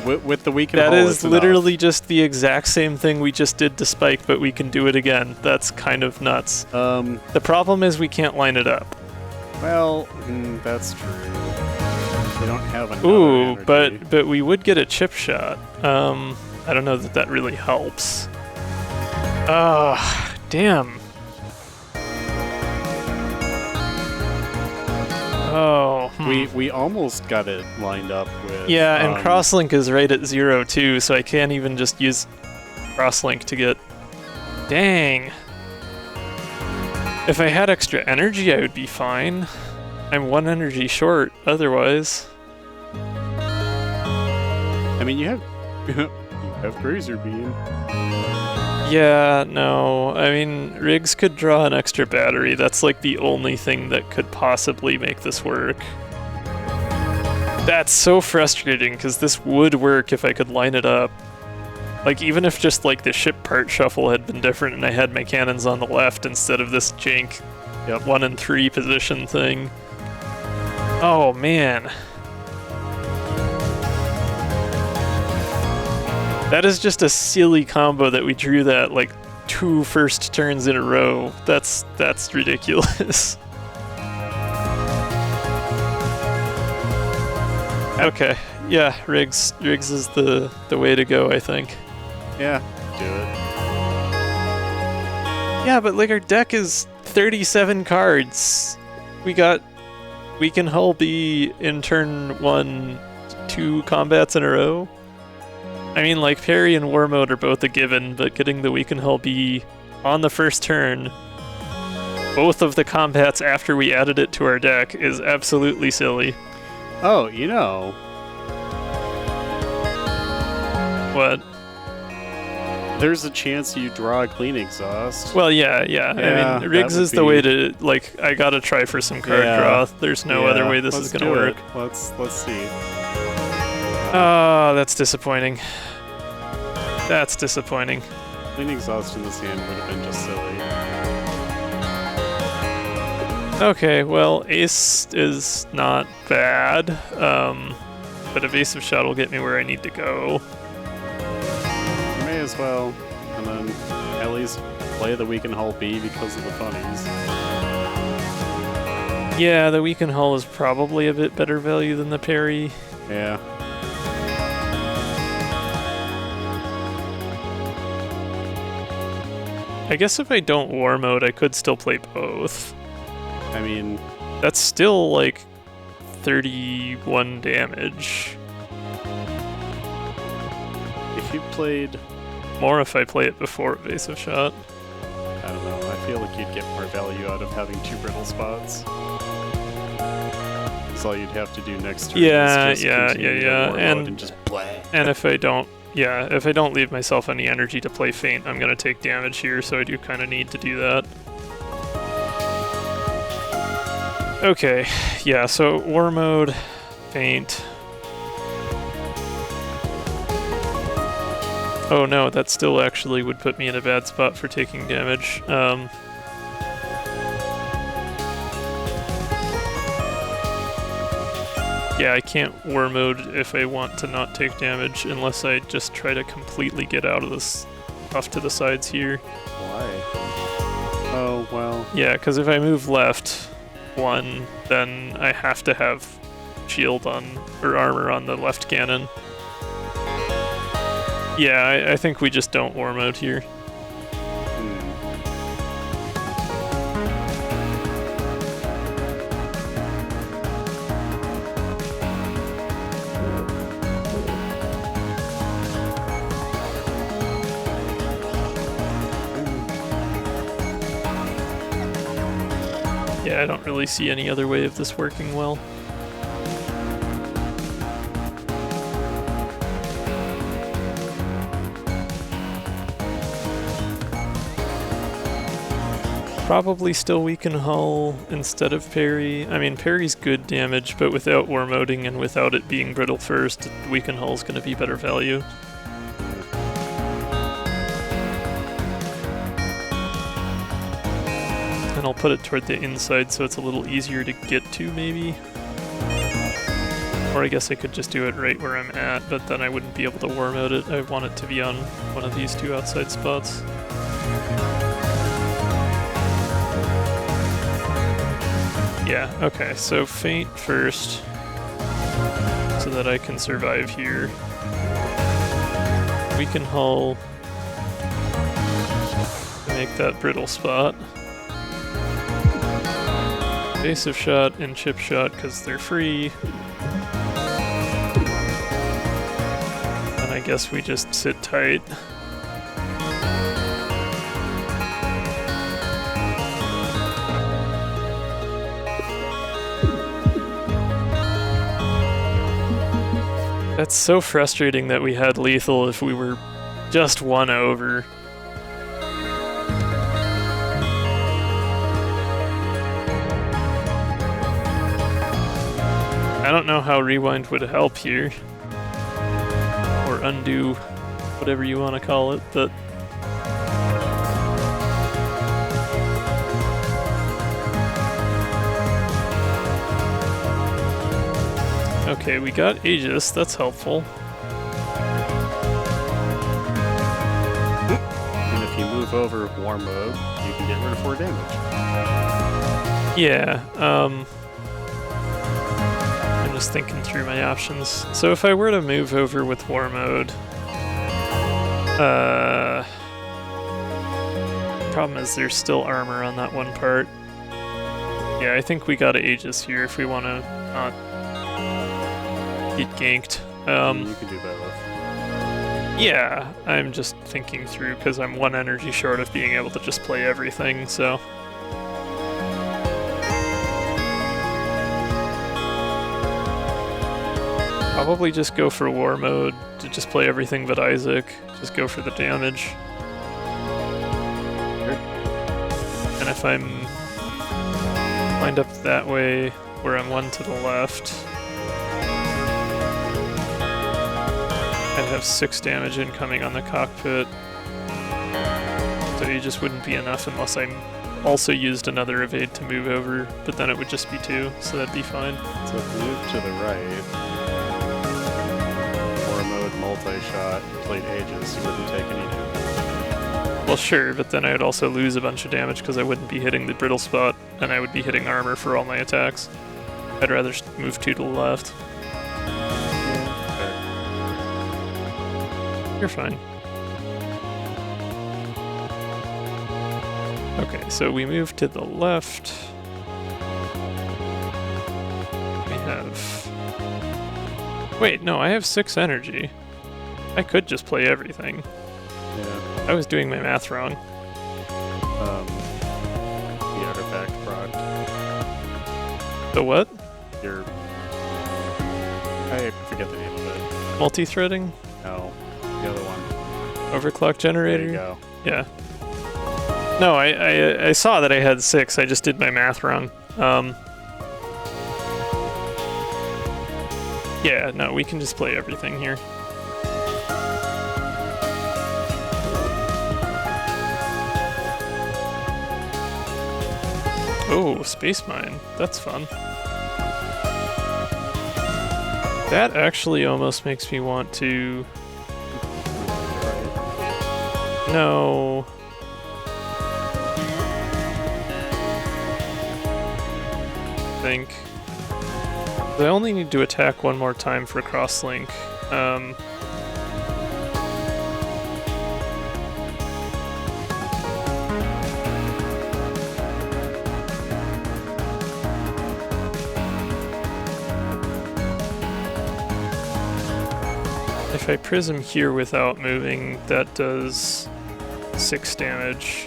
with the weaken that hull, is literally just the exact same thing we just did to Spike, but we can do it again. That's kind of nuts. The problem is we can't line it up. Well, that's true. We don't have enough Ooh, energy. but we would get a chip shot. I don't know that that really helps. Damn. Oh. We almost got it lined up with... Yeah, and crosslink is right at 0 too, so I can't even just use crosslink to get... Dang. If I had extra energy, I would be fine. I'm 1 energy short, otherwise. I mean, you have... you have Cruiser Beam. Yeah, no. I mean, Riggs could draw an extra battery. That's like the only thing that could possibly make this work. That's so frustrating, because this would work if I could line it up. Like, even if just like the ship part shuffle had been different and I had my cannons on the left instead of this jank 1 and 3 position thing. Oh, man. That is just a silly combo that we drew that like 2 first turns in a row. That's ridiculous. Okay, yeah, Riggs is the way to go, I think. Yeah, do it. Yeah, but like our deck is 37 cards. We can hull B in turn 1 2 combats in a row. I mean, like, Peri and War Mode are both a given, but getting the Weaken Hull B on the first turn, both of the combats after we added it to our deck, is absolutely silly. Oh, you know. What? There's a chance you draw a clean exhaust. Well, yeah. I mean, Riggs is the way to, like, I gotta try for some card draw. There's no other way this is gonna work. Let's see. Oh, that's disappointing. That's disappointing. Clean exhaust in this hand would have been just silly. Okay, well, ace is not bad, but evasive shot will get me where I need to go. May as well, and then at least play the weaken hull B because of the funnies. Yeah, the weaken hull is probably a bit better value than the Peri. Yeah. I guess if I don't war mode, I could still play both. I mean, that's still like 31 damage. If you played... More if I play it before evasive shot. I don't know, I feel like you'd get more value out of having 2 brittle spots. That's all you'd have to do next turn. Yeah, is just continue to war mode and just play. And if I don't, yeah, if I don't leave myself any energy to play Feint, I'm gonna take damage here, so I do kind of need to do that. Okay, yeah, so war mode, Feint. Oh no, that still actually would put me in a bad spot for taking damage. Yeah, I can't war mode if I want to not take damage unless I just try to completely get out of this off to the sides here. Why? Oh, well. Yeah, because if I move left 1, then I have to have shield on, or armor on the left cannon. Yeah, I think we just don't war mode here. Yeah, I don't really see any other way of this working well. Probably still weaken hull instead of Peri. I mean, Peri's good damage, but without war moding and without it being brittle first, weaken hull's gonna be better value. And I'll put it toward the inside so it's a little easier to get to, maybe. Or I guess I could just do it right where I'm at, but then I wouldn't be able to war mode it. I want it to be on one of these 2 outside spots. Yeah, okay, so Feint first, so that I can survive here. Weaken hull, make that brittle spot. Evasive shot and chip shot because they're free. And I guess we just sit tight. That's so frustrating that we had lethal if we were just 1 over. I don't know how rewind would help here. Or undo, whatever you want to call it, but... Okay, we got Aegis, that's helpful. And if you move over war mode, you can get rid of 4 damage. Yeah, I'm just thinking through my options. So if I were to move over with war mode, problem is there's still armor on that one part. Yeah, I think we got Aegis here if we want to not get ganked. You can do both. Yeah, I'm just thinking through because I'm 1 energy short of being able to just play everything, so... Probably just go for war mode to just play everything but Isaac. Just go for the damage. And if I'm lined up that way, where I'm 1 to the left, I'd have 6 damage incoming on the cockpit. So you just wouldn't be enough unless I also used another evade to move over, but then it would just be 2, so that'd be fine. So if you move to the right, war mode, multi-shot, played Aegis, you wouldn't take any damage. Well, sure, but then I would also lose a bunch of damage because I wouldn't be hitting the brittle spot, and I would be hitting armor for all my attacks. I'd rather move 2 to the left. Yeah, You're fine. Okay, so we move to the left. We have... Wait, no, I have 6 energy. I could just play everything. yeah. I was doing my math wrong. The artifact proc. The what? Your... I forget the name of it. Multi-threading? No, the other one. Overclock generator? There you go. Yeah. No, I saw that I had 6, I just did my math wrong. Yeah, no, we can just play everything here. Oh, Space Mine. That's fun. That actually almost makes me want to... No. I think... I only need to attack one more time for crosslink. If I prism here without moving, that does 6 damage.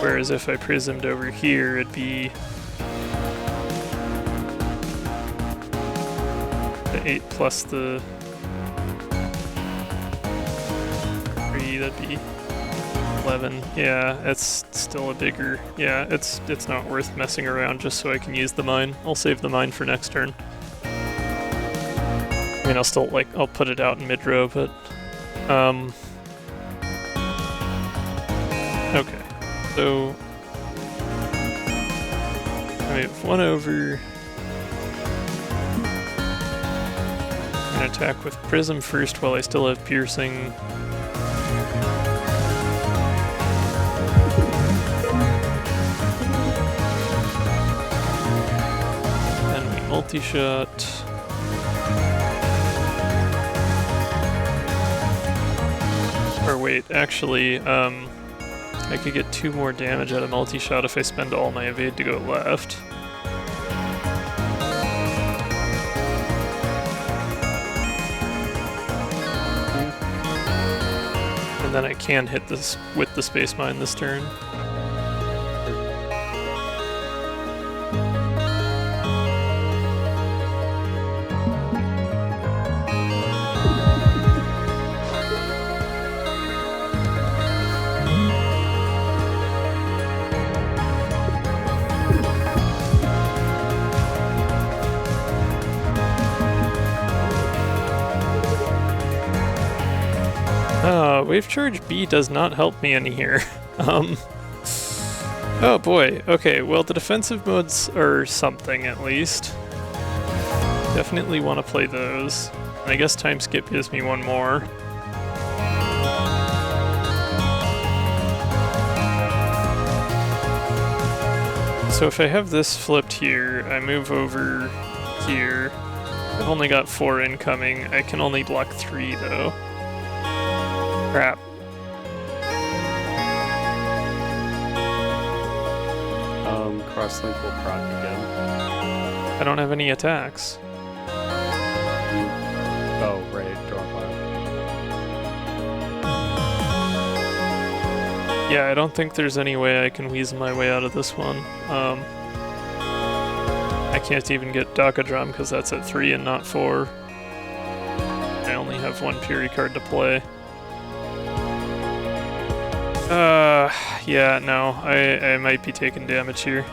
Whereas if I prismed over here, it'd be the 8 plus the 3, that'd be 11. Yeah, it's still a bigger... Yeah, it's not worth messing around just so I can use the mine. I'll save the mine for next turn. I mean, I'll put it out in mid-row, but... Okay, so... I move 1 over... I'm gonna attack with Prism first while I still have Piercing. Then we multi-shot. Or wait, actually, I could get 2 more damage out of multi-shot if I spend all my evade to go left. And then I can hit this with the Space Mine this turn. Wave Charge B does not help me any here. Oh boy, okay, well the defensive modes are something at least. Definitely want to play those. And I guess Time Skip gives me 1 more. So if I have this flipped here, I move over here. I've only got 4 incoming. I can only block 3 though. Crap. Crosslink will proc again. I don't have any attacks. Oh, right, draw file. Yeah, I don't think there's any way I can weasel my way out of this one. I can't even get Daka Drum because that's at 3 and not 4. I only have 1 Peri card to play. Yeah, no, I might be taking damage here.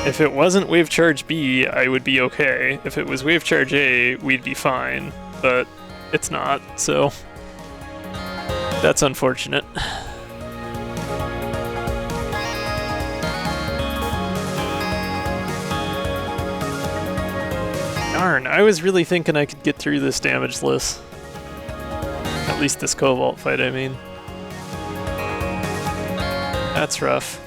If it wasn't Wave Charge B, I would be okay. If it was Wave Charge A, we'd be fine. But it's not, so that's unfortunate. Darn, I was really thinking I could get through this damageless. At least this Cobalt fight, I mean. That's rough.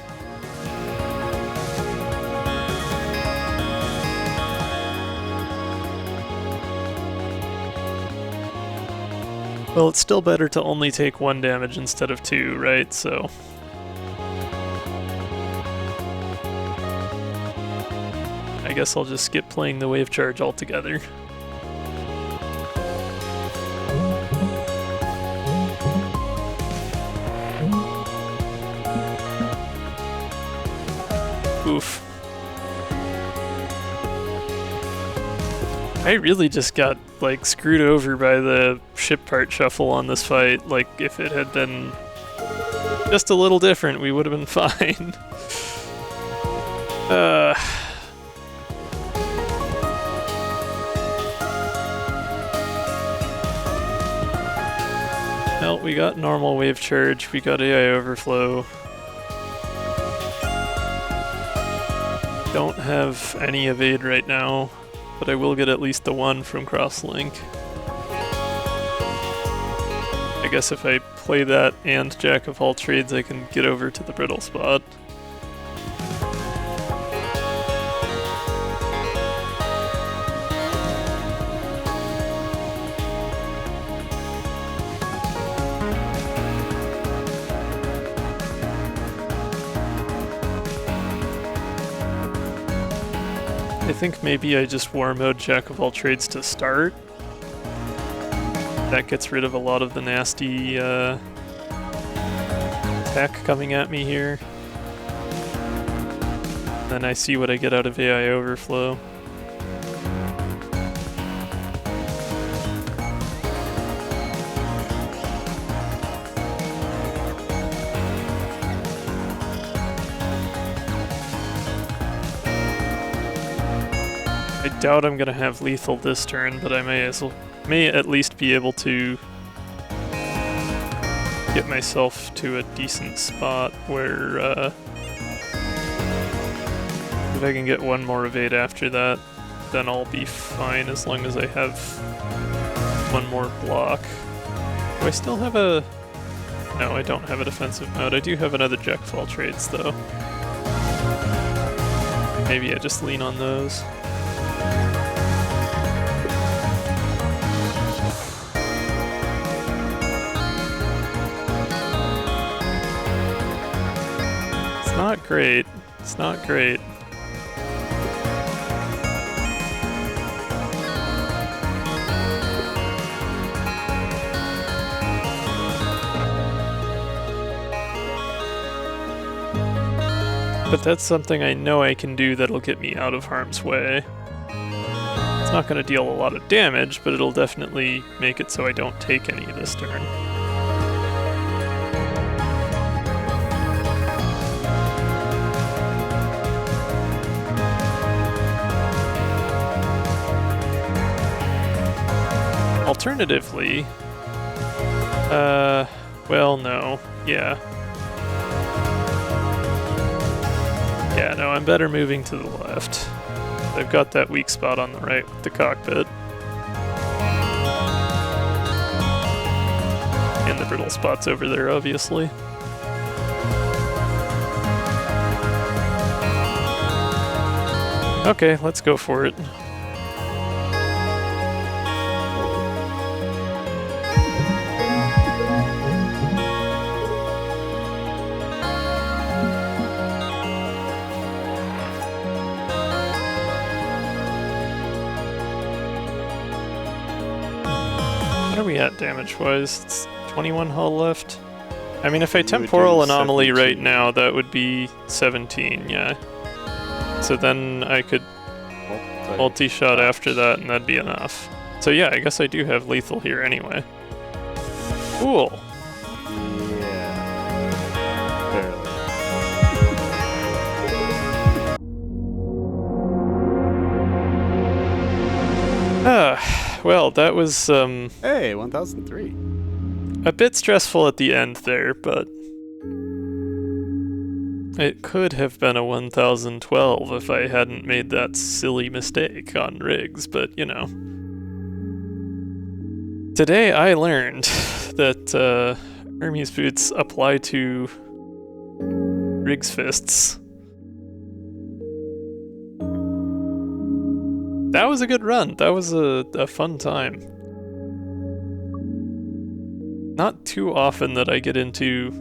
Well, it's still better to only take 1 damage instead of 2, right? So... I guess I'll just skip playing the wave charge altogether. Oof. I really just got, like, screwed over by the ship part shuffle on this fight. Like, if it had been just a little different, we would have been fine. Well, we got normal wave charge, we got AI overflow. Don't have any evade right now, but I will get at least the 1 from crosslink. I guess if I play that and Jack of all trades, I can get over to the brittle spot. I think maybe I just war mode Jack of all trades to start. That gets rid of a lot of the nasty attack coming at me here. Then I see what I get out of AI overflow. I doubt I'm gonna have lethal this turn, but I may at least be able to get myself to a decent spot where if I can get 1 more evade after that, then I'll be fine as long as I have 1 more block. Do I still have a... No, I don't have a defensive mode. I do have another Jack of all trades though. Maybe I just lean on those. Not great. It's not great. But that's something I know I can do that'll get me out of harm's way. It's not going to deal a lot of damage, but it'll definitely make it so I don't take any this turn. Alternatively, well, no, yeah. Yeah, no, I'm better moving to the left. I've got that weak spot on the right with the cockpit. And the brittle spots over there, obviously. Okay, let's go for it. What are we at damage-wise? It's 21 hull left. I mean, if I temporal anomaly 17. Right now, that would be 17, yeah. So then I could multi-shot after that, and that'd be enough. So yeah, I guess I do have lethal here anyway. Cool. Yeah. Barely. Well, that was, Hey, 1003. a bit stressful at the end there, but It could have been a 1012 if I hadn't made that silly mistake on rigs, but you know. Today I learned that Hermes boots apply to rigs fists. That was a good run. That was a fun time. Not too often that I get into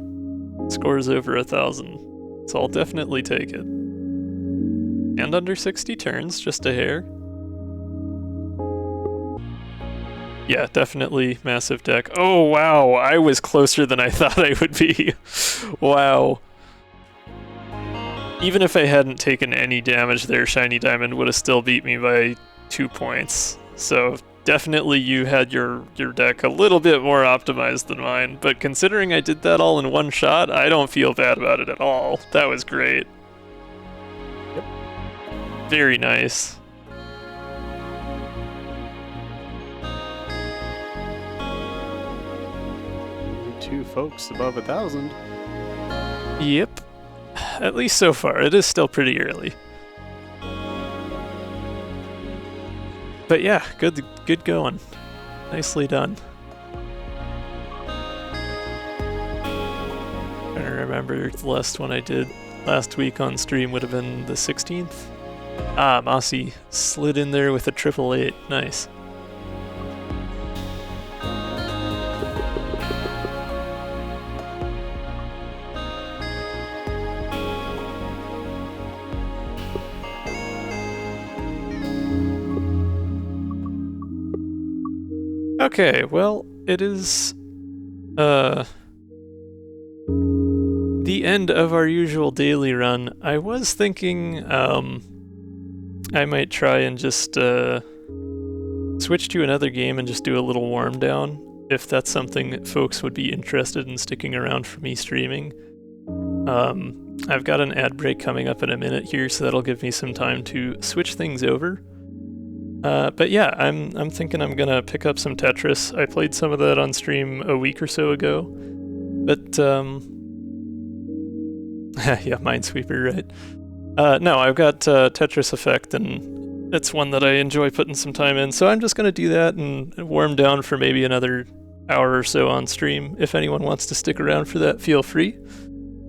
scores over 1,000, so I'll definitely take it. And under 60 turns, just a hair. Yeah, definitely massive deck. Oh, wow, I was closer than I thought I would be. Wow. Even if I hadn't taken any damage there, Shiny Diamond would have still beat me by 2 points. So definitely you had your deck a little bit more optimized than mine, but considering I did that all in one shot, I don't feel bad about it at all. That was great. Yep. Very nice. Only 2 folks above 1,000. Yep. At least so far. It is still pretty early. But yeah, good going. Nicely done. Trying to remember, the last one I did last week on stream would have been the 16th. Ah, Mossy slid in there with a 888. Nice. Okay, well, it is the end of our usual daily run. I was thinking I might try and just switch to another game and just do a little warm down, if that's something that folks would be interested in sticking around for me streaming. I've got an ad break coming up in a minute here, so that'll give me some time to switch things over. But yeah, I'm thinking I'm gonna pick up some Tetris. I played some of that on stream a week or so ago, but yeah, Minesweeper, right? No, I've got Tetris Effect, and it's one that I enjoy putting some time in. So I'm just gonna do that and warm down for maybe another hour or so on stream. If anyone wants to stick around for that, feel free.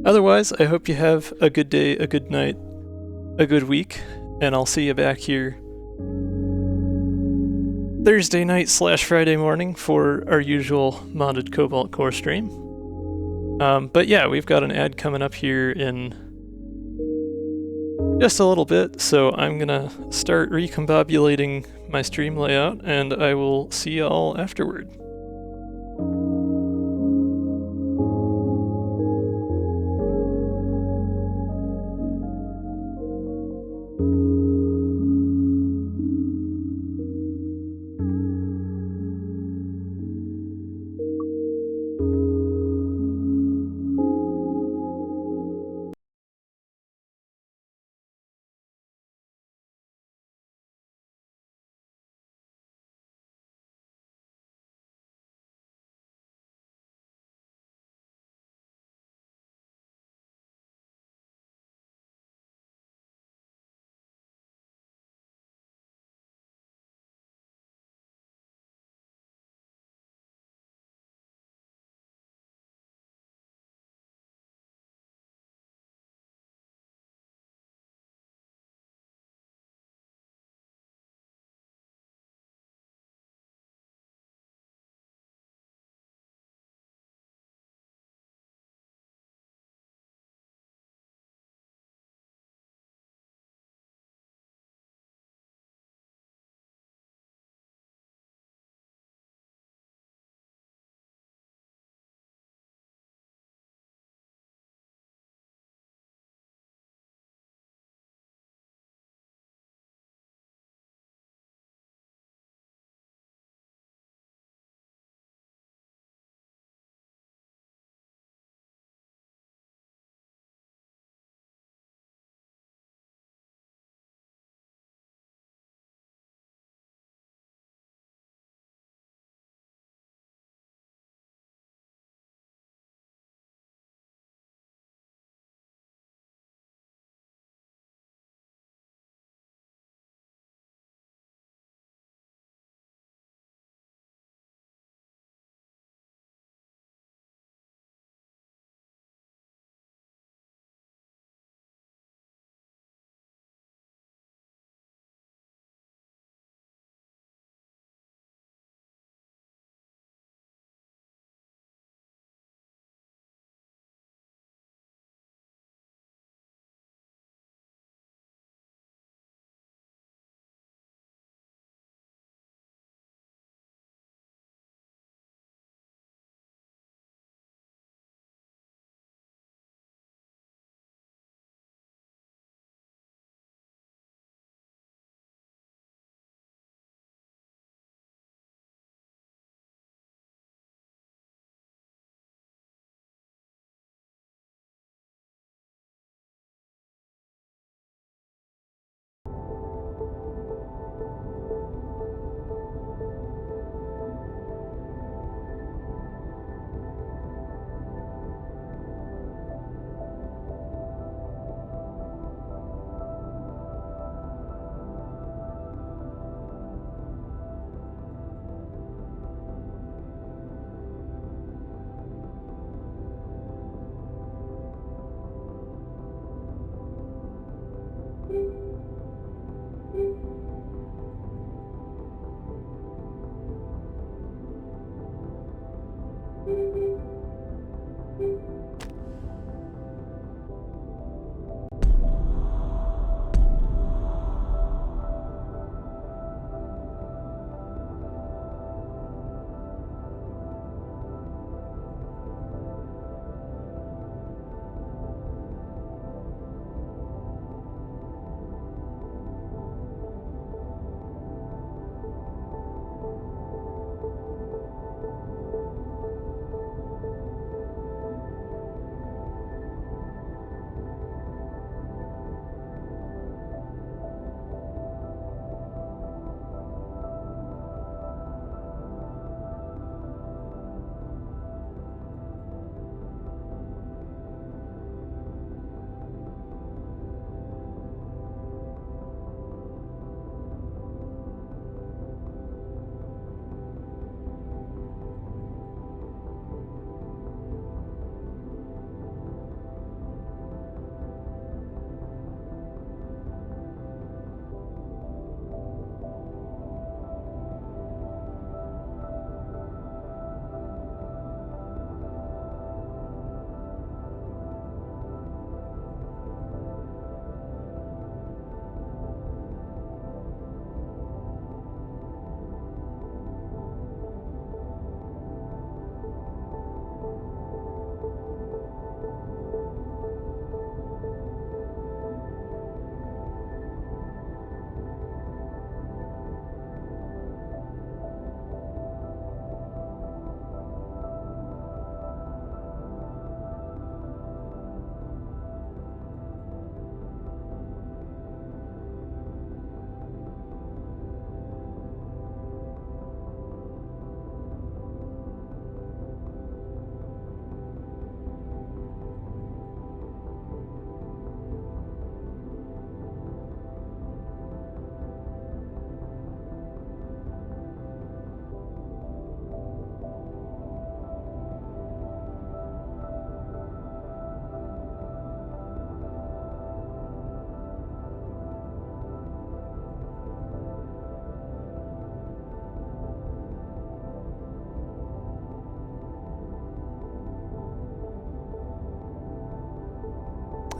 Otherwise, I hope you have a good day, a good night, a good week, and I'll see you back here Thursday night / Friday morning for our usual modded Cobalt Core stream. But yeah, we've got an ad coming up here in just a little bit, so I'm gonna start recombobulating my stream layout, and I will see y'all afterward.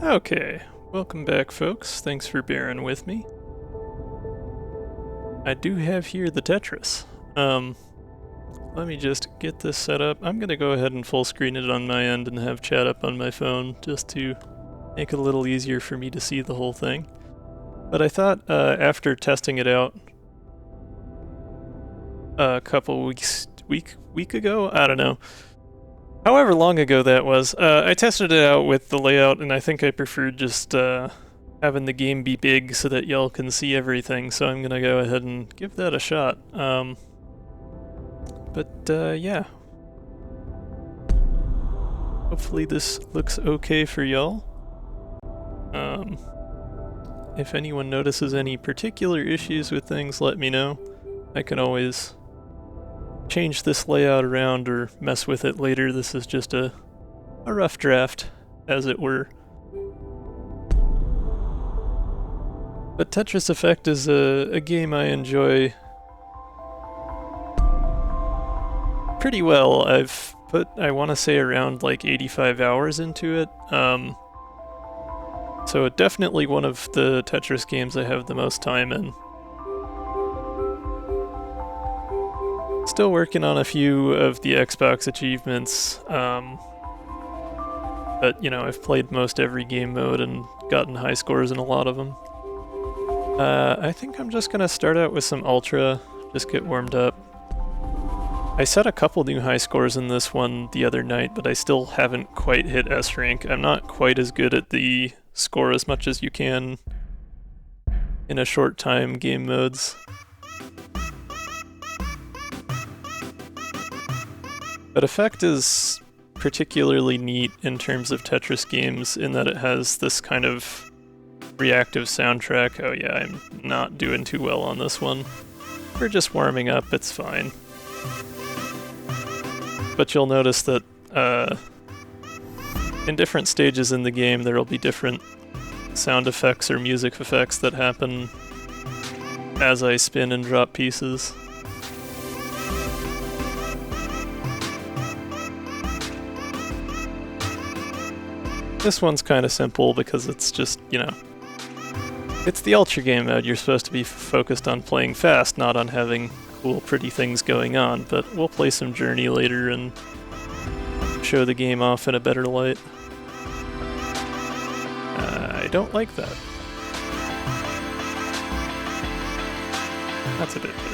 Okay, welcome back folks, thanks for bearing with me. I do have here the Tetris. Let me just get this set up. I'm gonna go ahead and full screen it on my end and have chat up on my phone just to make it a little easier for me to see the whole thing. But I thought after testing it out a couple week ago, I don't know, however long ago that was, I tested it out with the layout, and I think I preferred just having the game be big so that y'all can see everything, so I'm gonna go ahead and give that a shot. Yeah. Hopefully this looks okay for y'all. If anyone notices any particular issues with things, let me know. I can always change this layout around or mess with it later. This is just a rough draft, as it were. But Tetris Effect is a game I enjoy pretty well. I've put, I want to say, around like 85 hours into it. So definitely one of the Tetris games I have the most time in. Still working on a few of the Xbox achievements, but you know, I've played most every game mode and gotten high scores in a lot of them. I think I'm just gonna start out with some Ultra, just get warmed up. I set a couple new high scores in this one the other night, but I still haven't quite hit S rank. I'm not quite as good at the score as much as you can in a short time game modes. But Effect is particularly neat in terms of Tetris games in that it has this kind of reactive soundtrack. Oh yeah, I'm not doing too well on this one. We're just warming up, it's fine. But you'll notice that in different stages in the game there will be different sound effects or music effects that happen as I spin and drop pieces. This one's kind of simple because it's just, you know, it's the Ultra game mode. You're supposed to be focused on playing fast, not on having cool, pretty things going on, but we'll play some Journey later and show the game off in a better light. I don't like that. That's a bit better.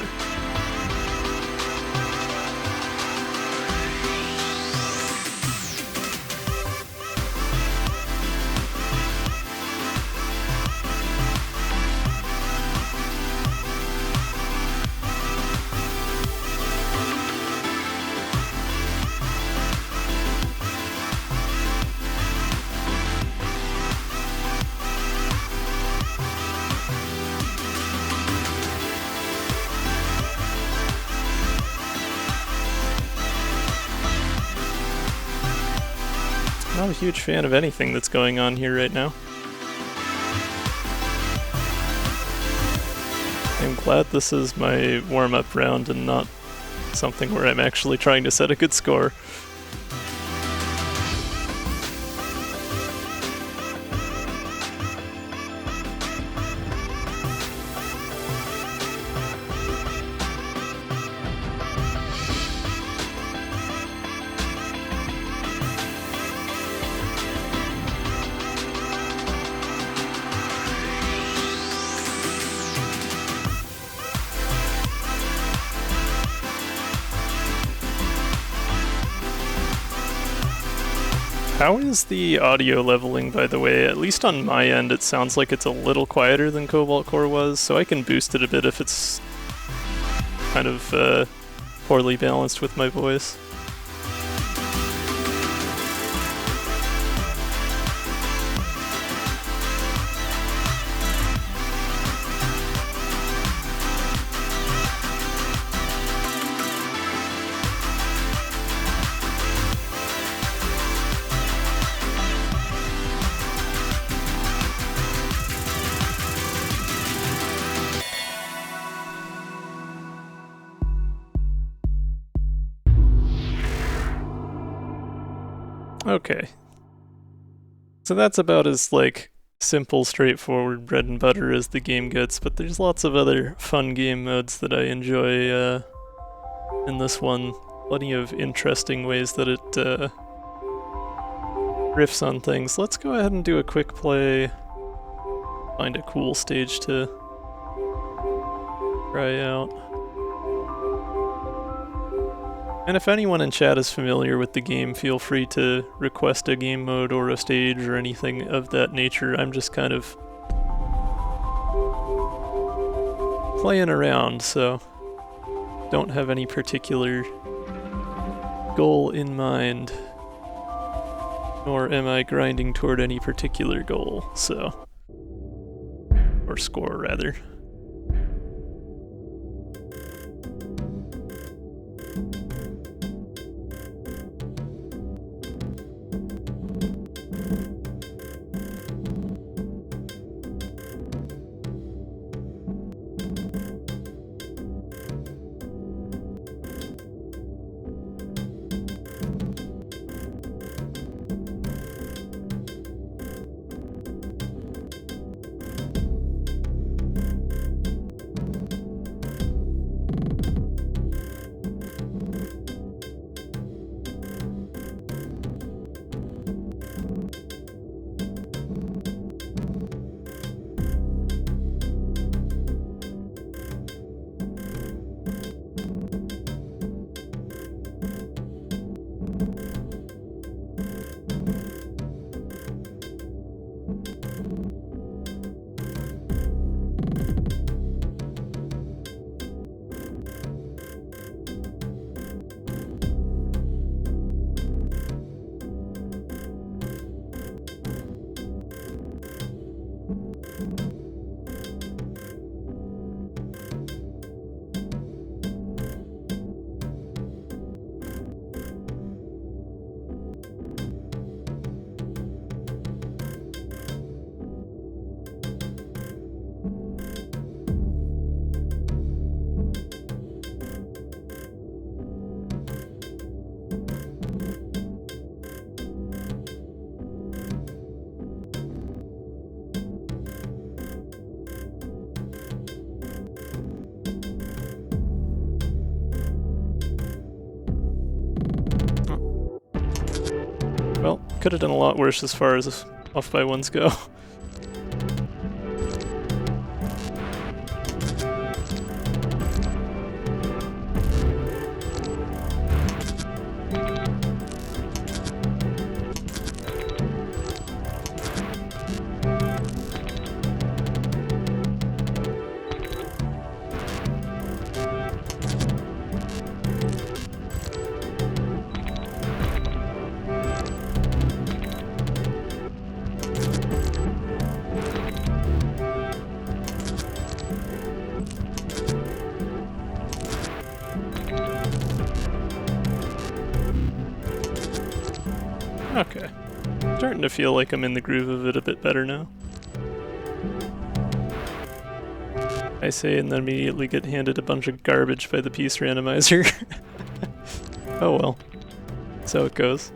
Not a huge fan of anything that's going on here right now. I'm glad this is my warm-up round and not something where I'm actually trying to set a good score. How is the audio leveling, by the way? At least on my end, it sounds like it's a little quieter than Cobalt Core was, so I can boost it a bit if it's kind of poorly balanced with my voice. Okay. So that's about as, like, simple, straightforward bread and butter as the game gets, but there's lots of other fun game modes that I enjoy in this one. Plenty of interesting ways that it riffs on things. Let's go ahead and do a quick play. Find a cool stage to try out. And if anyone in chat is familiar with the game, feel free to request a game mode or a stage or anything of that nature. I'm just kind of playing around, so don't have any particular goal in mind, nor am I grinding toward any particular goal, so, or score rather. Could have done a lot worse as far as off by ones go. Okay. Starting to feel like I'm in the groove of it a bit better now. I say and then immediately get handed a bunch of garbage by the piece randomizer. Oh well. That's how it goes.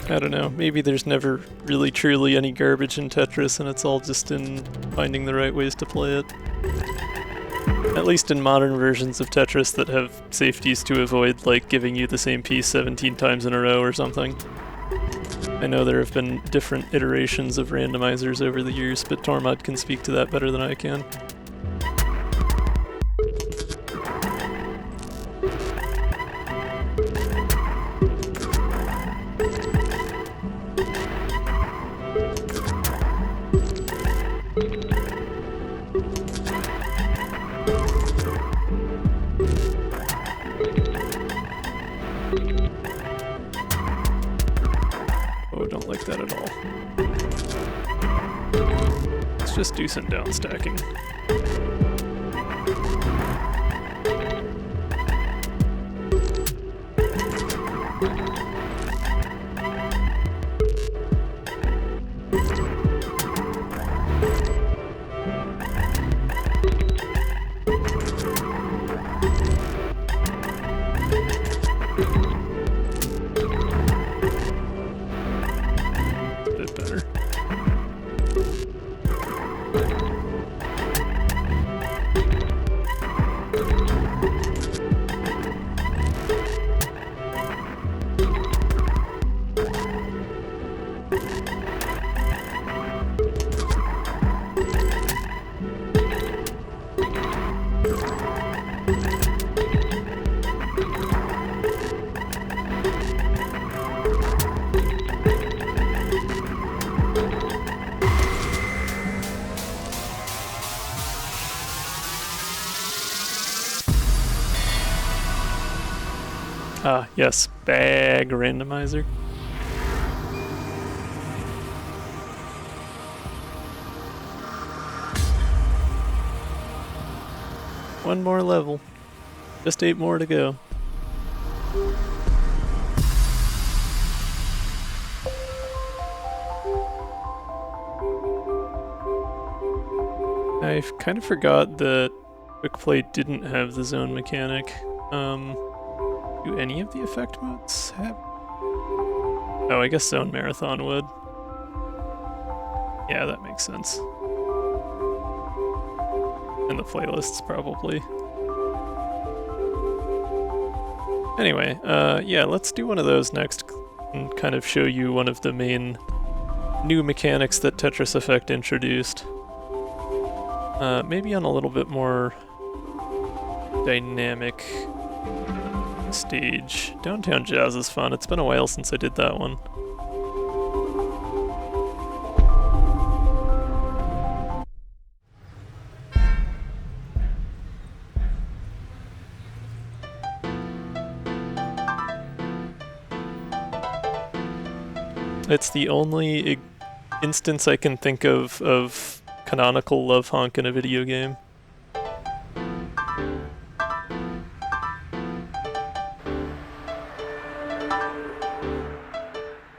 I don't know, maybe there's never really truly any garbage in Tetris and it's all just in finding the right ways to play it. At least in modern versions of Tetris that have safeties to avoid, like giving you the same piece 17 times in a row or something. I know there have been different iterations of randomizers over the years, but Tormod can speak to that better than I can. That at all. Let's just do some down stacking. Ah, yes, bag randomizer. One more level. Just 8 more to go. I kind of forgot that Quick Play didn't have the zone mechanic. Do any of the effect modes have? Oh, I guess Zone Marathon would. Yeah, that makes sense. And the playlists, probably. Anyway, yeah, let's do one of those next and kind of show you one of the main new mechanics that Tetris Effect introduced. Maybe on a little bit more dynamic stage. Downtown Jazz is fun. It's been a while since I did that one. It's the only instance I can think of canonical love honk in a video game.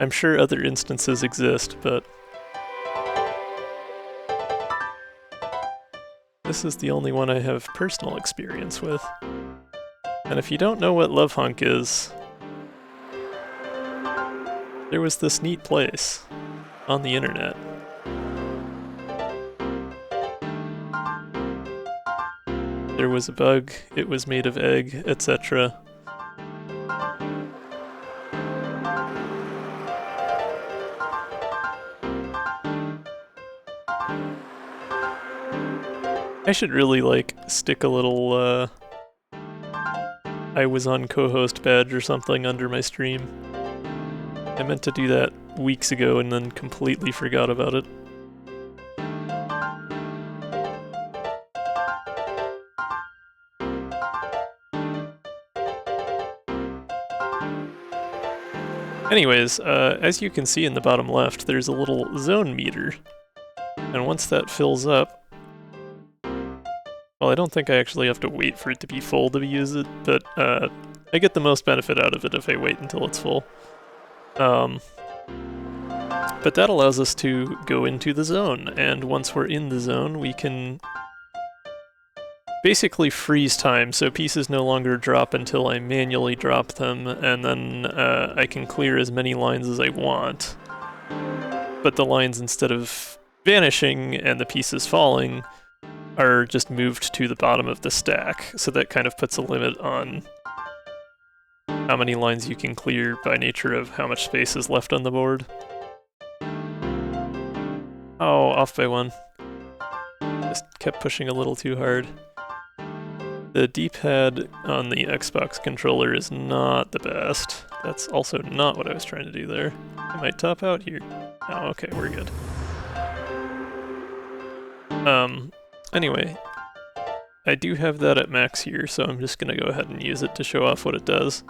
I'm sure other instances exist, but this is the only one I have personal experience with. And if you don't know what love honk is, there was this neat place on the internet. There was a bug, it was made of egg, etc. I should really, like, stick a little, I was on co-host badge or something under my stream. I meant to do that weeks ago and then completely forgot about it. Anyways, as you can see in the bottom left, there's a little zone meter. And once that fills up, well, I don't think I actually have to wait for it to be full to use it, but I get the most benefit out of it if I wait until it's full. But that allows us to go into the zone, and once we're in the zone, we can basically freeze time, so pieces no longer drop until I manually drop them, and then I can clear as many lines as I want. But the lines, instead of vanishing and the pieces falling, are just moved to the bottom of the stack, so that kind of puts a limit on how many lines you can clear by nature of how much space is left on the board. Oh, off by one. Just kept pushing a little too hard. The D-pad on the Xbox controller is not the best. That's also not what I was trying to do there. I might top out here. Oh, okay, we're good. Anyway, I do have that at max here, so I'm just gonna go ahead and use it to show off what it does.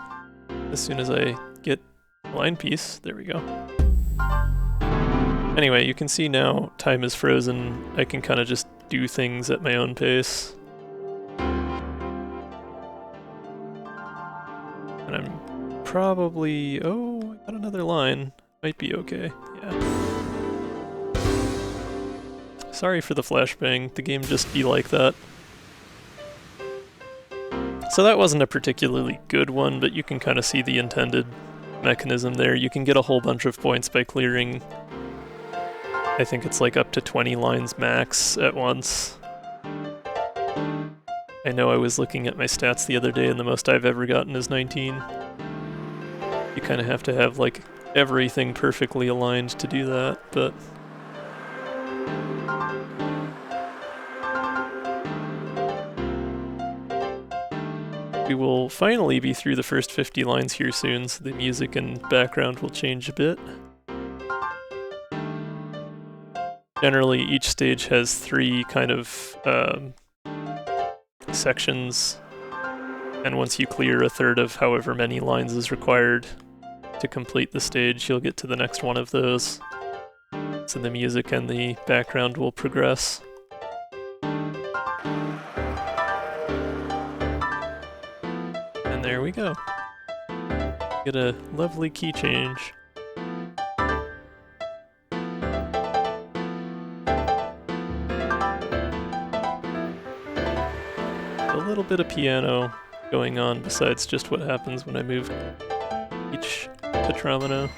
As soon as I get line piece, there we go. Anyway, you can see now time is frozen. I can kind of just do things at my own pace. And I'm probably... oh, I got another line. Might be okay, yeah. Sorry for the flashbang, the game just be like that. So that wasn't a particularly good one, but you can kind of see the intended mechanism there. You can get a whole bunch of points by clearing, I think it's like up to 20 lines max at once. I know I was looking at my stats the other day and the most I've ever gotten is 19. You kind of have to have like everything perfectly aligned to do that, but... we will finally be through the first 50 lines here soon, so the music and background will change a bit. Generally, each stage has 3 kind of sections, and once you clear a third of however many lines is required to complete the stage, you'll get to the next one of those. So the music and the background will progress. And there we go. Get a lovely key change. A little bit of piano going on besides just what happens when I move each tetromino.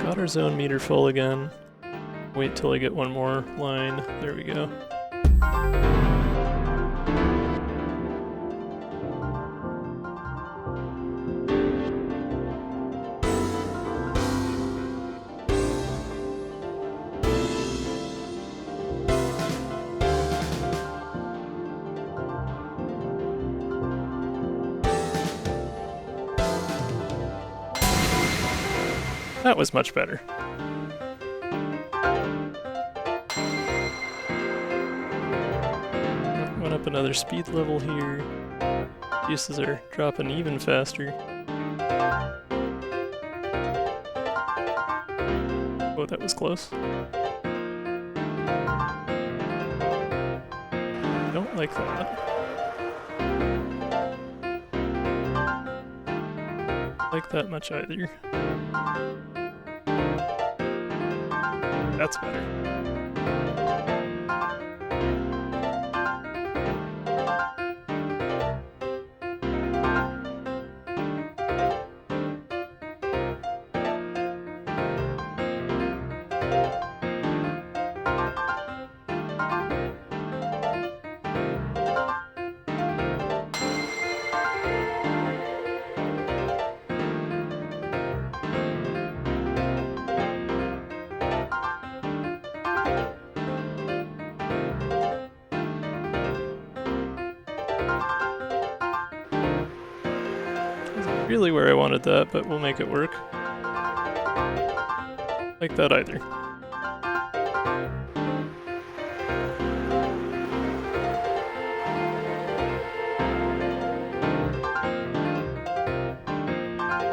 Got our zone meter full again. Wait till I get one more line. There we go. That was much better. Went up another speed level here. Pieces are dropping even faster. Oh, that was close. Don't like that. like that much either. That's better. Really where I wanted that, but we'll make it work. Like that either.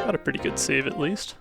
Got a pretty good save at least.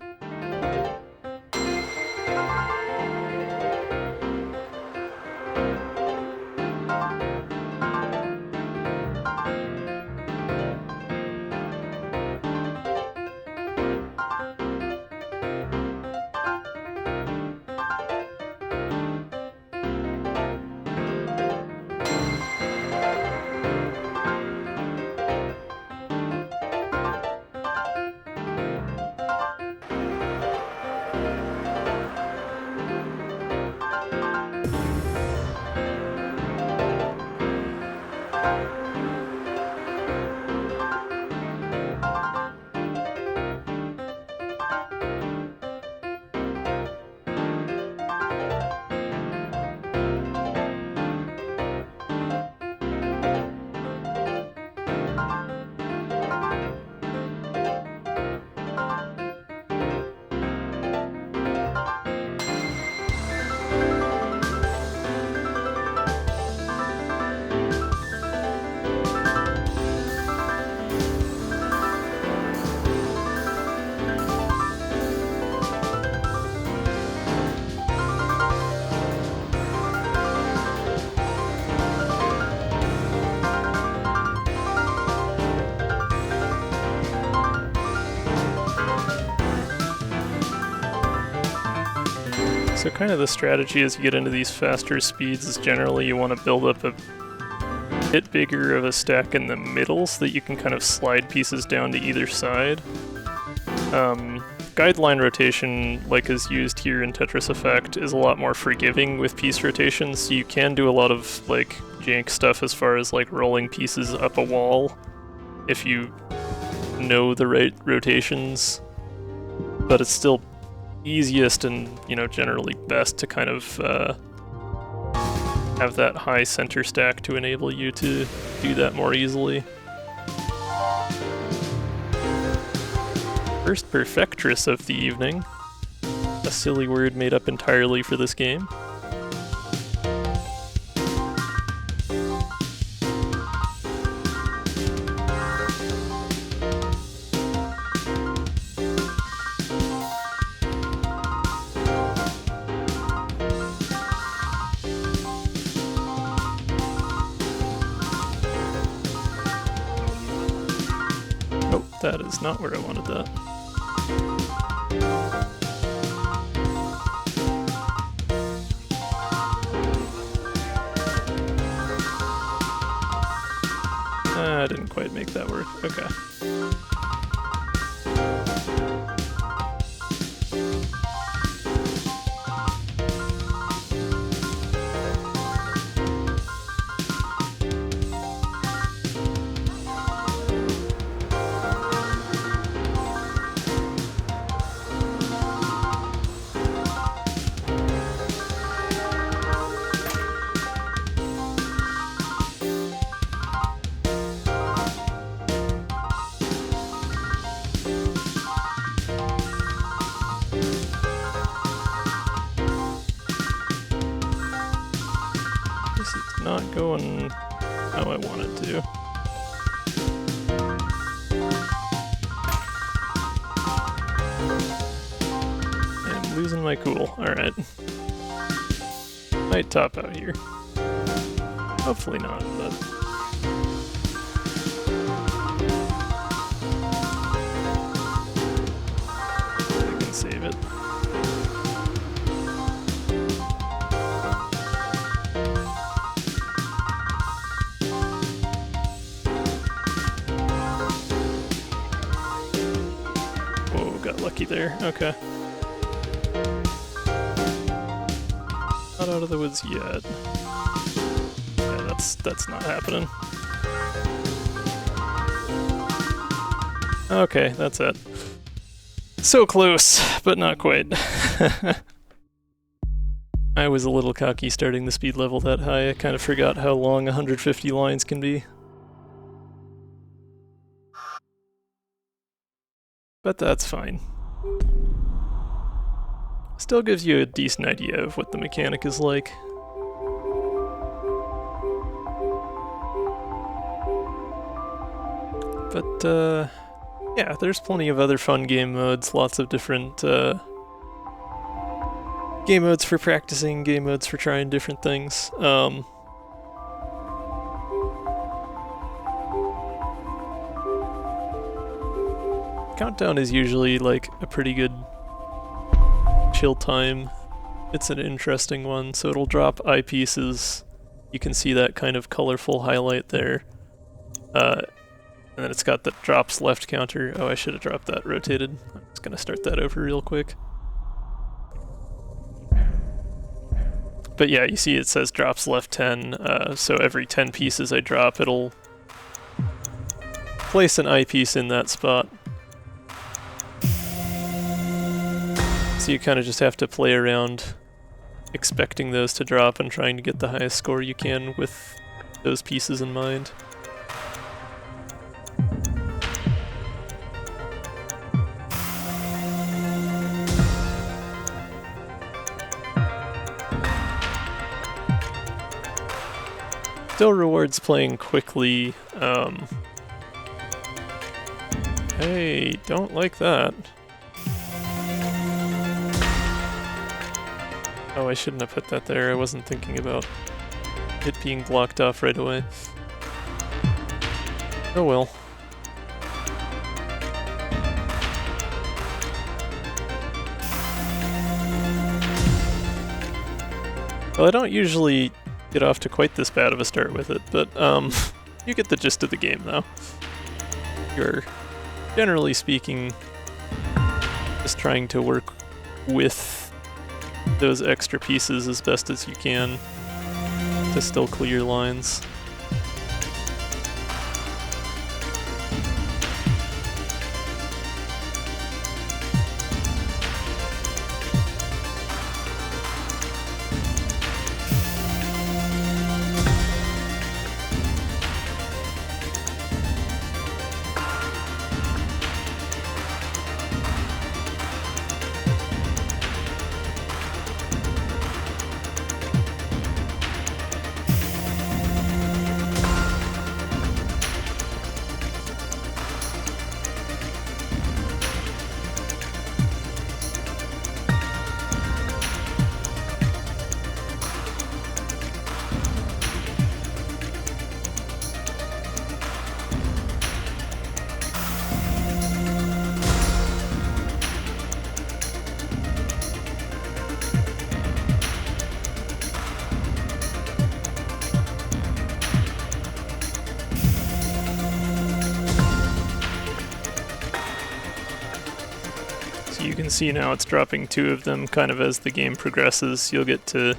So kind of the strategy as you get into these faster speeds is generally you want to build up a bit bigger of a stack in the middle so that you can kind of slide pieces down to either side. Guideline rotation, like is used here in Tetris Effect, is a lot more forgiving with piece rotations, so you can do a lot of like jank stuff as far as like rolling pieces up a wall if you know the right rotations, but it's still easiest and, you know, generally best to kind of have that high center stack to enable you to do that more easily. First Perfectress of the evening, a silly word made up entirely for this game. That is not where I wanted that. I didn't quite make that work. Okay. Not going how I want it to. I'm losing my cool. Alright. Might top out here. Hopefully not, but... lucky there. Okay. Not out of the woods yet. Yeah, that's not happening. Okay, that's it. So close, but not quite. I was a little cocky starting the speed level that high. I kind of forgot how long 150 lines can be. But that's fine. Still gives you a decent idea of what the mechanic is like. But, yeah, there's plenty of other fun game modes, lots of different, game modes for practicing, game modes for trying different things. Countdown is usually, like, a pretty good chill time. It's an interesting one, so it'll drop eyepieces. You can see that kind of colorful highlight there. And then it's got the drops left counter. Oh, I should have dropped that rotated. I'm just gonna start that over real quick. But yeah, you see it says drops left 10, so every 10 pieces I drop, it'll place an eyepiece in that spot. So you kind of just have to play around expecting those to drop and trying to get the highest score you can with those pieces in mind. Still rewards playing quickly. Hey, don't like that. Oh, I shouldn't have put that there. I wasn't thinking about it being blocked off right away. Oh well. Well, I don't usually get off to quite this bad of a start with it, but you get the gist of the game though. You're, generally speaking, just trying to work with those extra pieces as best as you can to still clear lines. You can see now it's dropping 2 of them kind of as the game progresses. You'll get to,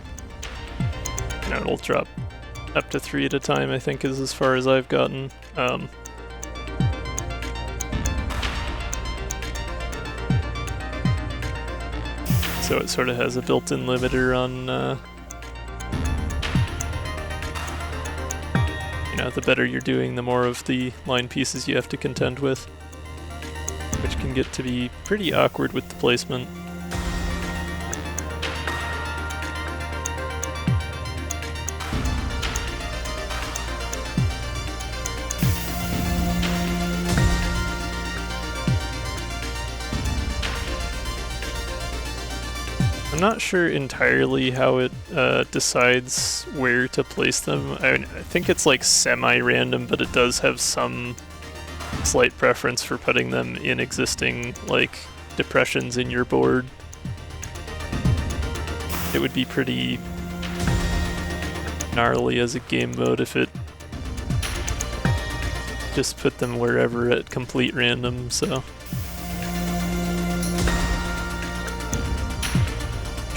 you know, it'll drop up to 3 at a time, I think, is as far as I've gotten. So it sort of has a built-in limiter on, you know, the better you're doing, the more of the line pieces you have to contend with, which can get to be pretty awkward with the placement. I'm not sure entirely how it decides where to place them. I think it's like semi-random, but it does have some slight preference for putting them in existing, like, depressions in your board. It would be pretty gnarly as a game mode if it just put them wherever at complete random, so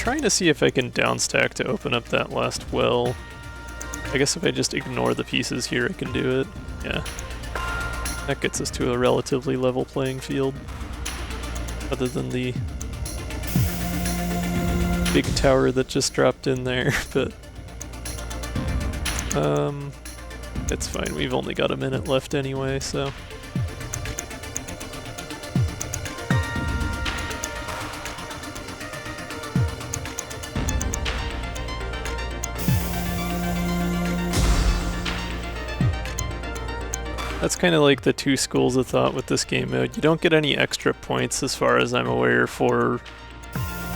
trying to see if I can downstack to open up that last well. I guess if I just ignore the pieces here, I can do it. Yeah. That gets us to a relatively level playing field. Other than the big tower that just dropped in there, but... it's fine, we've only got a minute left anyway, so... That's kind of like the two schools of thought with this game mode. You don't get any extra points as far as I'm aware for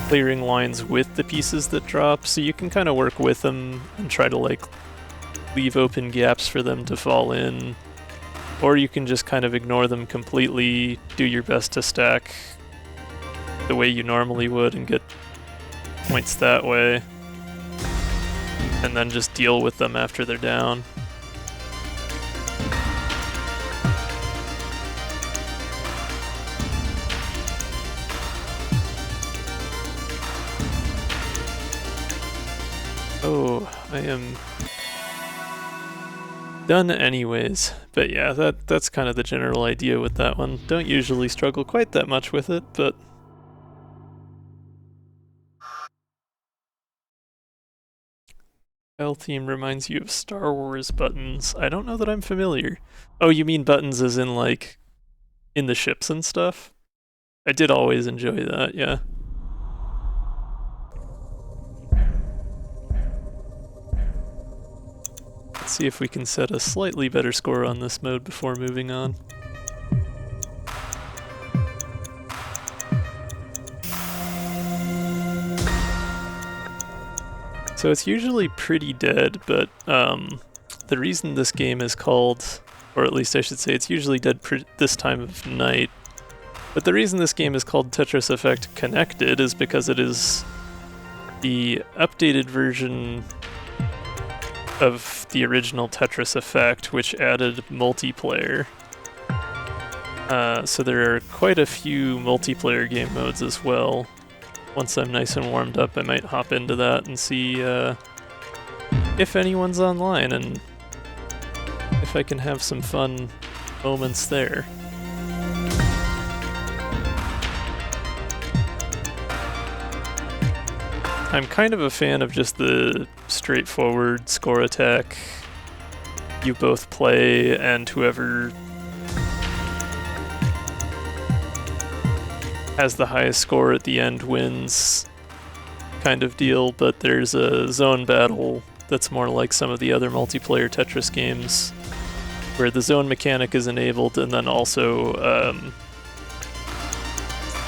clearing lines with the pieces that drop, so you can kind of work with them and try to like leave open gaps for them to fall in, or you can just kind of ignore them completely, do your best to stack the way you normally would and get points that way, and then just deal with them after they're down. Oh, I am done anyways. But yeah, that's kind of the general idea with that one. Don't usually struggle quite that much with it, but... L theme reminds you of Star Wars buttons. I don't know that I'm familiar. Oh, you mean buttons as in like in the ships and stuff? I did always enjoy that, yeah. Let's see if we can set a slightly better score on this mode before moving on. So it's usually pretty dead, but the reason this game is called, or at least I should say it's usually dead this time of night, but the reason this game is called Tetris Effect Connected is because it is the updated version of the original Tetris Effect, which added multiplayer. So there are quite a few multiplayer game modes as well. Once I'm nice and warmed up, I might hop into that and see if anyone's online and if I can have some fun moments there. I'm kind of a fan of just the straightforward score attack. You both play, and whoever has the highest score at the end wins kind of deal, but there's a zone battle that's more like some of the other multiplayer Tetris games, where the zone mechanic is enabled, and then also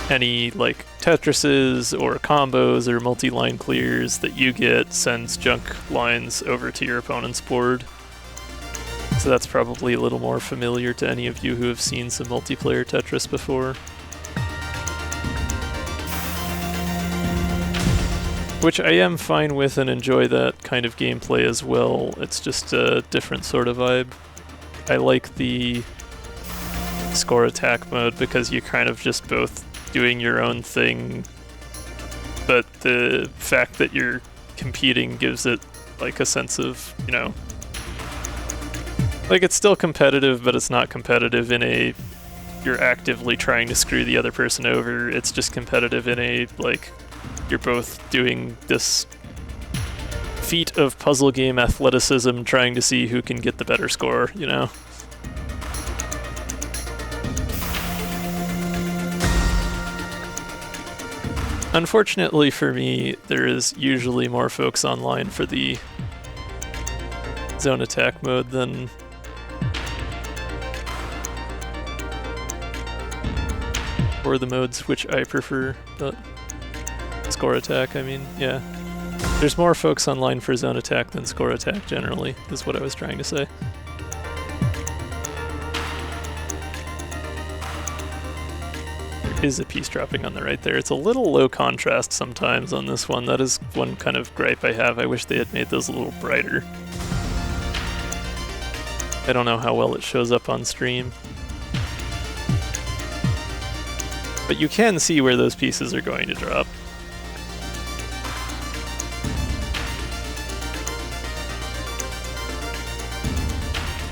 any like Tetrises or combos or multi-line clears that you get sends junk lines over to your opponent's board. So that's probably a little more familiar to any of you who have seen some multiplayer Tetris before. Which I am fine with and enjoy that kind of gameplay as well. It's just a different sort of vibe. I like the score attack mode because you're kind of just both doing your own thing, but the fact that you're competing gives it like a sense of, you know, like it's still competitive, but it's not competitive in a you're actively trying to screw the other person over. It's just competitive in a like you're both doing this feat of puzzle game athleticism trying to see who can get the better score, you know? Unfortunately for me, there is usually more folks online for the zone attack mode than for the modes which I prefer, but score attack, I mean, yeah. There's more folks online for zone attack than score attack generally, is what I was trying to say. Is a piece dropping on the right there. It's a little low contrast sometimes on this one. That is one kind of gripe I have. I wish they had made those a little brighter. I don't know how well it shows up on stream. But you can see where those pieces are going to drop.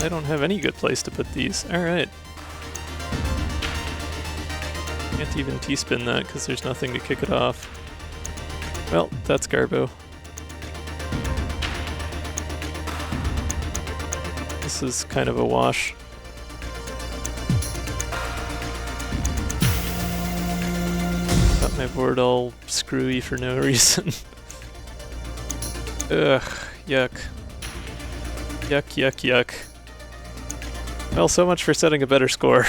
I don't have any good place to put these. Alright. Can't even T-spin that because there's nothing to kick it off. Well, that's Garbo. This is kind of a wash. Got my board all screwy for no reason. Ugh, yuck. Yuck, yuck, yuck. Well, so much for setting a better score.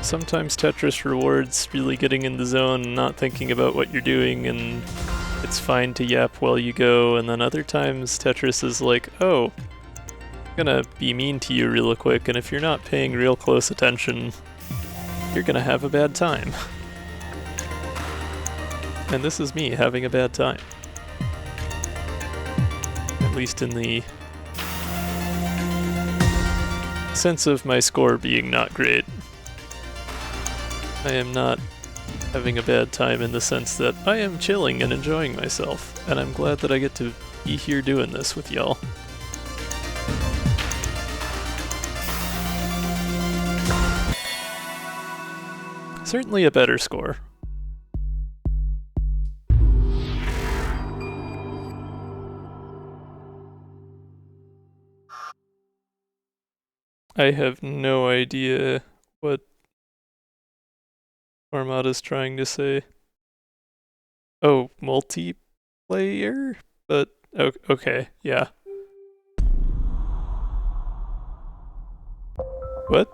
Sometimes Tetris rewards really getting in the zone and not thinking about what you're doing, and it's fine to yap while you go, and then other times Tetris is like, oh, I'm gonna be mean to you real quick, and if you're not paying real close attention, you're gonna have a bad time. And this is me having a bad time. At least in the sense of my score being not great. I am not having a bad time in the sense that I am chilling and enjoying myself, and I'm glad that I get to be here doing this with y'all. Certainly a better score. I have no idea what Armada's trying to say. Oh, multiplayer? But, okay, yeah. What?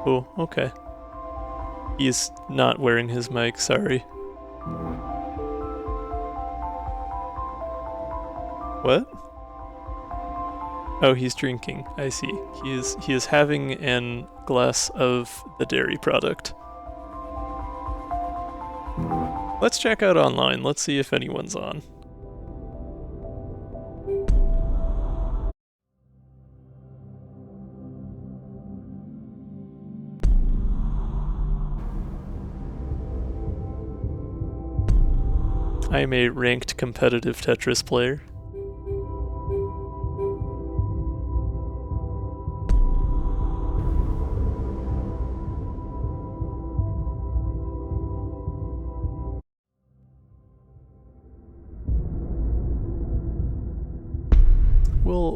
Oh, okay. He's not wearing his mic, sorry. What? Oh, he's drinking. I see. He is having an glass of the dairy product. Let's check out online. Let's see if anyone's on. I am a ranked competitive Tetris player.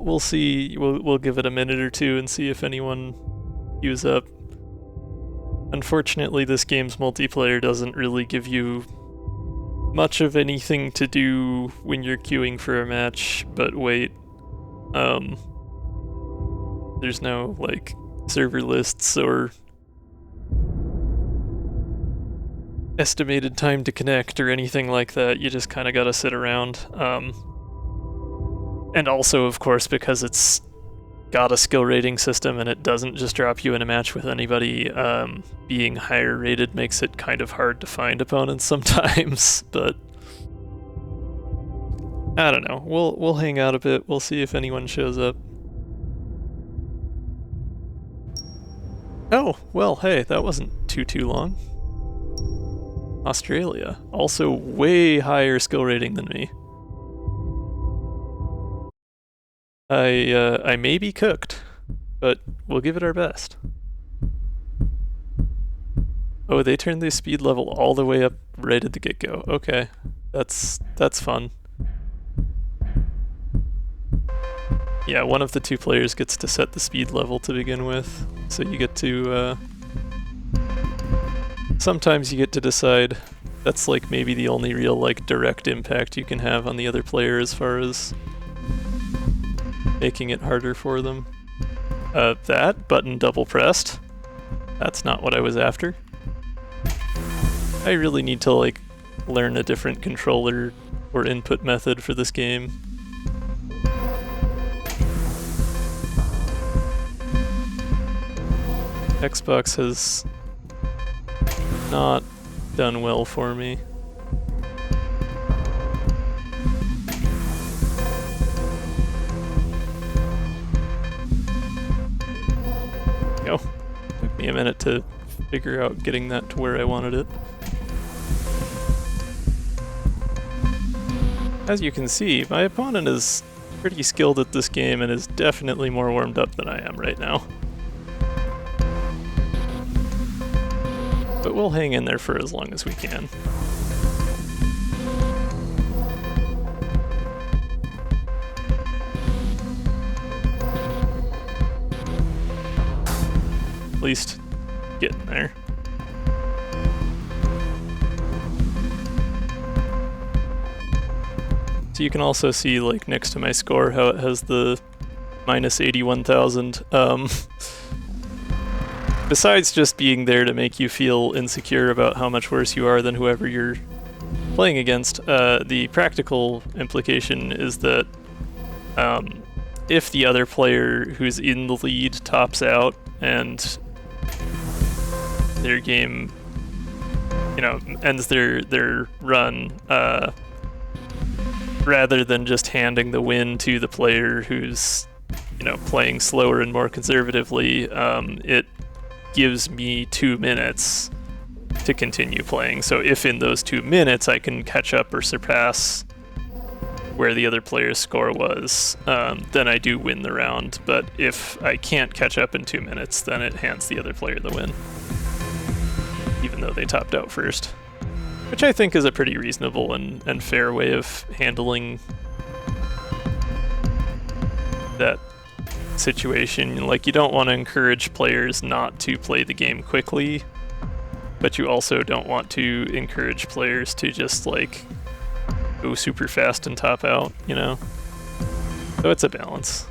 We'll see. We'll give it a minute or two and see if anyone queues up. Unfortunately, this game's multiplayer doesn't really give you much of anything to do when you're queuing for a match, but wait. There's no, like, server lists or estimated time to connect or anything like that. You just kind of gotta sit around. And also, of course, because it's got a skill rating system and it doesn't just drop you in a match with anybody, being higher rated makes it kind of hard to find opponents sometimes, but I don't know. We'll hang out a bit. We'll see if anyone shows up. Oh, well, hey, that wasn't too long. Australia, also way higher skill rating than me. I may be cooked, but we'll give it our best. Oh, they turned the speed level all the way up right at the get-go. Okay, that's fun. Yeah, one of the two players gets to set the speed level to begin with, so you get to, sometimes you get to decide. That's like maybe the only real, like, direct impact you can have on the other player as far as making it harder for them. That button double pressed. That's not what I was after. I really need to, like, learn a different controller or input method for this game. Xbox has not done well for me. Go. Took me a minute to figure out getting that to where I wanted it. As you can see, my opponent is pretty skilled at this game and is definitely more warmed up than I am right now. But we'll hang in there for as long as we can. At least getting there. So you can also see, like, next to my score how it has the minus 81,000. Besides just being there to make you feel insecure about how much worse you are than whoever you're playing against, the practical implication is that if the other player who's in the lead tops out and their game, you know, ends their run, rather than just handing the win to the player who's, you know, playing slower and more conservatively, it gives me 2 minutes to continue playing. So if in those 2 minutes I can catch up or surpass where the other player's score was, then I do win the round. But if I can't catch up in 2 minutes, then it hands the other player the win, even though they topped out first. Which I think is a pretty reasonable and fair way of handling that situation. Like, you don't want to encourage players not to play the game quickly, but you also don't want to encourage players to just, like, go super fast and top out, you know? So it's a balance.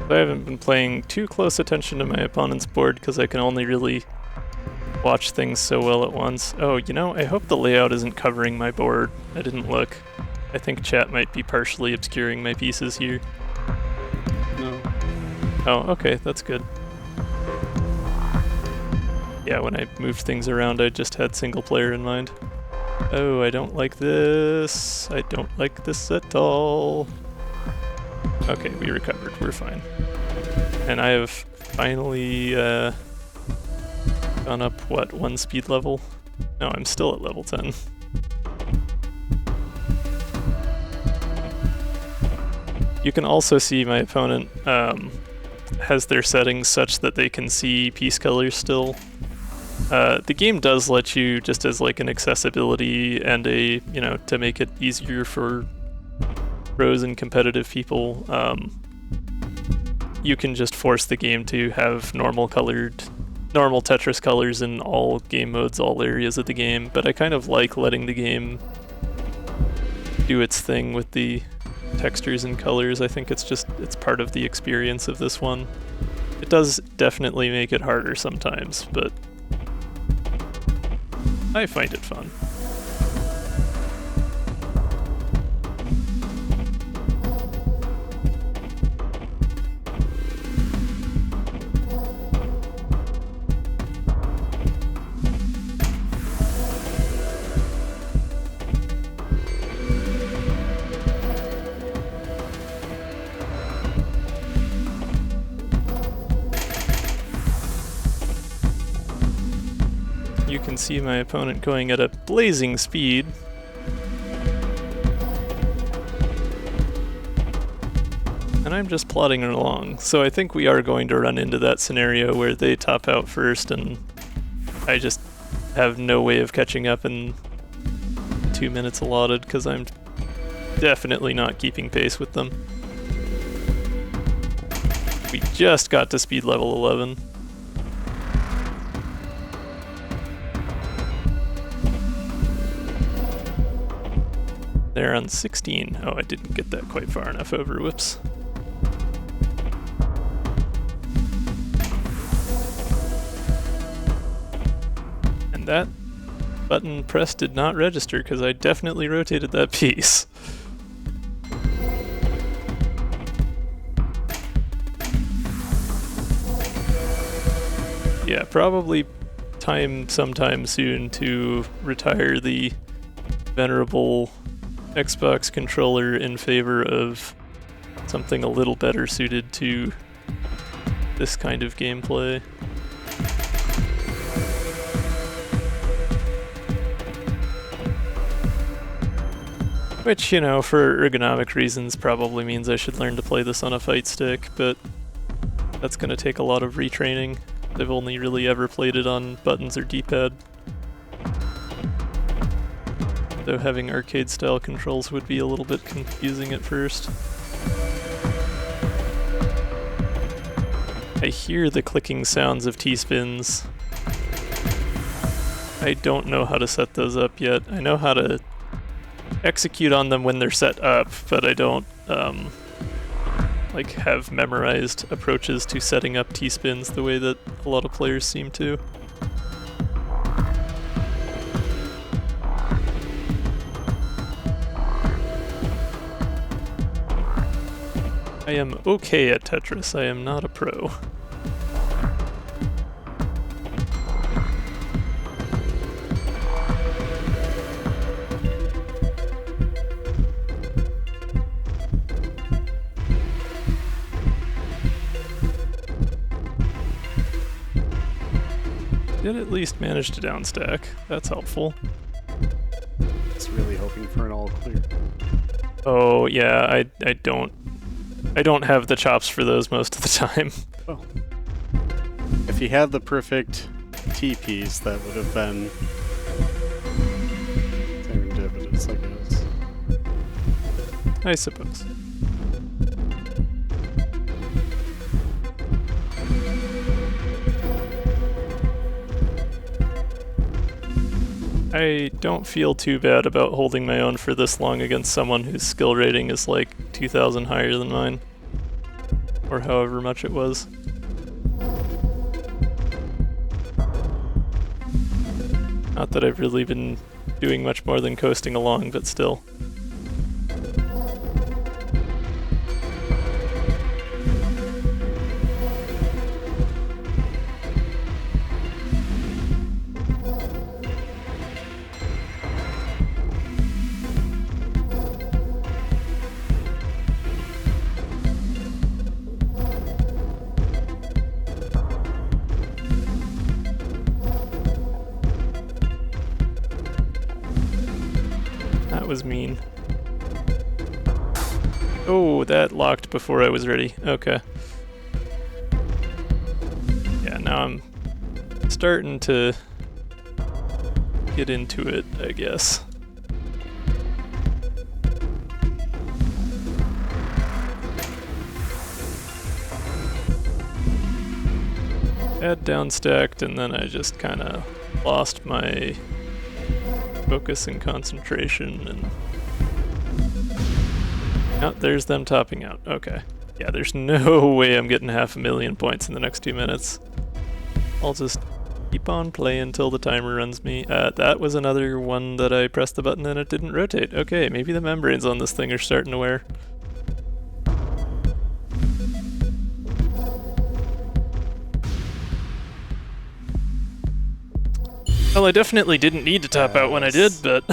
I haven't been paying too close attention to my opponent's board because I can only really watch things so well at once. Oh, you know, I hope the layout isn't covering my board. I didn't look. I think chat might be partially obscuring my pieces here. No. Oh, okay, that's good. Yeah, when I moved things around, I just had single player in mind. Oh, I don't like this. I don't like this at all. Okay, we recovered. We're fine. And I have finally gone up, what, 1 speed level? No, I'm still at level 10. You can also see my opponent has their settings such that they can see piece colors still. The game does let you, just as like an accessibility and a, you know, to make it easier for pros and competitive people, you can just force the game to have normal Tetris colors in all game modes, all areas of the game, but I kind of like letting the game do its thing with the textures and colors. I think it's part of the experience of this one. It does definitely make it harder sometimes, but I find it fun. You can see my opponent going at a blazing speed. And I'm just plodding along. So I think we are going to run into that scenario where they top out first and I just have no way of catching up in 2 minutes allotted because I'm definitely not keeping pace with them. We just got to speed level 11. They're on 16. Oh, I didn't get that quite far enough over. Whoops. And that button press did not register because I definitely rotated that piece. Yeah, probably time sometime soon to retire the venerable Xbox controller in favor of something a little better suited to this kind of gameplay. Which, you know, for ergonomic reasons probably means I should learn to play this on a fight stick, but that's gonna take a lot of retraining. I've only really ever played it on buttons or D-pad. Though having arcade-style controls would be a little bit confusing at first. I hear the clicking sounds of T-spins. I don't know how to set those up yet. I know how to execute on them when they're set up, but I don't like have memorized approaches to setting up T-spins the way that a lot of players seem to. I am okay at Tetris, I am not a pro. Did at least manage to downstack. That's helpful. Just really hoping for an all clear. Oh yeah, I don't have the chops for those most of the time. Oh. If you had the perfect T piece, that would have been serendipitous, I guess. I suppose. I don't feel too bad about holding my own for this long against someone whose skill rating is like 2,000 higher than mine. Or however much it was. Not that I've really been doing much more than coasting along, but still. Was mean. Oh, that locked before I was ready. Okay. Yeah, now I'm starting to get into it, I guess. Had downstacked, and then I just kind of lost my focus and concentration, and oh, there's them topping out. Okay. Yeah, there's no way I'm getting 500,000 points in the next 2 minutes. I'll just keep on playing until the timer runs me. That was another one that I pressed the button and it didn't rotate. Okay, maybe the membranes on this thing are starting to wear. Well, I definitely didn't need to top out when I did, but...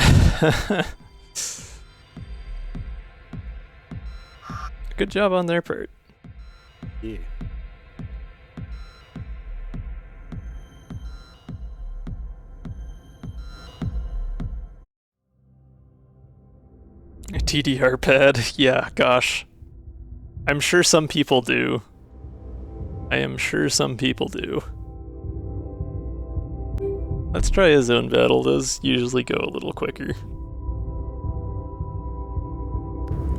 Good job on their part. Yeah. A TDR pad? Yeah, gosh. I'm sure some people do. I am sure some people do. Let's try a zone battle. Those usually go a little quicker.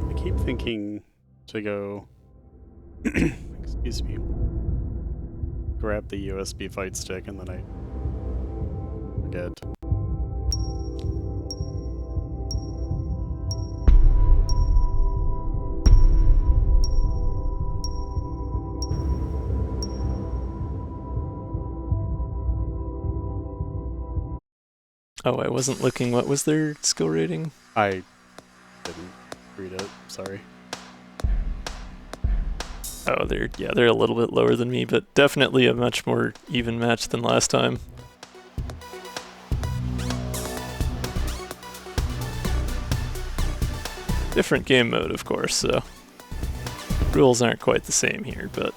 I keep thinking to go excuse Excuse me. Grab the USB fight stick and then I forget. Oh, I wasn't looking. What was their skill rating? I didn't read it, sorry. Oh, they're a little bit lower than me, but definitely a much more even match than last time. Different game mode, of course, so rules aren't quite the same here, but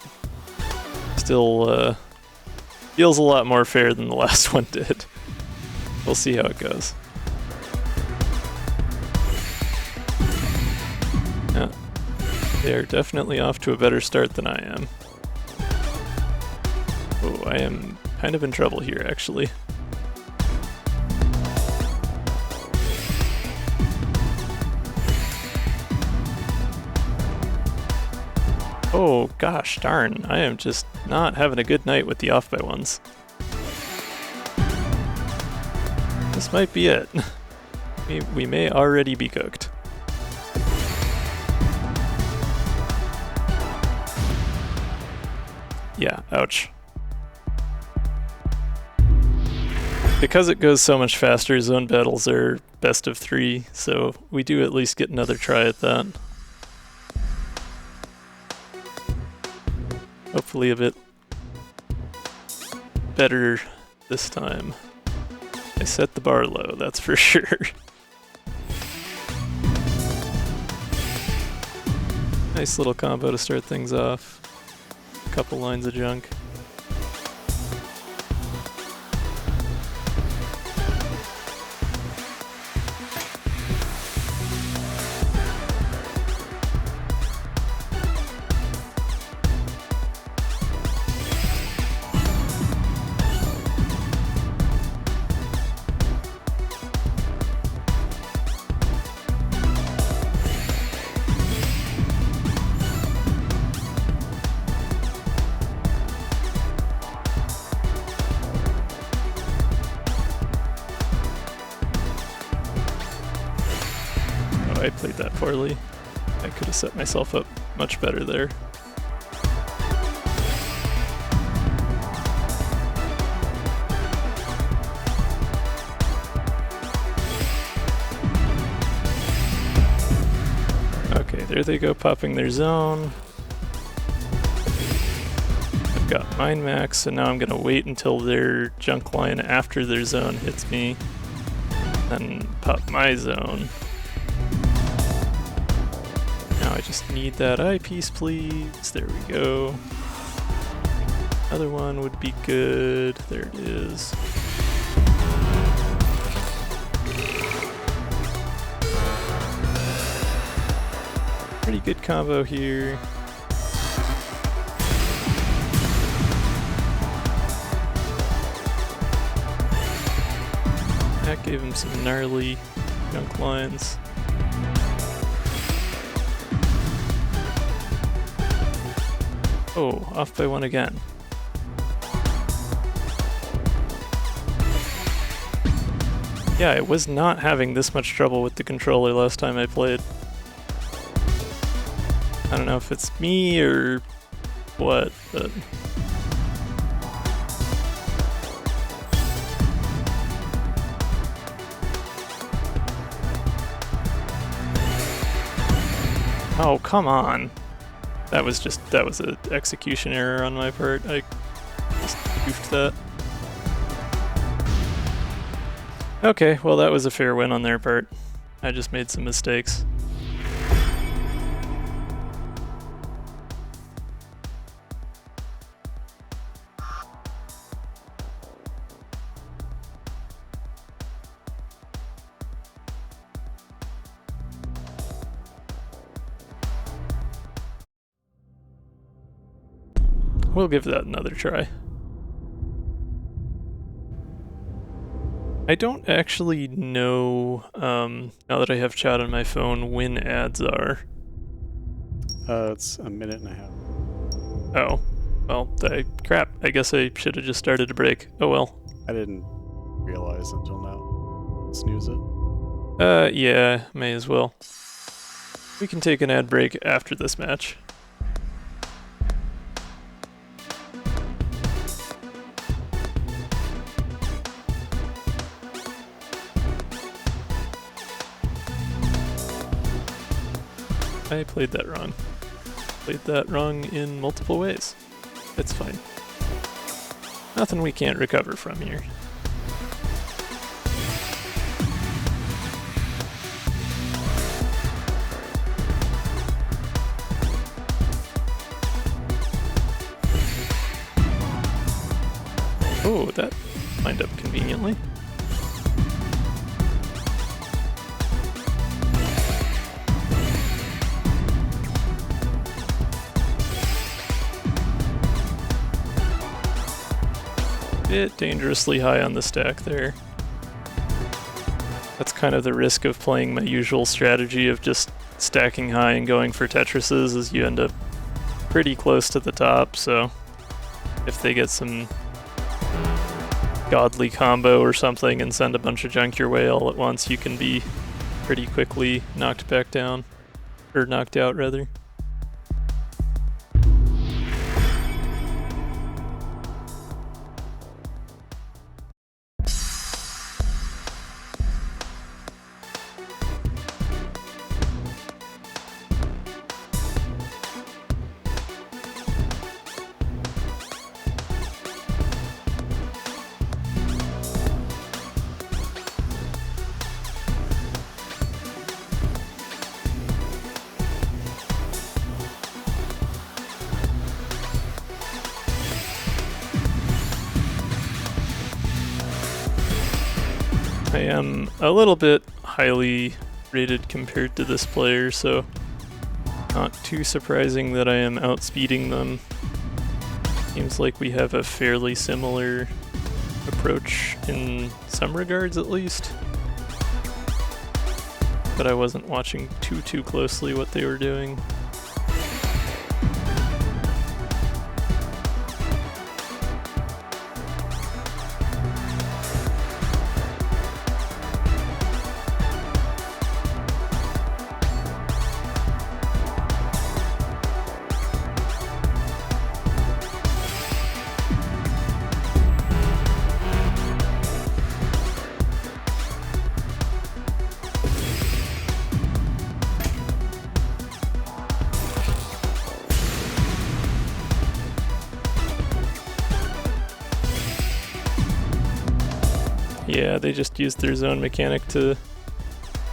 still feels a lot more fair than the last one did. We'll see how it goes. Yeah, they are definitely off to a better start than I am. Oh, I am kind of in trouble here, actually. Oh gosh darn, I am just not having a good night with the off by ones. This might be it. We may already be cooked. Yeah, ouch. Because it goes so much faster, zone battles are best of 3, so we do at least get another try at that. Hopefully a bit better this time. I set the bar low, that's for sure. Nice little combo to start things off. Couple lines of junk. I played that poorly. I could have set myself up much better there. Okay, there they go, popping their zone. I've got mine max, so now I'm gonna wait until their junk line after their zone hits me, then pop my zone. Now I just need that eyepiece, please. There we go. Another one would be good. There it is. Pretty good combo here. That gave him some gnarly junk lines. Oh, off by one again. Yeah, I was not having this much trouble with the controller last time I played. I don't know if it's me or what, but... Oh, come on. That was an execution error on my part. I just goofed that. Okay, well that was a fair win on their part. I just made some mistakes. We'll give that another try. I don't actually know, now that I have chat on my phone, when ads are. It's a minute and a half. Oh. Well, crap. I guess I should have just started a break. Oh well. I didn't realize until now. Snooze it. Yeah, may as well. We can take an ad break after this match. I played that wrong. Played that wrong in multiple ways. It's fine. Nothing we can't recover from here. Oh, that lined up conveniently. Bit dangerously high on the stack there. That's kind of the risk of playing my usual strategy of just stacking high and going for Tetrises, is you end up pretty close to the top, so if they get some godly combo or something and send a bunch of junk your way all at once, you can be pretty quickly knocked back down, or knocked out rather. I am a little bit highly rated compared to this player, so not too surprising that I am outspeeding them. Seems like we have a fairly similar approach in some regards at least. But I wasn't watching too closely what they were doing. Yeah, they just used their zone mechanic to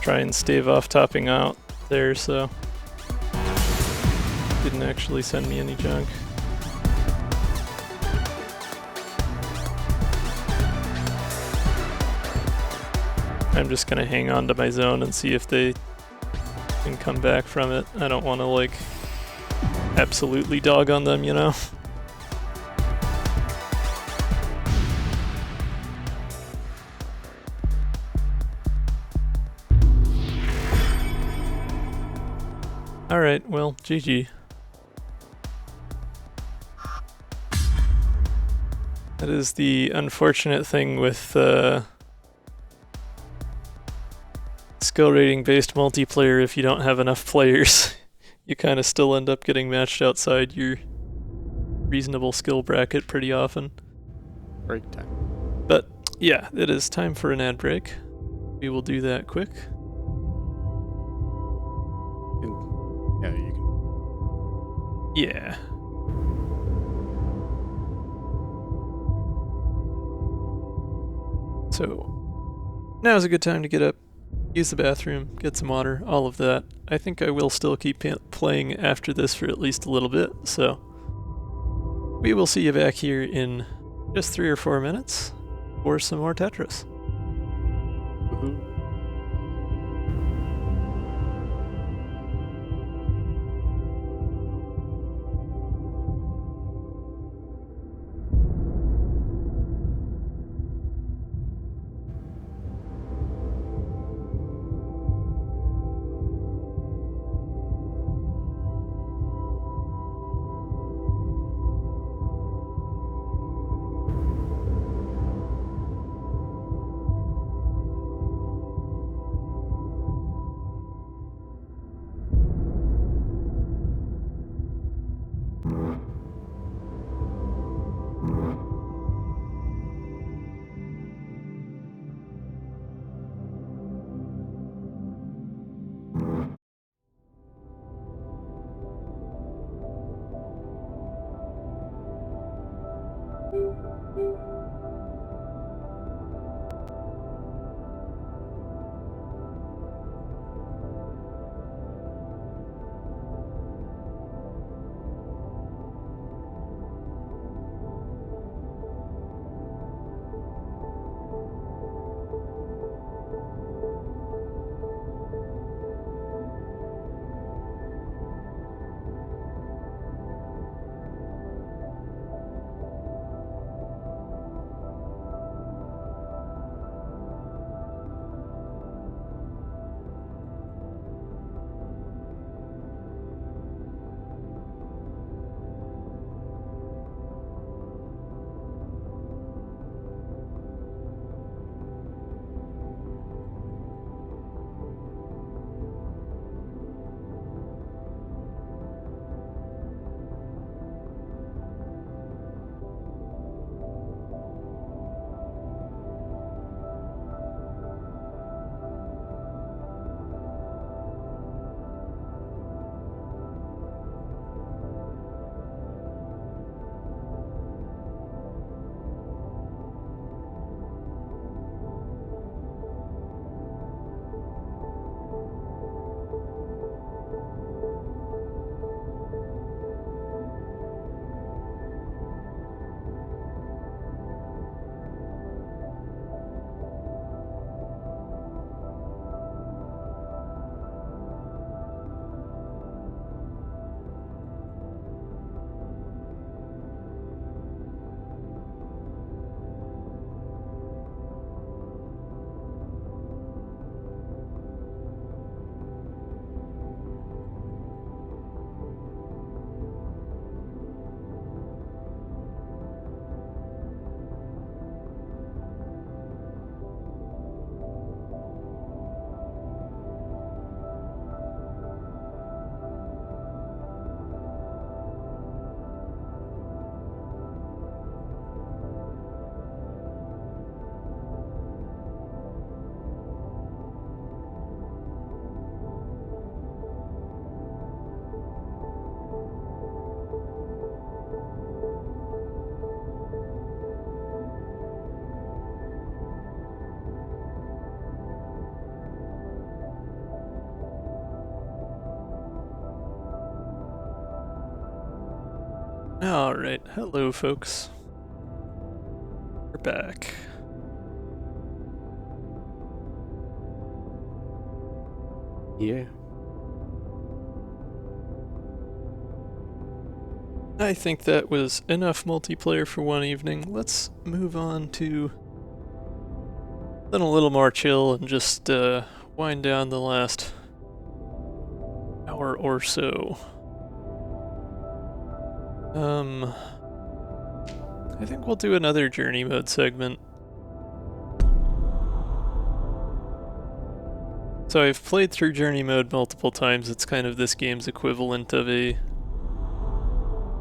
try and stave off topping out there, so didn't actually send me any junk. I'm just gonna hang on to my zone and see if they can come back from it. I don't want to like absolutely dog on them, you know? Alright, well, GG. That is the unfortunate thing with skill rating based multiplayer. If you don't have enough players, you kind of still end up getting matched outside your reasonable skill bracket pretty often. Break time. But yeah, it is time for an ad break. We will do that quick. Yeah, you can. Yeah. So, now's a good time to get up, use the bathroom, get some water, all of that. I think I will still keep playing after this for at least a little bit, so we will see you back here in just 3 or 4 minutes for some more Tetris. Woohoo. Alright, hello folks. We're back. Yeah. I think that was enough multiplayer for one evening. Let's move on to then a little more chill and just wind down the last hour or so. I think we'll do another journey mode segment. So I've played through journey mode multiple times. It's kind of this game's equivalent of a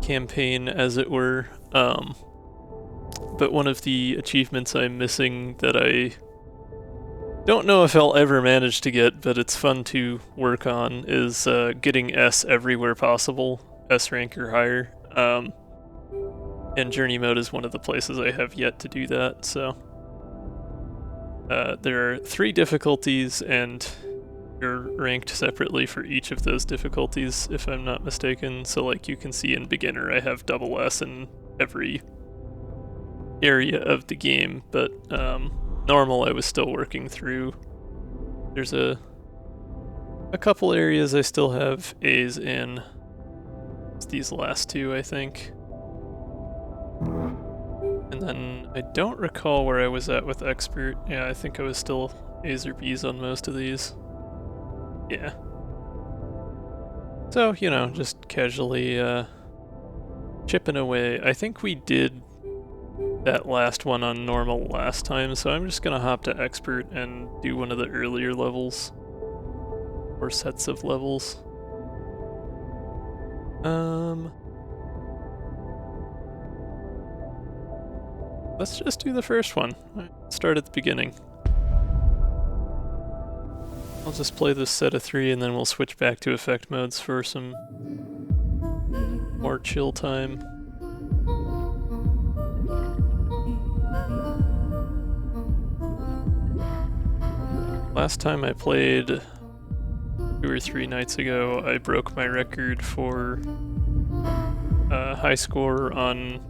campaign, as it were. But one of the achievements I'm missing that I don't know if I'll ever manage to get, but it's fun to work on, is getting S everywhere possible, S rank or higher. And journey mode is one of the places I have yet to do that, so there are 3 difficulties, and you're ranked separately for each of those difficulties, if I'm not mistaken. So like you can see in beginner, I have double S in every area of the game, but normal I was still working through. There's a couple areas I still have A's in. It's these last 2, I think. And then I don't recall where I was at with expert. Yeah, I think I was still A's or B's on most of these. Yeah. So, you know, just casually chipping away. I think we did that last one on normal last time, so I'm just gonna hop to expert and do one of the earlier levels. Or sets of levels. Let's just do the first one. Start at the beginning. I'll just play this set of 3 and then we'll switch back to effect modes for some more chill time. Last time I played 2 or 3 nights ago, I broke my record for high score on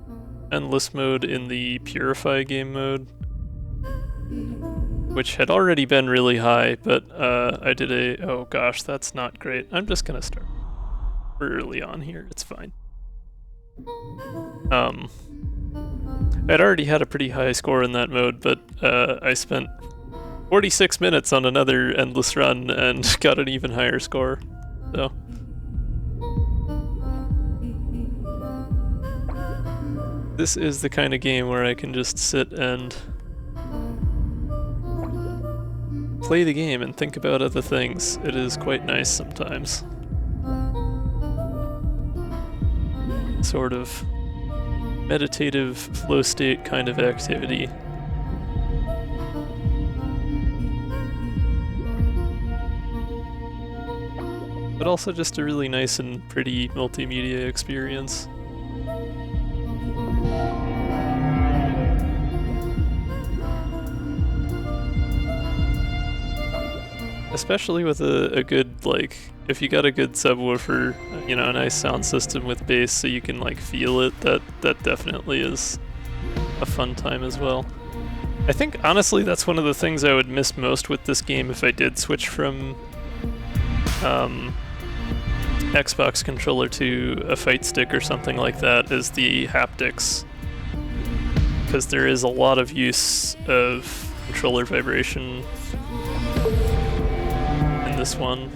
endless mode in the Purify game mode, which had already been really high, but I did a... oh gosh, that's not great. I'm just gonna start. We're early on here, it's fine. I'd already had a pretty high score in that mode, but I spent 46 minutes on another endless run and got an even higher score, so... This is the kind of game where I can just sit and play the game and think about other things. It is quite nice sometimes. Sort of meditative flow state kind of activity. But also just a really nice and pretty multimedia experience. Especially with a good, like, if you got a good subwoofer, you know, a nice sound system with bass so you can, like, feel it, that definitely is a fun time as well. I think, honestly, that's one of the things I would miss most with this game if I did switch from Xbox controller to a fight stick or something like that, is the haptics. Because there is a lot of use of controller vibration this one.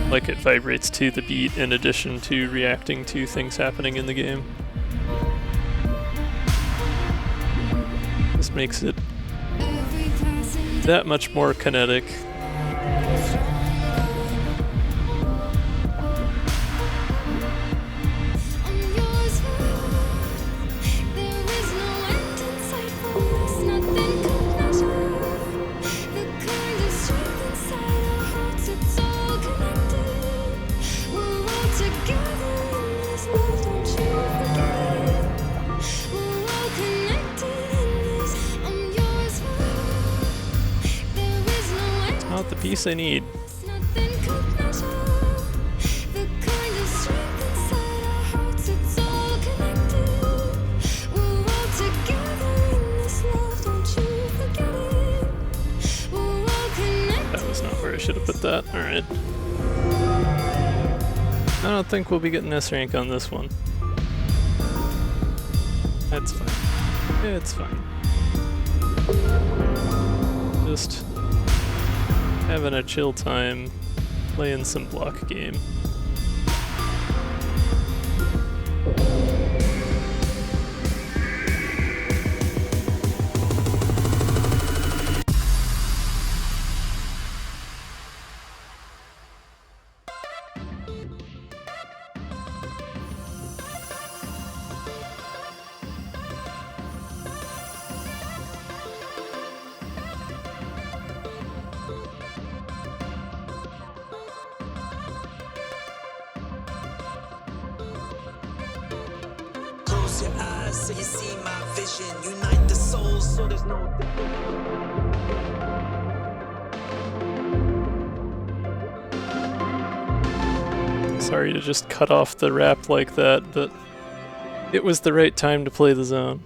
Like, it vibrates to the beat in addition to reacting to things happening in the game. This makes it that much more kinetic. The piece I need. That was not where I should have put that. Alright. I don't think we'll be getting S rank on this one. That's fine. It's fine. Just having a chill time, playing some block game. Your eyes so you see my vision. Unite the souls so there's no Sorry to just cut off the rap like that, but it was the right time to play the zone.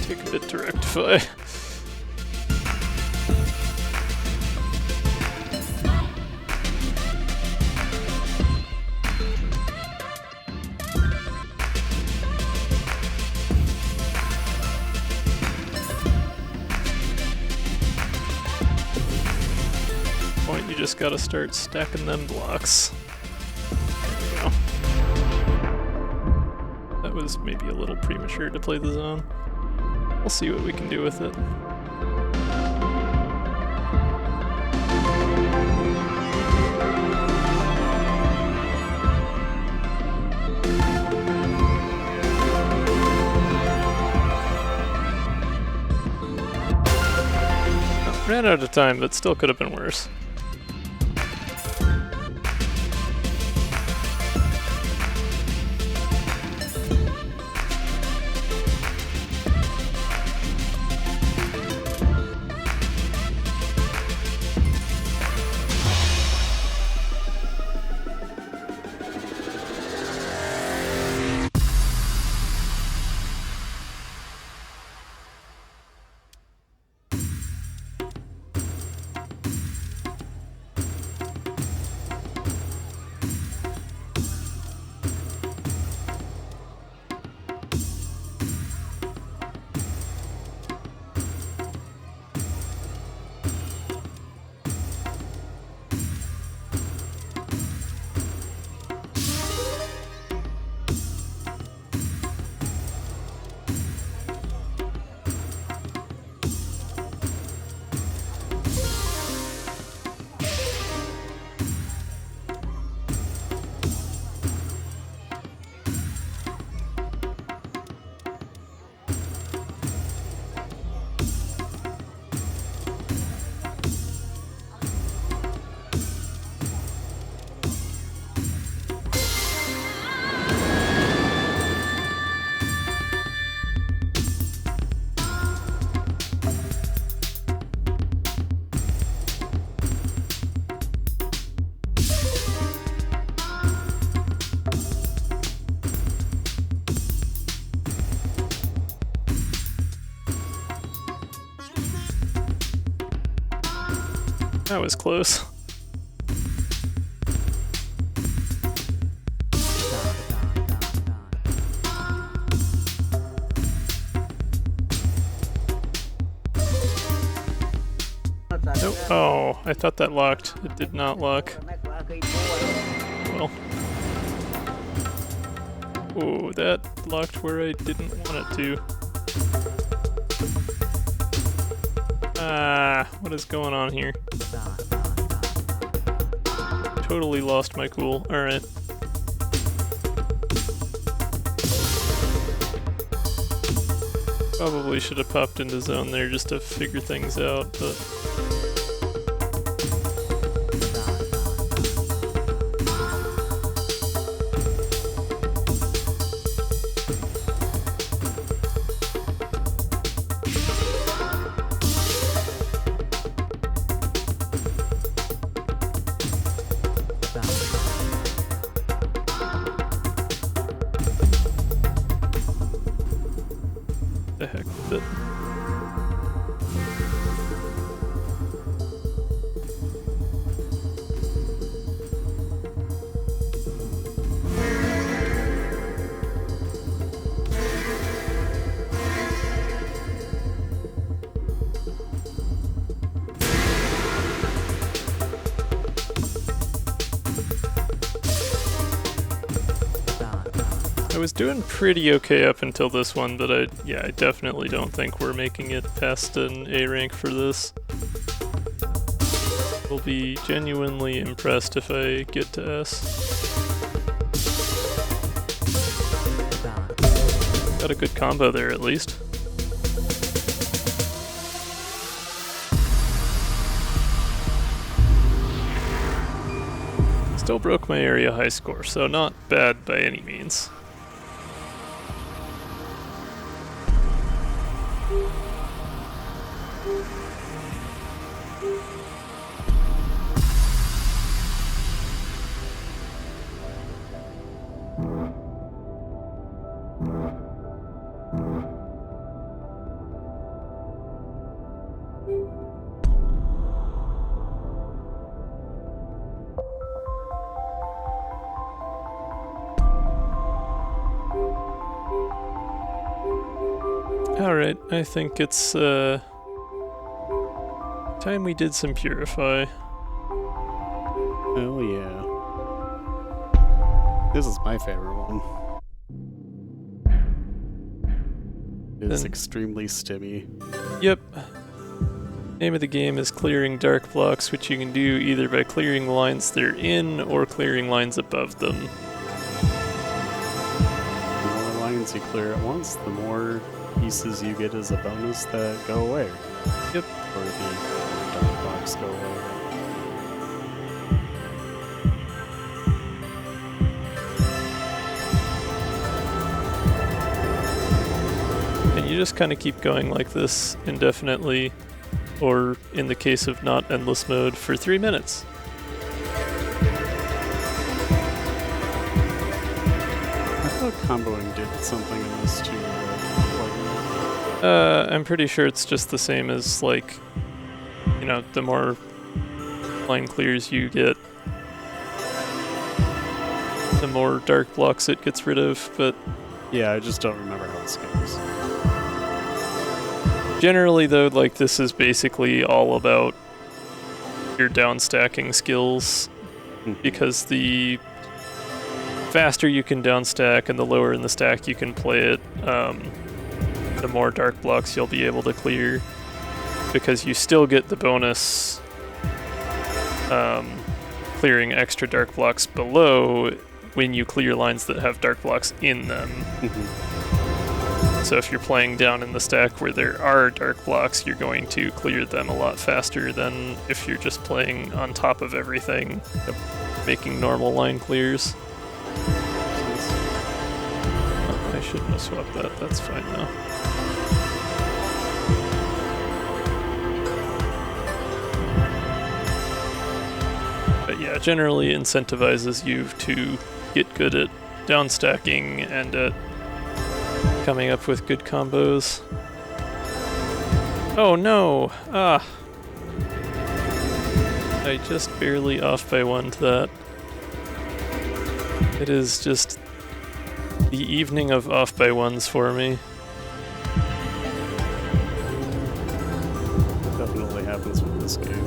take a bit to rectify. Point, you just gotta start stacking them blocks. There we go. That was maybe a little premature to play the zone. We'll see what we can do with it. Ran out of time, but still could have been worse. That was close. Nope. Oh, I thought that locked. It did not lock. Well. Oh, that locked where I didn't want it to. Ah, what is going on here? Totally lost my cool. Alright. Probably should have popped into zone there just to figure things out, but... the heck with it. I was doing pretty okay up until this one, but I definitely don't think we're making it past an A rank for this. I'll be genuinely impressed if I get to S. Got a good combo there at least. Still broke my area high score, so not bad by any means. Alright, I think it's time we did some Purify. Oh yeah. This is my favorite one. It's Then- extremely stimmy. Yep. Name of the game is clearing dark blocks, which you can do either by clearing lines they're in or clearing lines above them. The more lines you clear at once, the more pieces you get as a bonus that go away. Yep. Or the dark blocks go away. And you just kind of keep going like this indefinitely, or in the case of not endless mode, for 3 minutes. I thought comboing did something in this too. I'm pretty sure it's just the same as, like, you know, the more line clears you get, the more dark blocks it gets rid of, but Yeah, I just don't remember how this goes. generally though, like, this is basically all about your down stacking skills, because the faster you can down stack and the lower in the stack you can play it, the more dark blocks you'll be able to clear, because you still get the bonus clearing extra dark blocks below when you clear lines that have dark blocks in them. So if you're playing down in the stack where there are dark blocks, you're going to clear them a lot faster than if you're just playing on top of everything, making normal line clears. Oh, I shouldn't have swapped that, that's fine now. But yeah, generally incentivizes you to get good at down stacking and at coming up with good combos. Oh no! Ah! I just barely off by one to that. It is just the evening of off by ones for me. Definitely happens with this game.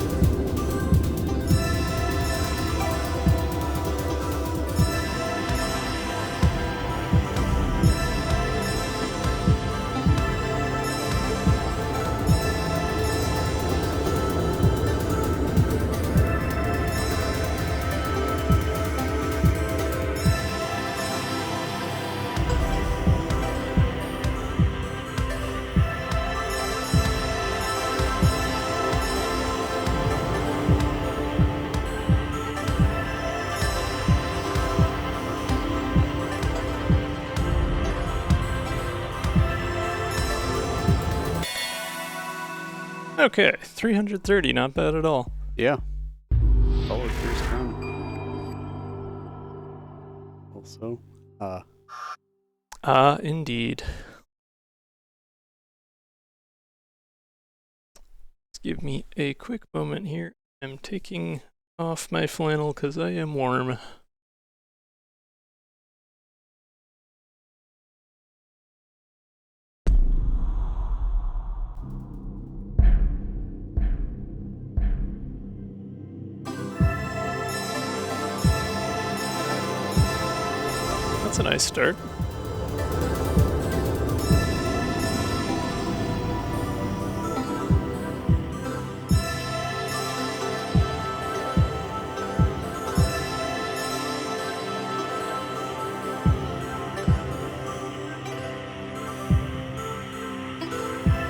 Okay, 330, not bad at all. Yeah. Solid first round. Also, Indeed. Just give me a quick moment here. I'm taking off my flannel because I am warm. That's a nice start.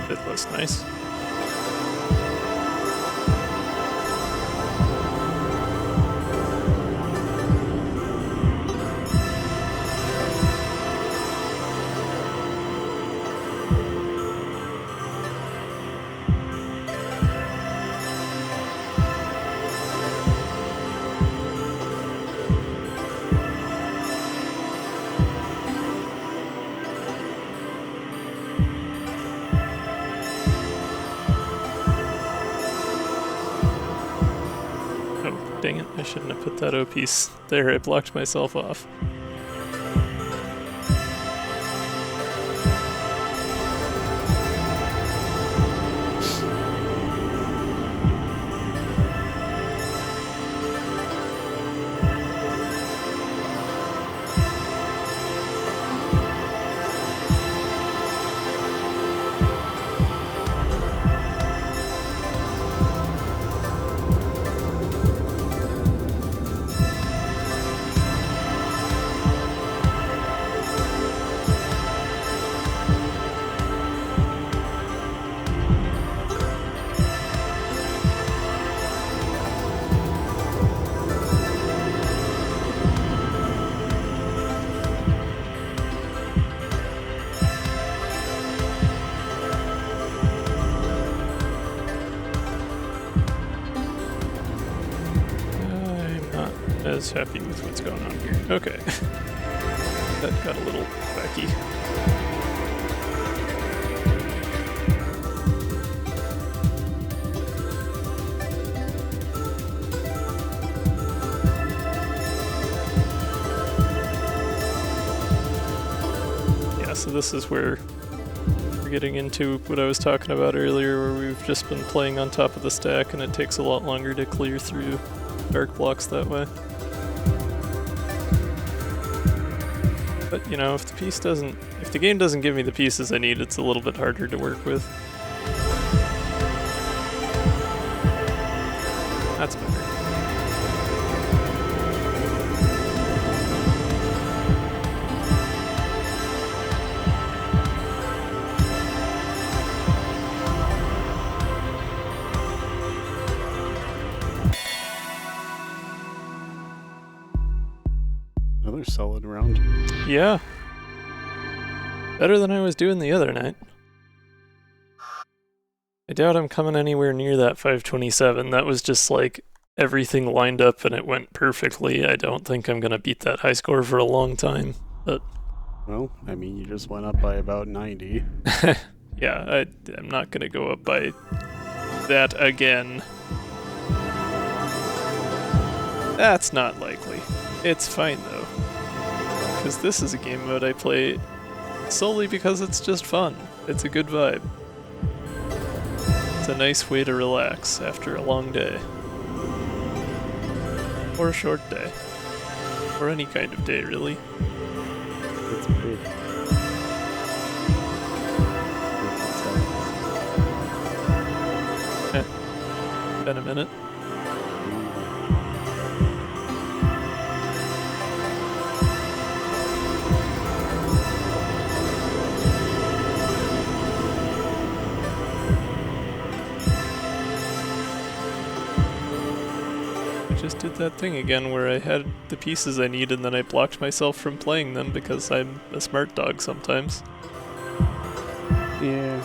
That was nice. Dang it, I shouldn't have put that O piece there, I blocked myself off. otherwise happy with what's going on here. Okay. That got a little wacky. Yeah, so this is where we're getting into what I was talking about earlier, where we've just been playing on top of the stack and it takes a lot longer to clear through dark blocks that way. But, you know, if the game doesn't give me the pieces I need, it's a little bit harder to work with. That's better. Another solid round. Yeah. Better than I was doing the other night. I doubt I'm coming anywhere near that 527. That was just like everything lined up and it went perfectly. I don't think I'm gonna beat that high score for a long time. But Well, I mean, you just went up by about 90. yeah, I'm not gonna go up by that again. That's not likely. It's fine though. Because this is a game mode I play solely because it's just fun. It's a good vibe. It's a nice way to relax after a long day. Or a short day. Or any kind of day, really. It's big. Been a minute. Just did that thing again where I had the pieces I need and then I blocked myself from playing them because I'm a smart dog sometimes. Yeah.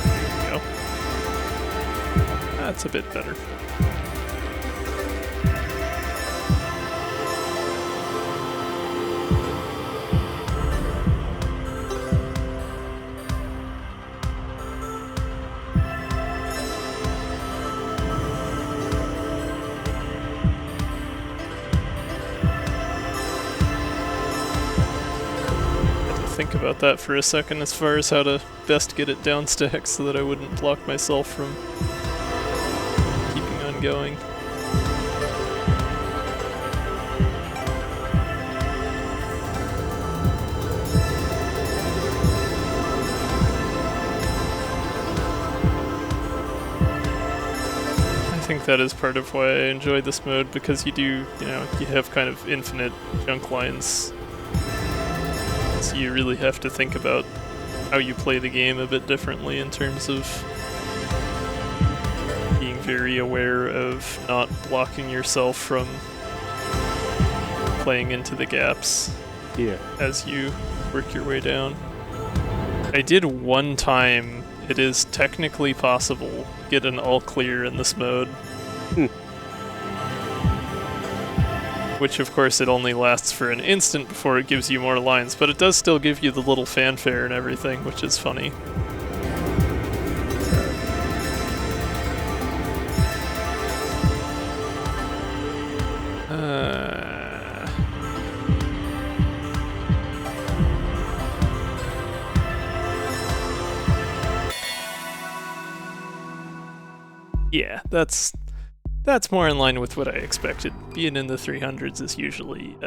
There you go. That's a bit better. Think about that for a second as far as how to best get it down stack so that I wouldn't block myself from keeping on going. I think that is part of why I enjoy this mode, because you have kind of infinite junk lines. So you really have to think about how you play the game a bit differently in terms of being very aware of not blocking yourself from playing into the gaps as you work your way down. I did one time, it is technically possible, get an all clear in this mode. Which of course it only lasts for an instant before it gives you more lines, but it does still give you the little fanfare and everything, which is funny. Yeah, that's more in line with what I expected. Being in the 300s is usually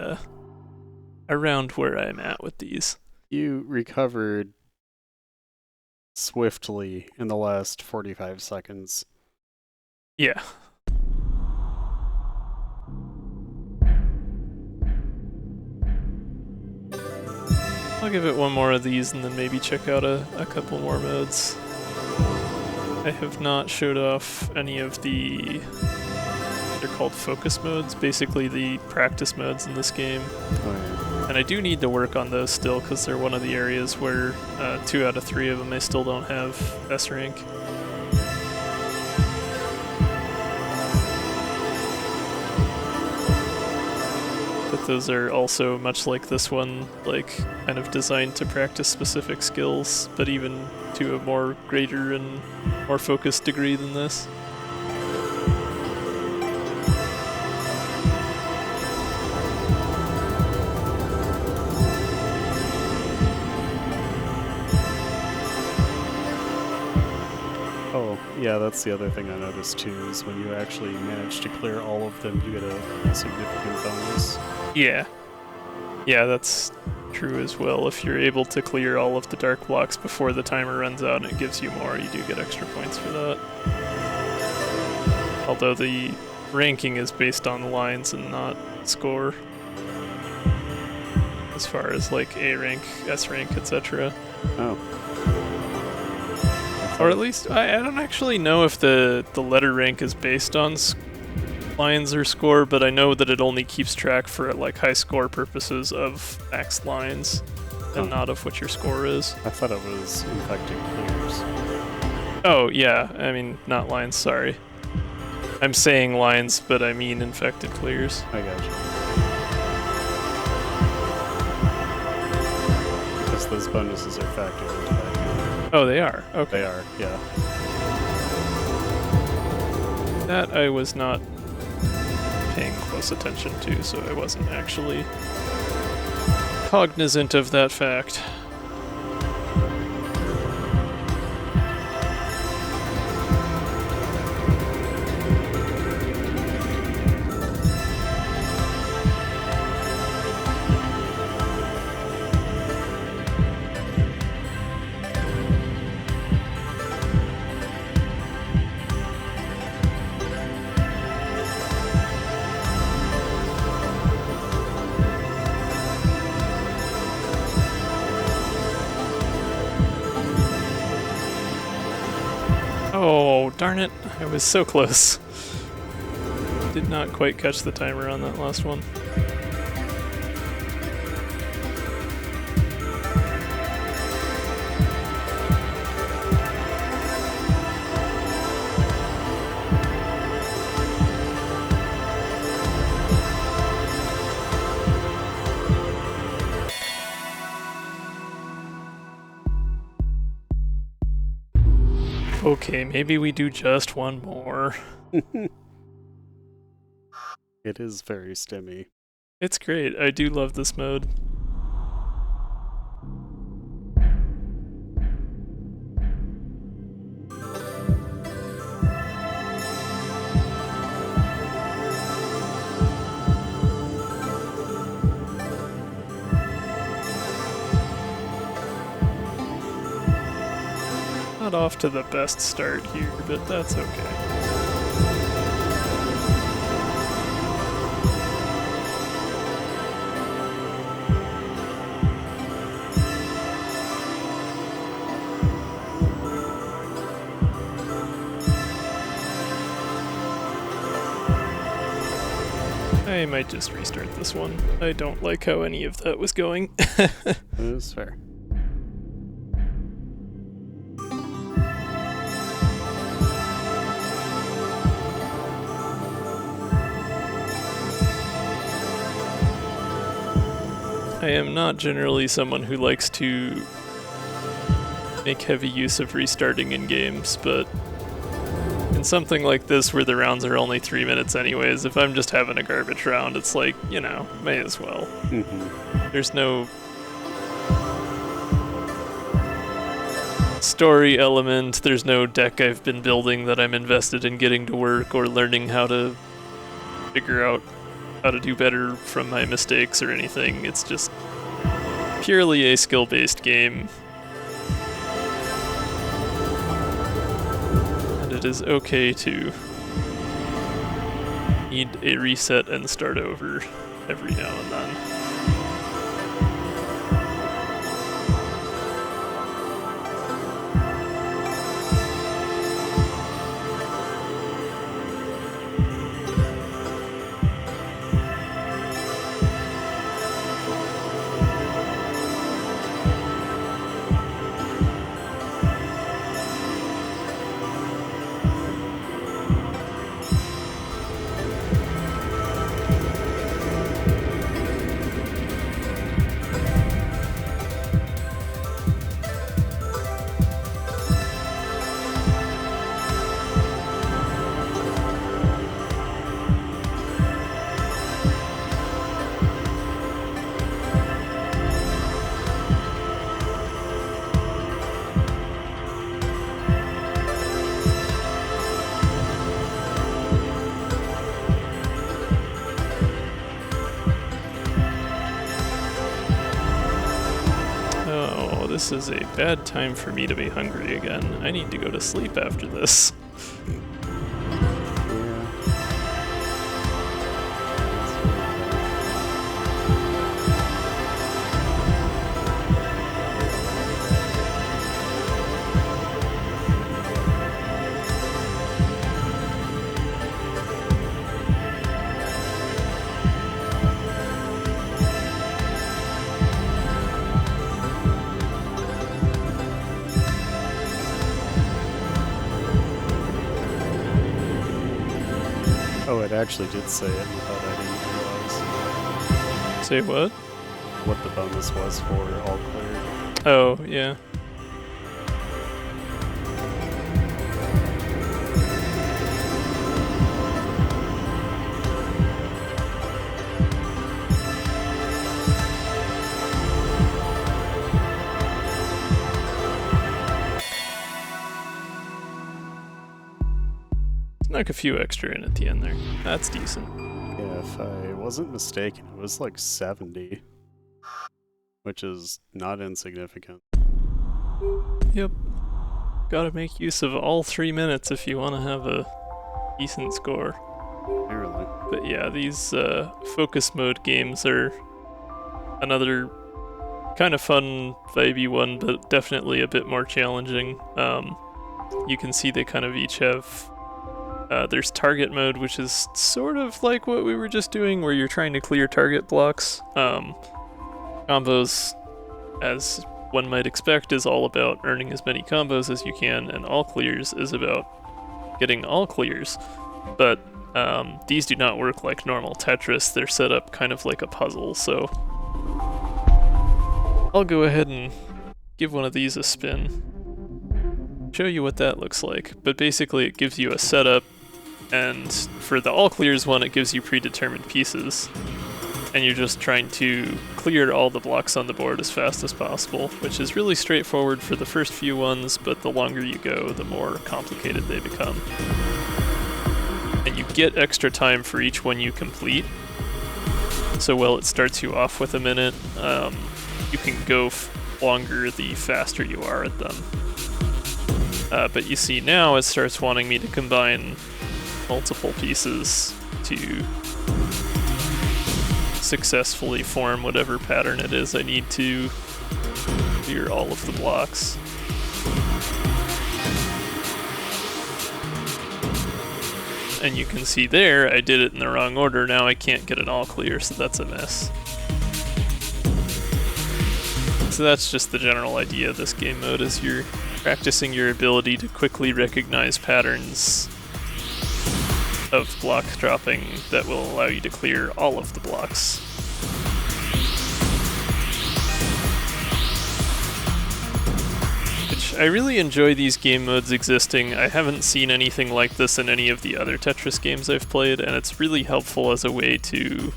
around where I'm at with these. You recovered swiftly in the last 45 seconds. Yeah. I'll give it one more of these and then maybe check out a couple more modes. I have not showed off any of the they're called focus modes, basically the practice modes in this game. Oh, And I do need to work on those still, because they're one of the areas where 2 out of 3 of them I still don't have S rank. But those are also, much like this one, like kind of designed to practice specific skills, but even to a more greater and more focused degree than this. Oh, yeah, that's the other thing I noticed too, is when you actually manage to clear all of them, you get a significant bonus. Yeah. Yeah, that's true as well. If you're able to clear all of the dark blocks before the timer runs out and it gives you more, you do get extra points for that. Although the ranking is based on lines and not score. As far as like A rank, S rank, etc. Oh. Or at least, I don't actually know if the letter rank is based on lines or score, but I know that it only keeps track for like high score purposes of max lines and not of what your score is. I thought it was infected clears. Oh, yeah, I mean, not lines, sorry. I'm saying lines, but I mean infected clears. I gotcha. Because those bonuses are factored into that. Oh, they are? Okay. They are, yeah. That I was not paying close attention to, so I wasn't actually cognizant of that fact. Oh, darn it. I was so close. Did not quite catch the timer on that last one. Okay, maybe we do just one more. It is very stimmy. It's great. I do love this mode. Not off to the best start here, but that's okay. I might just restart this one. I don't like how any of that was going. That is fair. I am not generally someone who likes to make heavy use of restarting in games, but in something like this where the rounds are only 3 minutes anyways, if I'm just having a garbage round, it's like, you know, may as well. There's no story element, there's no deck I've been building that I'm invested in getting to work or learning how to figure out how to do better from my mistakes or anything. It's just purely a skill-based game. And it is okay to need a reset and start over every now and then. this is a bad time for me to be hungry again. I need to go to sleep after this. Oh, it actually did say it, but I didn't realize Say what? what the bonus was for all clear. Oh, yeah. Snuck a few extra in at the end there. That's decent. Yeah, if I wasn't mistaken, it was like 70, which is not insignificant. Yep. Gotta make use of all 3 minutes if you want to have a decent score. Apparently. But yeah, these focus mode games are another kind of fun, vibey one, but definitely a bit more challenging. You can see they kind of each have... there's target mode, which is sort of like what we were just doing, where you're trying to clear target blocks. Combos, as one might expect, is all about earning as many combos as you can, and all clears is about getting all clears. But these do not work like normal Tetris. They're set up kind of like a puzzle, so I'll go ahead and give one of these a spin. Show you what that looks like. But basically it gives you a setup, and for the all clears one it gives you predetermined pieces. And you're just trying to clear all the blocks on the board as fast as possible, which is really straightforward for the first few ones, but the longer you go, the more complicated they become. And you get extra time for each one you complete. So while it starts you off with a minute, you can go longer the faster you are at them. But you see now it starts wanting me to combine multiple pieces to successfully form whatever pattern it is I need to clear all of the blocks. And you can see there, I did it in the wrong order. Now I can't get it all clear, so that's a mess. So that's just the general idea of this game mode, is you're practicing your ability to quickly recognize patterns of block dropping that will allow you to clear all of the blocks. Which I really enjoy these game modes existing. I haven't seen anything like this in any of the other Tetris games I've played, and it's really helpful as a way to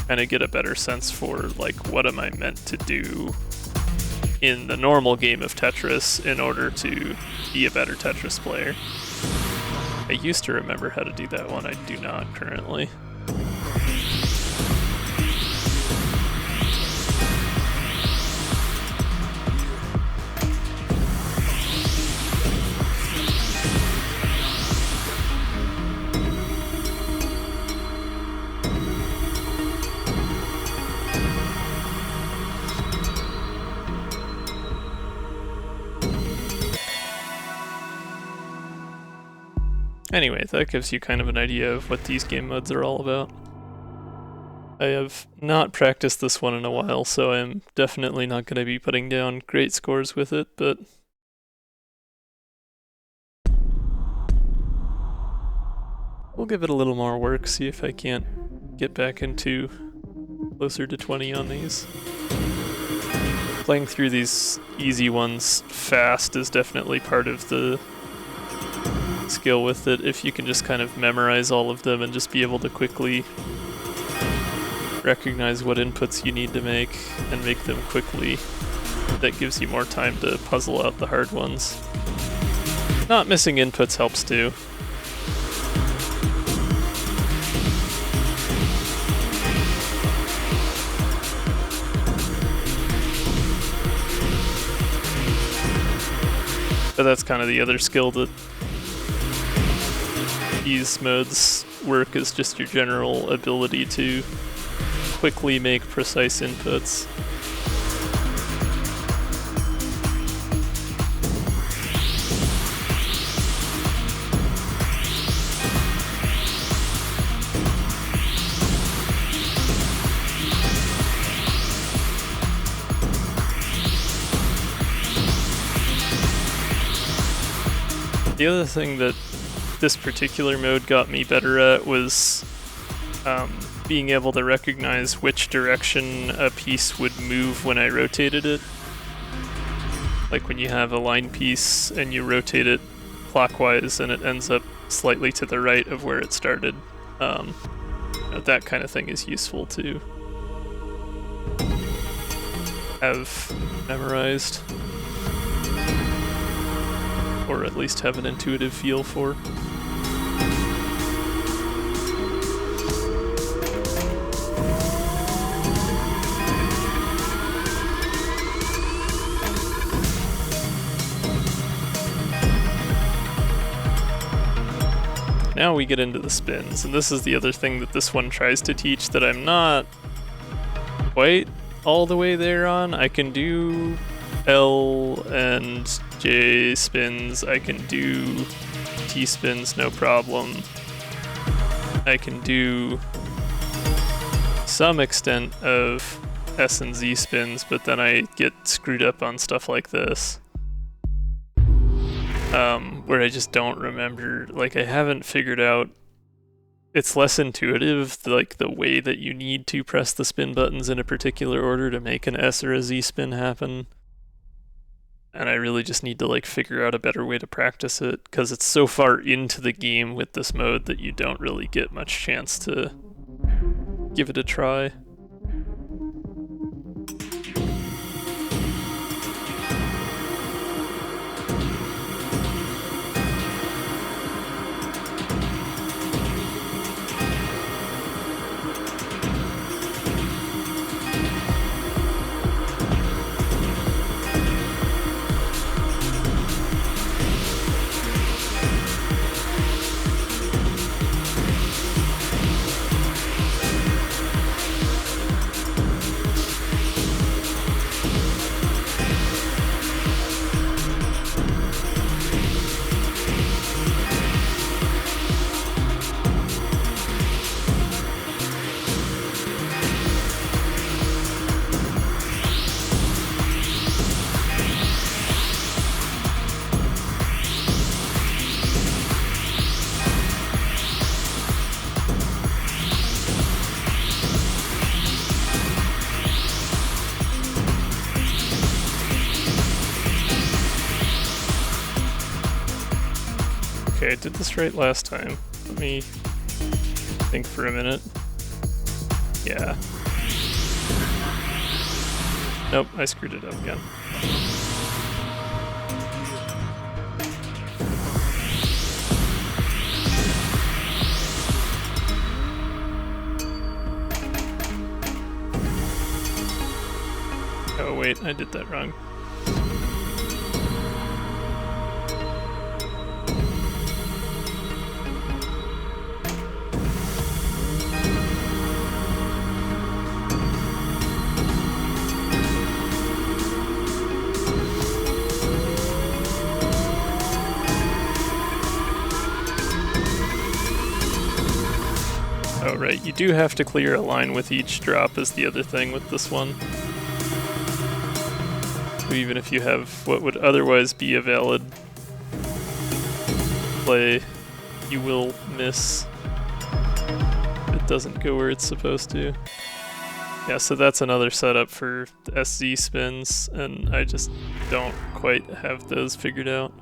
kind of get a better sense for, like, what am I meant to do in the normal game of Tetris in order to be a better Tetris player. I used to remember how to do that one, I do not currently. Anyway, that gives you kind of an idea of what these game modes are all about. I have not practiced this one in a while, so I'm definitely not going to be putting down great scores with it, but we'll give it a little more work, see if I can't get back into closer to 20 on these. Playing through these easy ones fast is definitely part of the skill with it. If you can just kind of memorize all of them and just be able to quickly recognize what inputs you need to make and make them quickly, that gives you more time to puzzle out the hard ones. Not missing inputs helps too. But that's kind of the other skill that these modes work, is just your general ability to quickly make precise inputs. The other thing that this particular mode got me better at was being able to recognize which direction a piece would move when I rotated it. Like when you have a line piece and you rotate it clockwise and it ends up slightly to the right of where it started. That kind of thing is useful to have memorized, or at least have an intuitive feel for. Now we get into the spins, and this is the other thing that this one tries to teach that I'm not quite all the way there on. I can do L and J spins, I can do T spins no problem. I can do some extent of S and Z spins, but then I get screwed up on stuff like this. Where I just don't remember, like I haven't figured out, it's less intuitive, like the way that you need to press the spin buttons in a particular order to make an S or a Z spin happen. And I really just need to like figure out a better way to practice it, because it's so far into the game with this mode that you don't really get much chance to give it a try. Okay, I did this right last time. Let me think for a minute. Yeah. Nope, I screwed it up again. Oh wait, I did that wrong. Oh right, you do have to clear a line with each drop is the other thing with this one. So even if you have what would otherwise be a valid play, you will miss. It doesn't go where it's supposed to. Yeah, so that's another setup for the SZ spins, and I just don't quite have those figured out.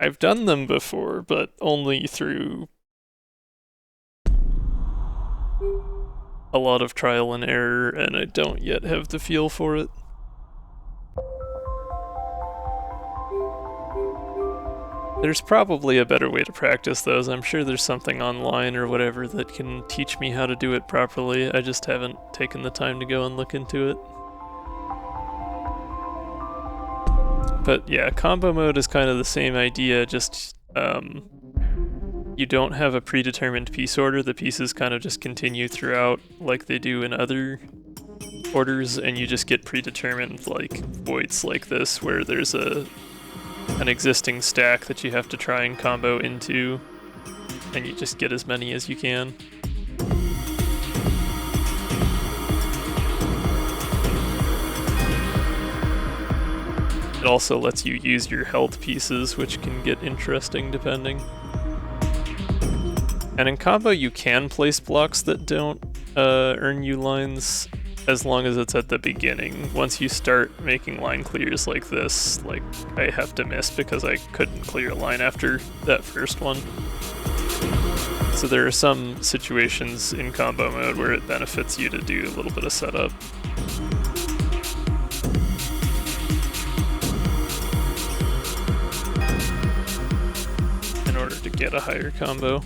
I've done them before, but only through a lot of trial and error, and I don't yet have the feel for it. There's probably a better way to practice those. I'm sure there's something online or whatever that can teach me how to do it properly. I just haven't taken the time to go and look into it. But yeah, combo mode is kind of the same idea, just you don't have a predetermined piece order. The pieces kind of just continue throughout like they do in other orders, and you just get predetermined like voids like this where there's an existing stack that you have to try and combo into, and you just get as many as you can. It also lets you use your health pieces, which can get interesting depending. And in combo, you can place blocks that don't earn you lines as long as it's at the beginning. Once you start making line clears like this, like I have to miss because I couldn't clear a line after that first one. So there are some situations in combo mode where it benefits you to do a little bit of setup. In order to get a higher combo.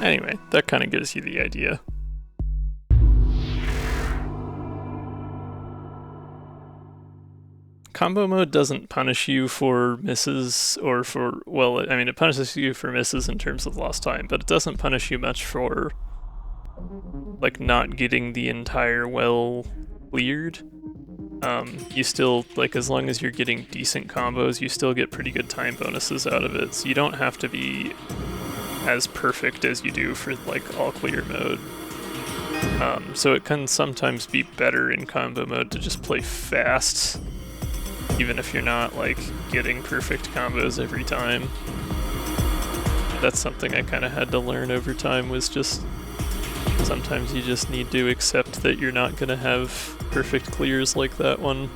Anyway, that kind of gives you the idea. Combo mode doesn't punish you for misses or for, well, I mean, it punishes you for misses in terms of lost time, but it doesn't punish you much for, like, not getting the entire well cleared. You still, like, as long as you're getting decent combos, you still get pretty good time bonuses out of it, so you don't have to be as perfect as you do for like all clear mode. So it can sometimes be better in combo mode to just play fast, even if you're not like getting perfect combos every time. That's something I kind of had to learn over time, was just sometimes you just need to accept that you're not gonna have perfect clears like that one.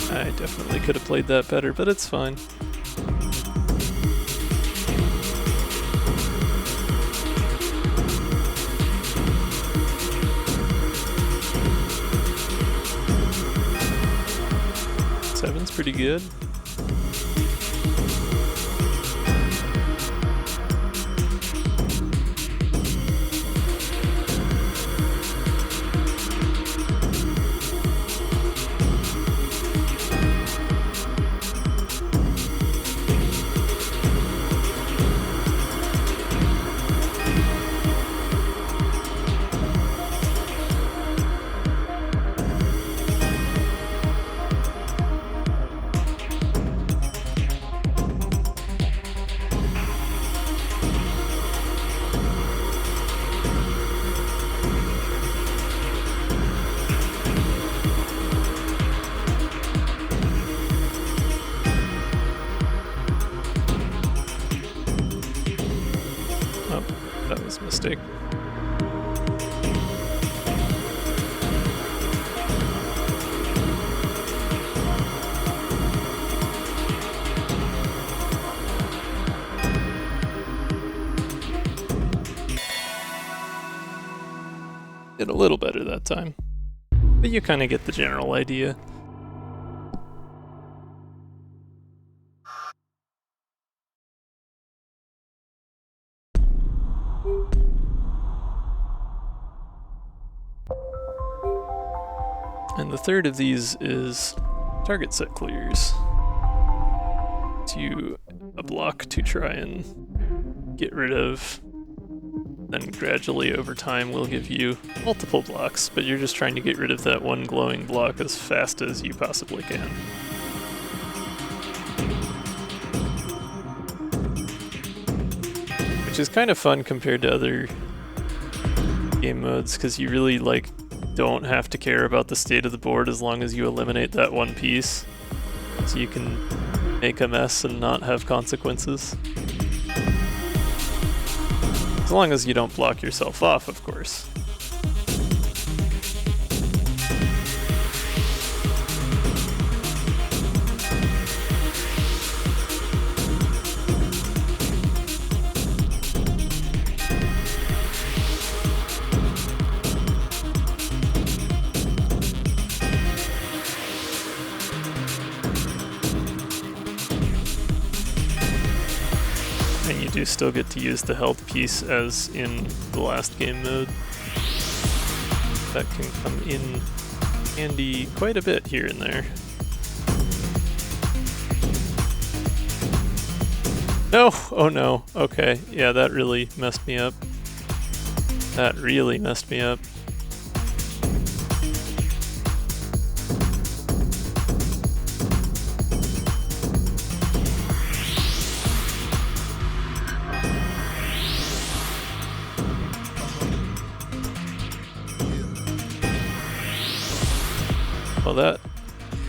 I definitely could have played that better, but it's fine. Seven's pretty good. Mistake. Did a little better that time, but you kind of get the general idea. And the third of these is target set clears. It's you a block to try and get rid of, then gradually over time will give you multiple blocks, but you're just trying to get rid of that one glowing block as fast as you possibly can. which is kind of fun compared to other game modes, because you really like don't have to care about the state of the board as long as you eliminate that one piece, so you can make a mess and not have consequences. As long as you don't block yourself off, of course. And you do still get to use the health piece as in the last game mode. That can come in handy quite a bit here and there. No! Oh no. Okay. Yeah, that really messed me up. That really messed me up. Well,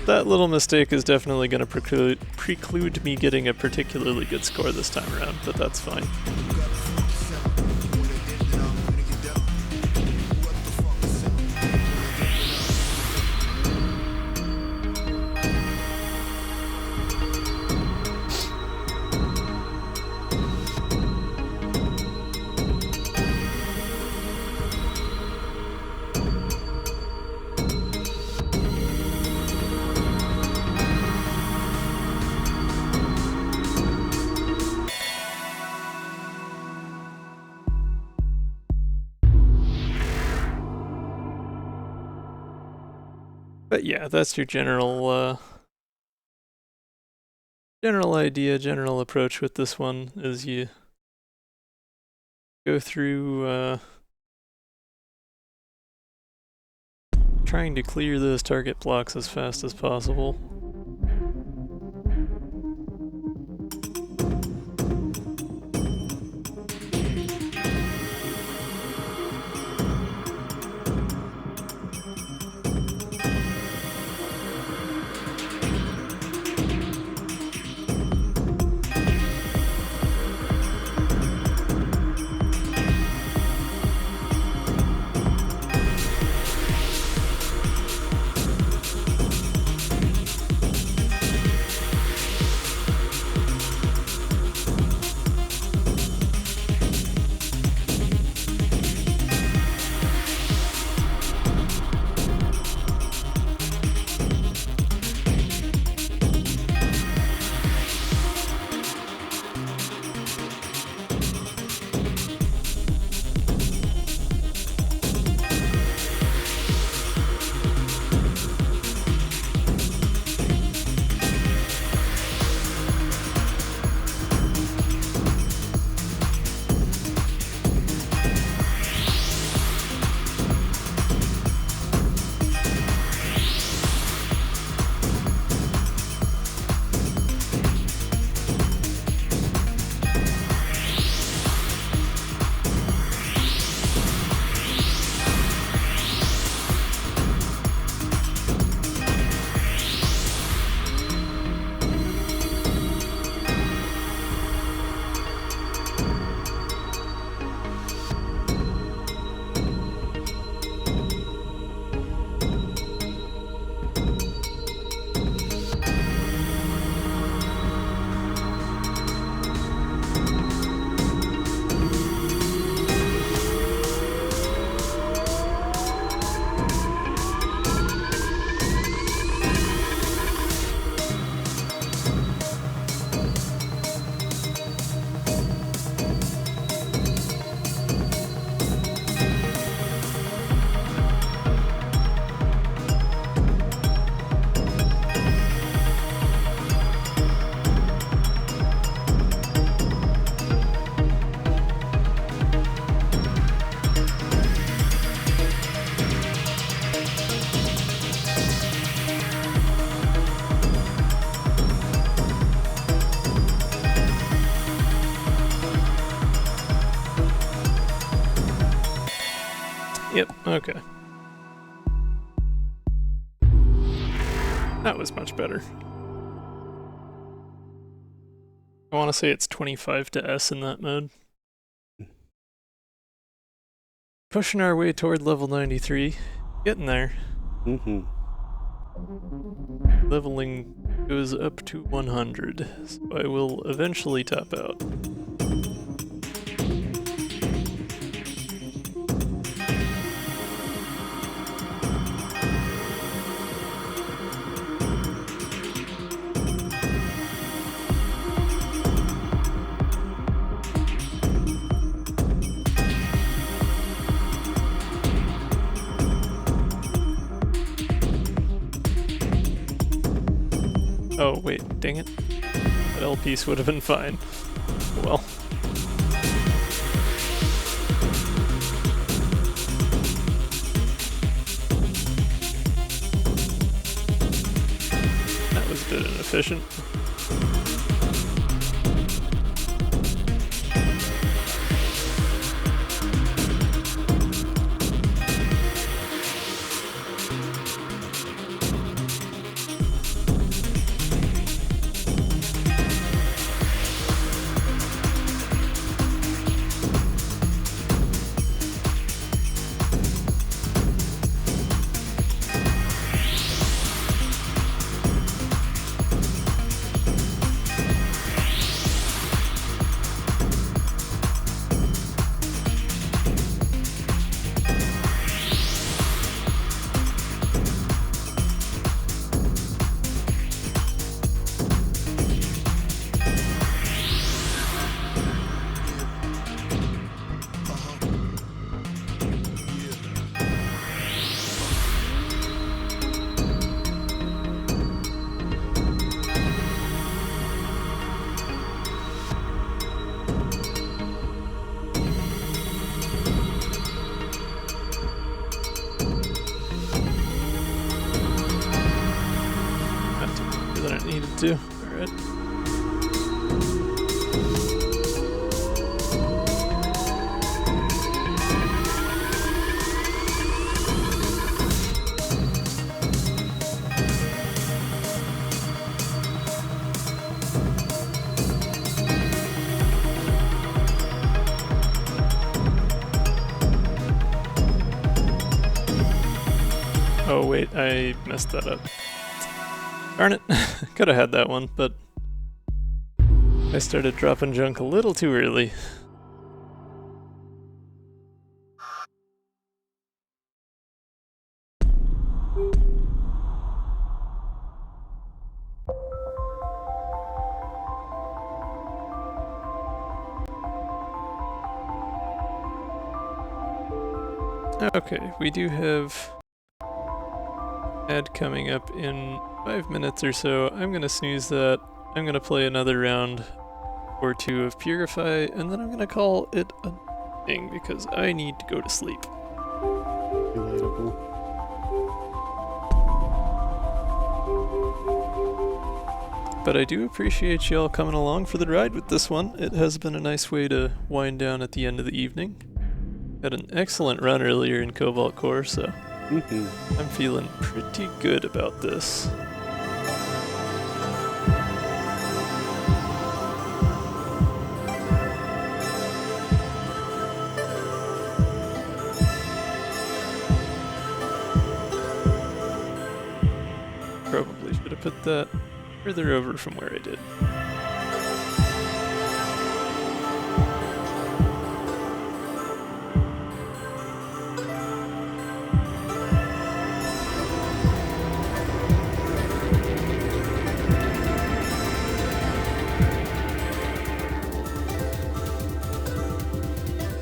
that little mistake is definitely going to preclude me getting a particularly good score this time around, but that's fine. But yeah, that's your general idea, general approach with this one, is you go through trying to clear those target blocks as fast as possible. Yep, okay. That was much better. I want to say it's 25 to S in that mode. Pushing our way toward level 93. Getting there. Mm-hmm. Leveling goes up to 100, so I will eventually top out. Oh, wait, dang it. That L piece would have been fine. Well. That was a bit inefficient. To. Alright. Oh wait, I messed that up. Darn it. Could have had that one, but I started dropping junk a little too early. Okay, we do have ad coming up in 5 minutes or so. I'm gonna snooze that. I'm gonna play another round or two of Purify, and then I'm gonna call it a thing because I need to go to sleep. Relatable. But I do appreciate y'all coming along for the ride with this one. It has been a nice way to wind down at the end of the evening. Had an excellent run earlier in Cobalt Core, so I'm feeling pretty good about this. Probably should have put that further over from where I did.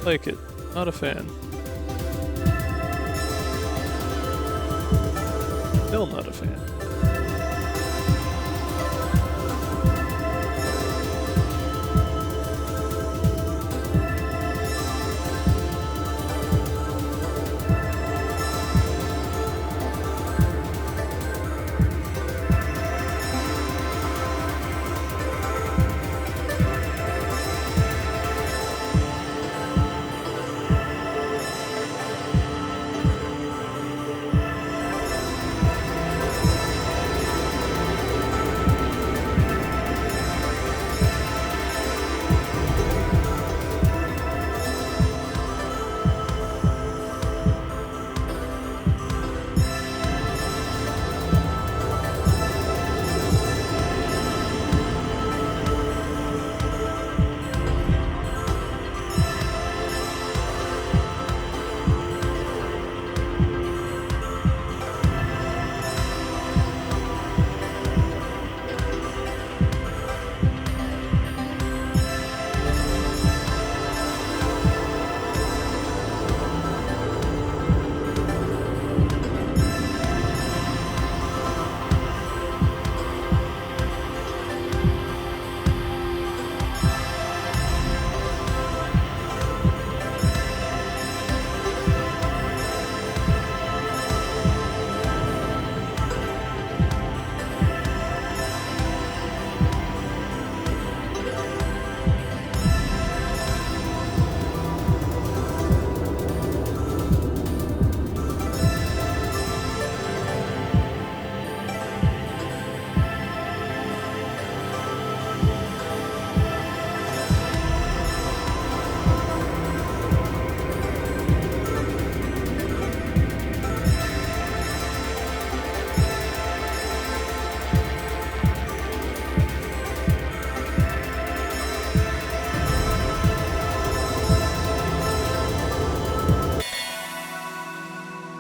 Like it. Not a fan. Still not a fan.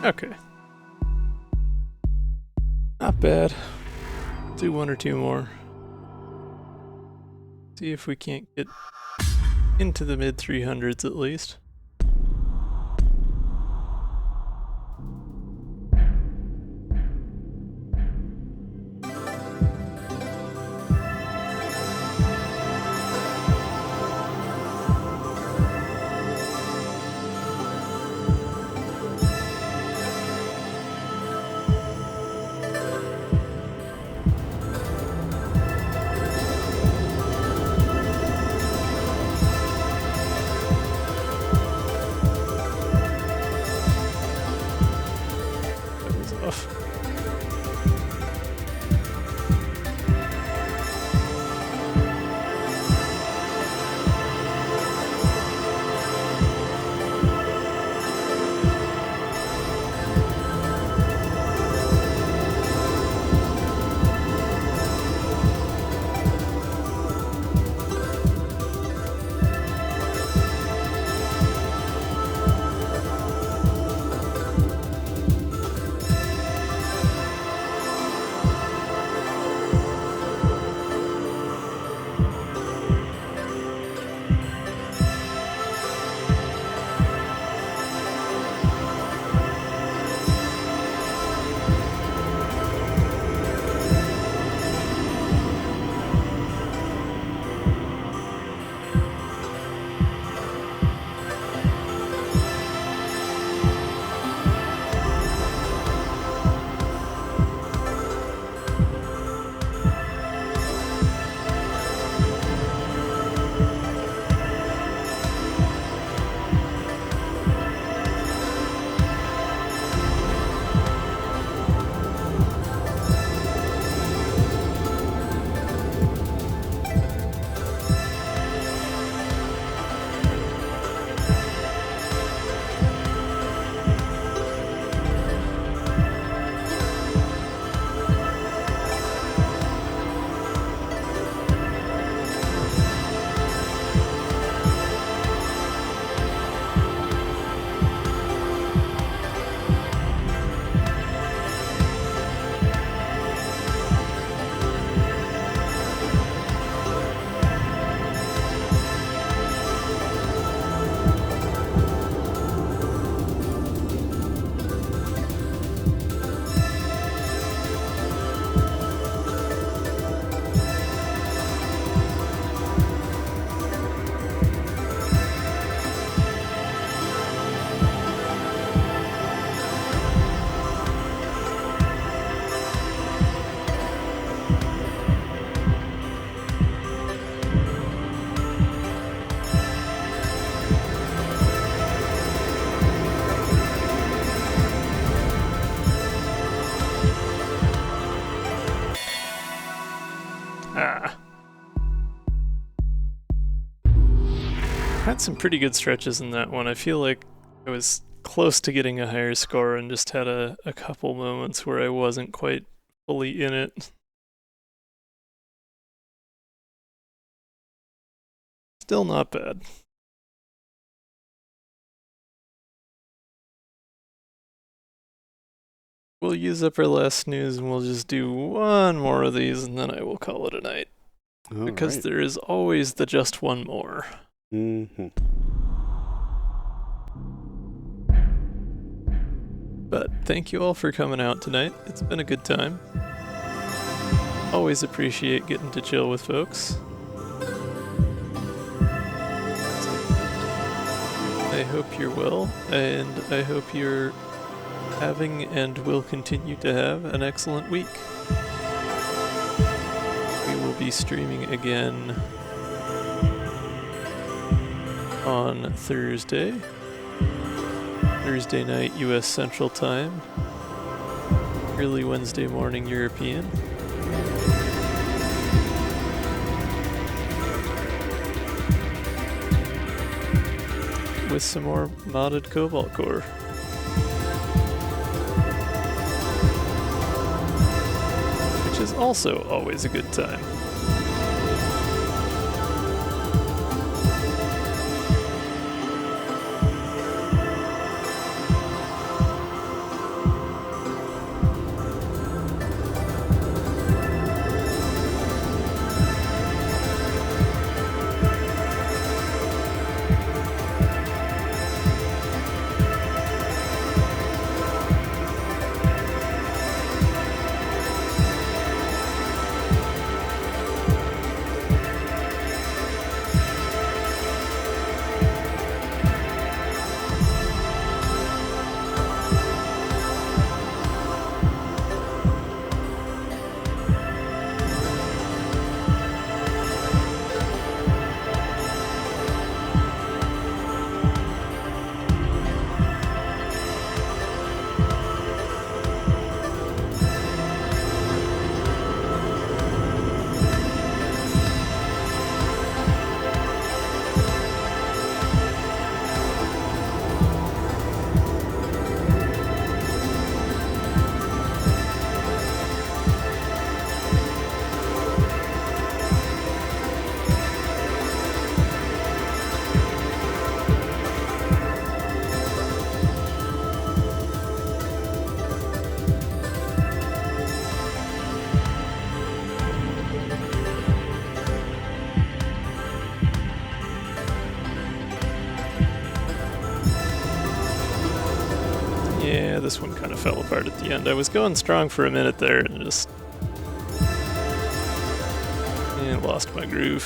Okay. Not bad. Do one or two more. See if we can't get into the mid 300s at least. Had some pretty good stretches in that one. I feel like I was close to getting a higher score and just had a couple moments where I wasn't quite fully in it. Still not bad. We'll use up our last snooze and we'll just do one more of these and then I will call it a night. Because there is always the just one more. Mm-hmm. But thank you all for coming out tonight. It's been a good time. Always appreciate getting to chill with folks. I hope you're well, and I hope you're having and will continue to have an excellent week. We will be streaming again on Thursday night US Central Time, early Wednesday morning European. With some more modded Cobalt Core. Which is also always a good time. Yeah, this one kind of fell apart at the end. I was going strong for a minute there and just... yeah, lost my groove.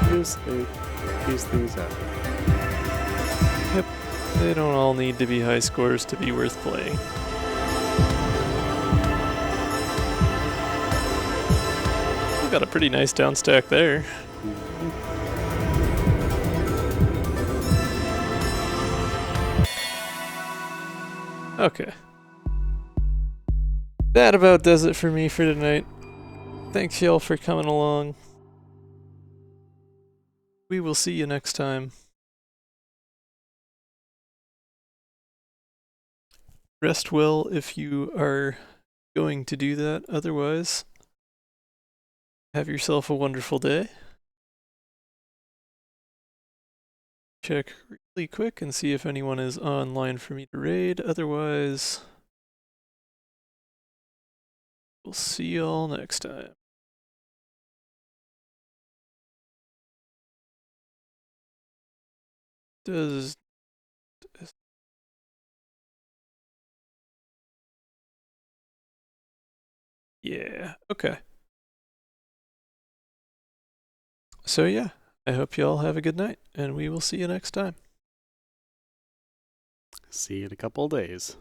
These things happen. Yep, they don't all need to be high scores to be worth playing. We got a pretty nice down stack there. Okay. That about does it for me for tonight. Thanks y'all for coming along. We will see you next time. Rest well if you are going to do that. Otherwise, have yourself a wonderful day. Check really quick and see if anyone is online for me to raid. Otherwise, we'll see y'all next time. Yeah, okay. So yeah, I hope y'all have a good night, and we will see you next time. See you in a couple days.